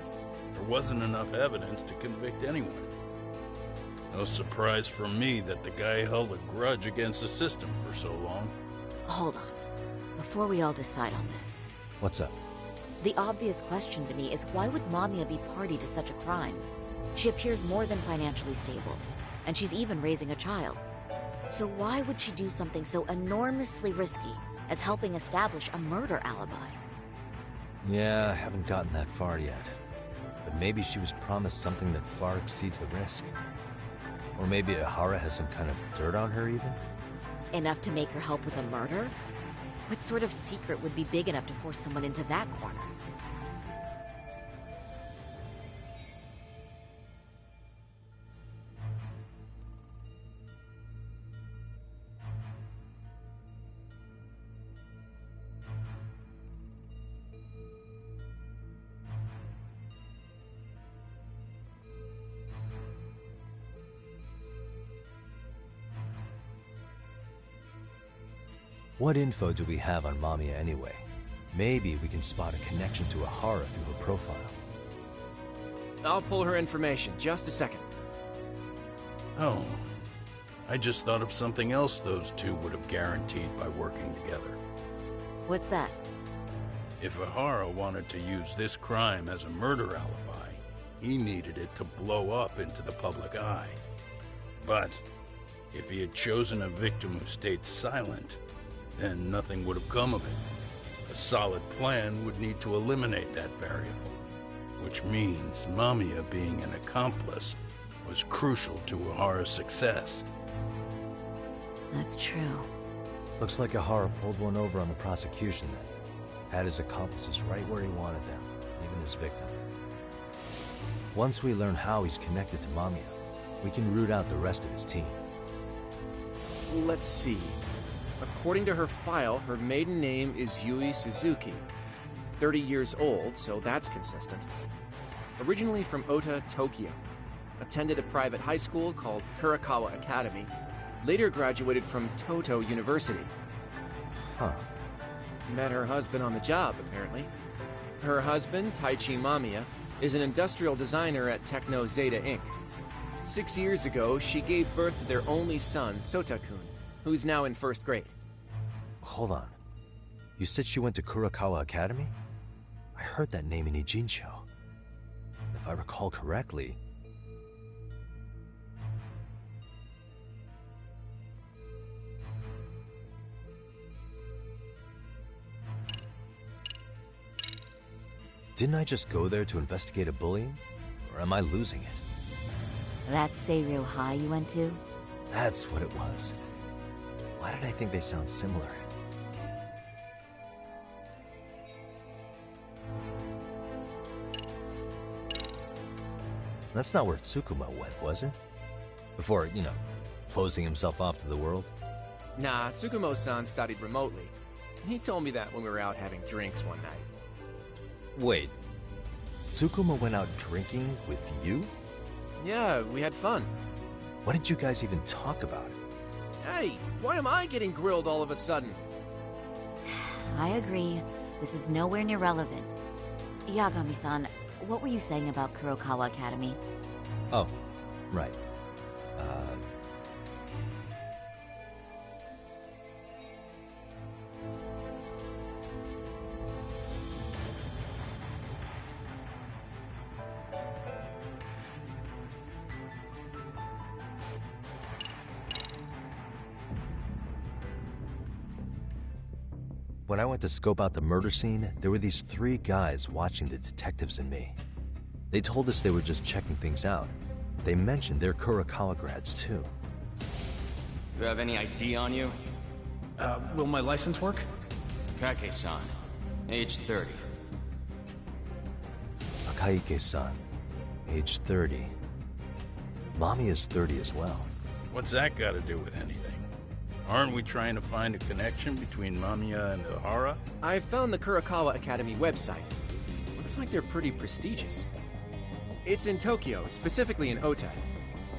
there wasn't enough evidence to convict anyone. No surprise for me that the guy held a grudge against the system for so long. Hold on. Before we all decide on this. What's up? The obvious question to me is why would Mamiya be party to such a crime? She appears more than financially stable, and she's even raising a child. So why would she do something so enormously risky as helping establish a murder alibi? Yeah, I haven't gotten that far yet. But maybe she was promised something that far exceeds the risk. Or maybe Ihara has some kind of dirt on her even? Enough to make her help with a murder? What sort of secret would be big enough to force someone into that corner? What info do we have on Mamiya anyway? Maybe we can spot a connection to Ahara through her profile. I'll pull her information. Just a second. Oh. I just thought of something else those two would have guaranteed by working together. What's that? If Ahara wanted to use this crime as a murder alibi, he needed it to blow up into the public eye. But if he had chosen a victim who stayed silent, then nothing would have come of it. A solid plan would need to eliminate that variable, which means Mamiya being an accomplice was crucial to Ahara's success. That's true. Looks like Ahara pulled one over on the prosecution then. Had his accomplices right where he wanted them, even his victim. Once we learn how he's connected to Mamiya, we can root out the rest of his team. Let's see. According to her file, her maiden name is Yui Suzuki. 30 years old, so that's consistent. Originally from Ota, Tokyo. Attended a private high school called Kurakawa Academy. Later graduated from Toto University. Huh. Met her husband on the job, apparently. Her husband, Taichi Mamiya, is an industrial designer at Techno Zeta Inc. 6 years ago, she gave birth to their only son, Sota-kun, who's now in 1st grade. Hold on. You said she went to Kurakawa Academy? I heard that name in Ijincho. If I recall correctly... Didn't I just go there to investigate a bullying? Or am I losing it? That Seiryou High you went to? That's what it was. Why did I think they sound similar? That's not where Tsukuma went, was it? Before, you know, closing himself off to the world? Nah, Tsukumo-san studied remotely. He told me that when we were out having drinks one night. Wait, Tsukuma went out drinking with you? Yeah, we had fun. What did you guys even talk about it? Hey, why am I getting grilled all of a sudden? I agree. This is nowhere near relevant. Yagami-san, what were you saying about Kurokawa Academy? Oh, right. When I went to scope out the murder scene, there were these 3 guys watching the detectives and me. They told us they were just checking things out. They mentioned they're Kurakawa grads too. You have any ID on you? Will my license work? Kake-san, age 30. Akaike-san, age 30. Mommy is 30 as well. What's that got to do with anything? Aren't we trying to find a connection between Mamiya and Ahara? I found the Kurakawa Academy website. Looks like they're pretty prestigious. It's in Tokyo, specifically in Ota.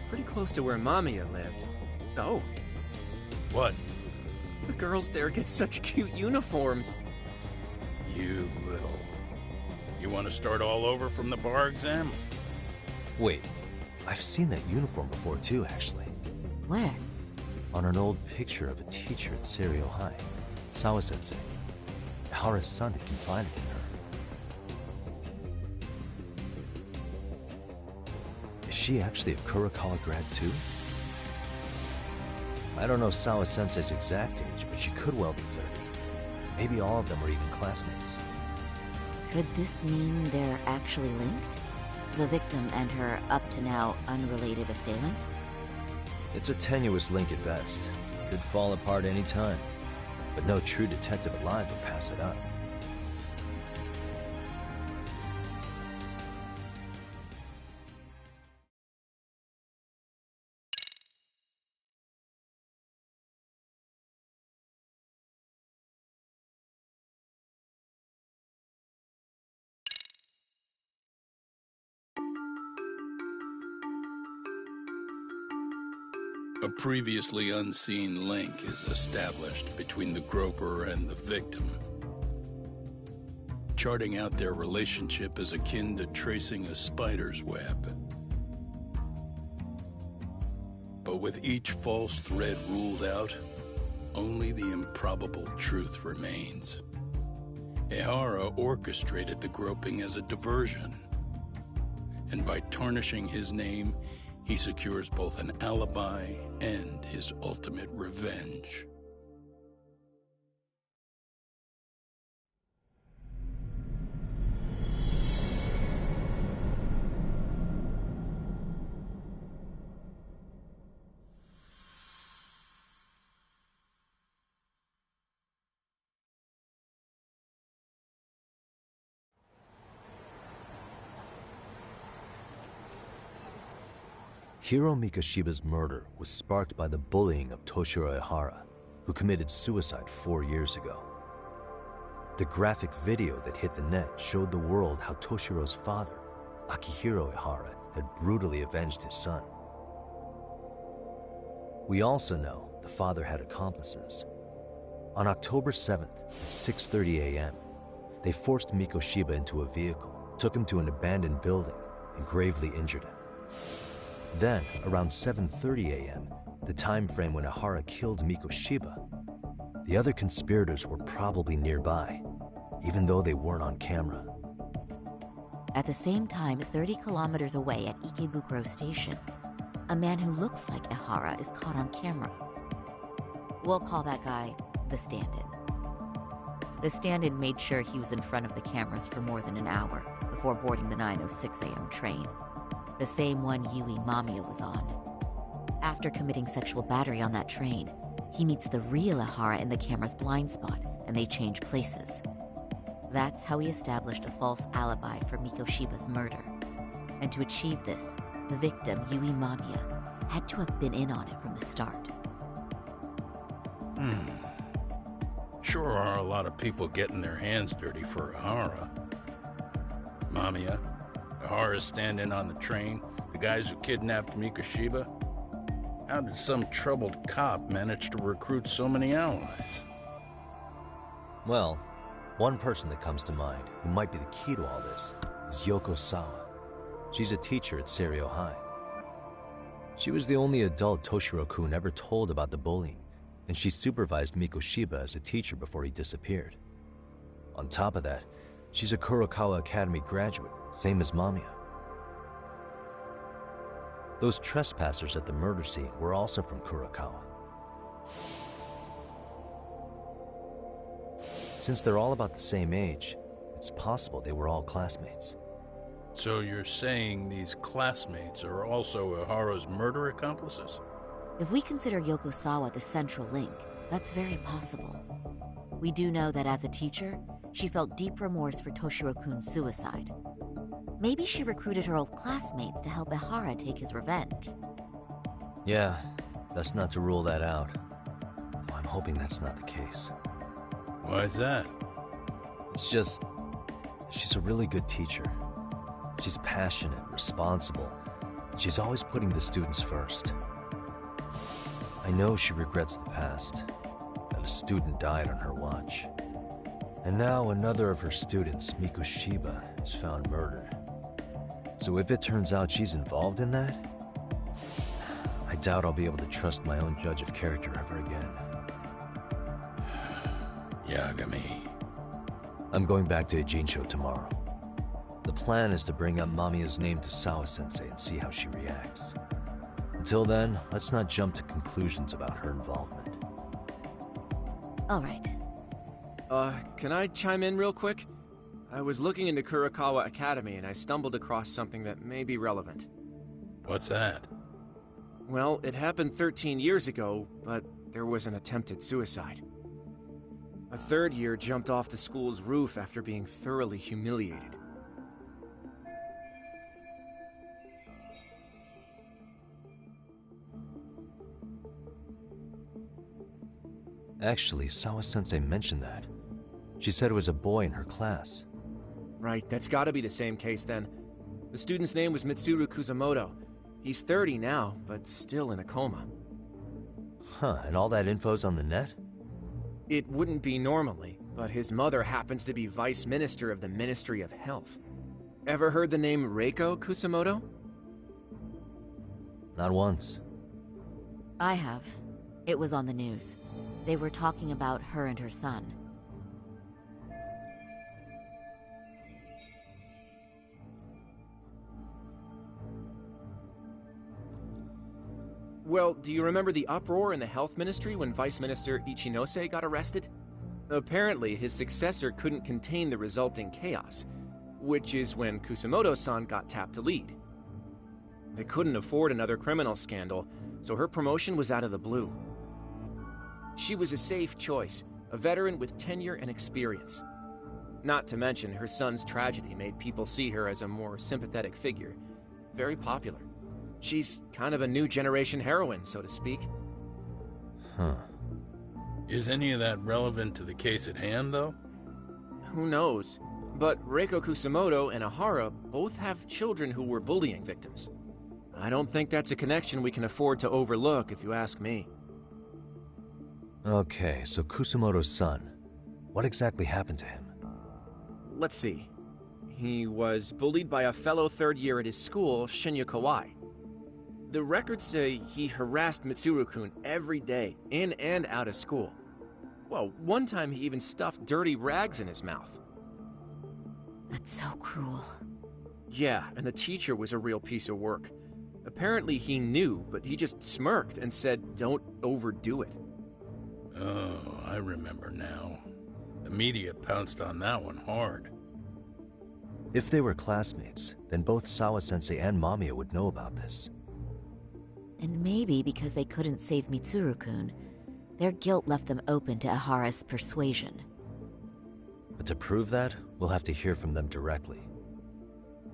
Pretty close to where Mamiya lived. Oh. What? The girls there get such cute uniforms. You little... You want to start all over from the bar exam? Wait, I've seen that uniform before too, actually. Where? On an old picture of a teacher at Seiryou High, Sawa-sensei. Ahara's son had confided in her. Is she actually a Kurakawa grad too? I don't know Sawa-sensei's exact age, but she could well be 30. Maybe all of them were even classmates. Could this mean they're actually linked? The victim and her up-to-now unrelated assailant? It's a tenuous link at best. Could fall apart any time. But no true detective alive would pass it up. A previously unseen link is established between the groper and the victim. Charting out their relationship is akin to tracing a spider's web. But with each false thread ruled out, only the improbable truth remains. Ehara orchestrated the groping as a diversion, and by tarnishing his name, he secures both an alibi and his ultimate revenge. Hiro Mikoshiba's murder was sparked by the bullying of Toshiro Ehara, who committed suicide 4 years ago. The graphic video that hit the net showed the world how Toshiro's father, Akihiro Ehara, had brutally avenged his son. We also know the father had accomplices. On October 7th at 6:30 a.m., they forced Mikoshiba into a vehicle, took him to an abandoned building, and gravely injured him. Then, around 7:30 a.m., the time frame when Ehara killed Mikoshiba, the other conspirators were probably nearby, even though they weren't on camera. At the same time, 30 kilometers away at Ikebukuro Station, a man who looks like Ehara is caught on camera. We'll call that guy the stand-in. The stand-in made sure he was in front of the cameras for more than an hour before boarding the 9:06 a.m. train, the same one Yui Mamiya was on. After committing sexual battery on that train, he meets the real Ehara in the camera's blind spot, and they change places. That's how he established a false alibi for Mikoshiba's murder. And to achieve this, the victim, Yui Mamiya, had to have been in on it from the start. Sure are a lot of people getting their hands dirty for Ehara. Mamiya, Ehara's stand-in on the train, the guys who kidnapped Mikoshiba. How did some troubled cop manage to recruit so many allies? Well, one person that comes to mind who might be the key to all this is Yoko Sawa. She's a teacher at Seiryo High. She was the only adult Toshiro-kun ever told about the bullying, and she supervised Mikoshiba as a teacher before he disappeared. On top of that, she's a Kurokawa Academy graduate, same as Mamiya. Those trespassers at the murder scene were also from Kurokawa. Since they're all about the same age, it's possible they were all classmates. So you're saying these classmates are also Ehara's murder accomplices? If we consider Yoko Sawa the central link, that's very possible. We do know that as a teacher, she felt deep remorse for Toshiro-kun's suicide. Maybe she recruited her old classmates to help Ehara take his revenge. Yeah, best not to rule that out. Though I'm hoping that's not the case. Why is that? It's just, she's a really good teacher. She's passionate, responsible, and she's always putting the students first. I know she regrets the past, that a student died on her watch. And now another of her students, Mikoshiba, is found murdered. So if it turns out she's involved in that, I doubt I'll be able to trust my own judge of character ever again. Yagami. I'm going back to Ijincho tomorrow. The plan is to bring up Mamiya's name to Sawa-sensei and see how she reacts. Until then, let's not jump to conclusions about her involvement. All right. Can I chime in real quick? I was looking into Kurokawa Academy and I stumbled across something that may be relevant. What's that? Well, it happened 13 years ago, but there was an attempted suicide. A third year jumped off the school's roof after being thoroughly humiliated. Actually, Sawa-sensei mentioned that. She said it was a boy in her class. Right, that's gotta be the same case then. The student's name was Mitsuru Kusamoto. He's 30 now, but still in a coma. Huh, and all that info's on the net? It wouldn't be normally, but his mother happens to be Vice Minister of the Ministry of Health. Ever heard the name Reiko Kusamoto? Not once. I have. It was on the news. They were talking about her and her son. Well, do you remember the uproar in the health ministry when Vice Minister Ichinose got arrested? Apparently, his successor couldn't contain the resulting chaos, which is when Kusamoto-san got tapped to lead. They couldn't afford another criminal scandal, so her promotion was out of the blue. She was a safe choice, a veteran with tenure and experience. Not to mention, her son's tragedy made people see her as a more sympathetic figure. Very popular. She's kind of a new generation heroine, so to speak. Huh. Is any of that relevant to the case at hand, though? Who knows? But Reiko Kusamoto and Ahara both have children who were bullying victims. I don't think that's a connection we can afford to overlook, if you ask me. Okay, so Kusamoto's son. What exactly happened to him? Let's see. He was bullied by a fellow third year at his school, Shinya Kawai. The records say he harassed Mitsuru-kun every day, in and out of school. Well, one time he even stuffed dirty rags in his mouth. That's so cruel. Yeah, and the teacher was a real piece of work. Apparently he knew, but he just smirked and said, "Don't overdo it." Oh, I remember now. The media pounced on that one hard. If they were classmates, then both Sawa-sensei and Mamiya would know about this. And maybe because they couldn't save Mitsuru-kun, their guilt left them open to Ahara's persuasion. But to prove that, we'll have to hear from them directly.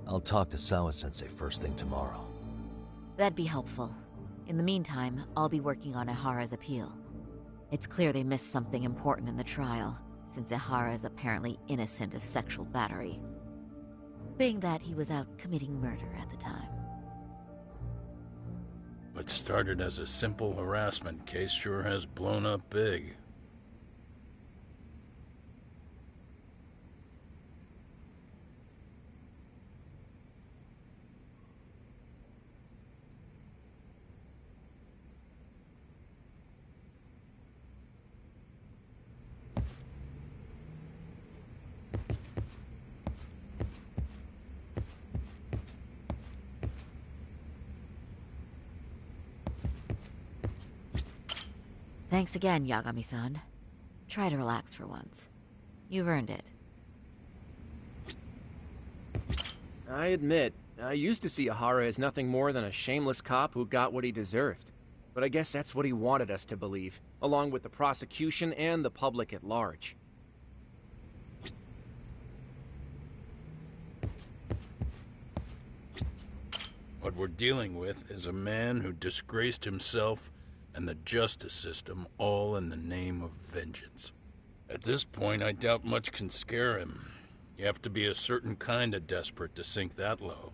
I'll talk to Sawa-sensei first thing tomorrow. That'd be helpful. In the meantime, I'll be working on Ahara's appeal. It's clear they missed something important in the trial, since Ahara is apparently innocent of sexual battery. Being that he was out committing murder at the time. What started as a simple harassment case sure has blown up big. Thanks again, Yagami-san. Try to relax for once. You've earned it. I admit, I used to see Ahara as nothing more than a shameless cop who got what he deserved. But I guess that's what he wanted us to believe, along with the prosecution and the public at large. What we're dealing with is a man who disgraced himself and the justice system, all in the name of vengeance. At this point, I doubt much can scare him. You have to be a certain kind of desperate to sink that low.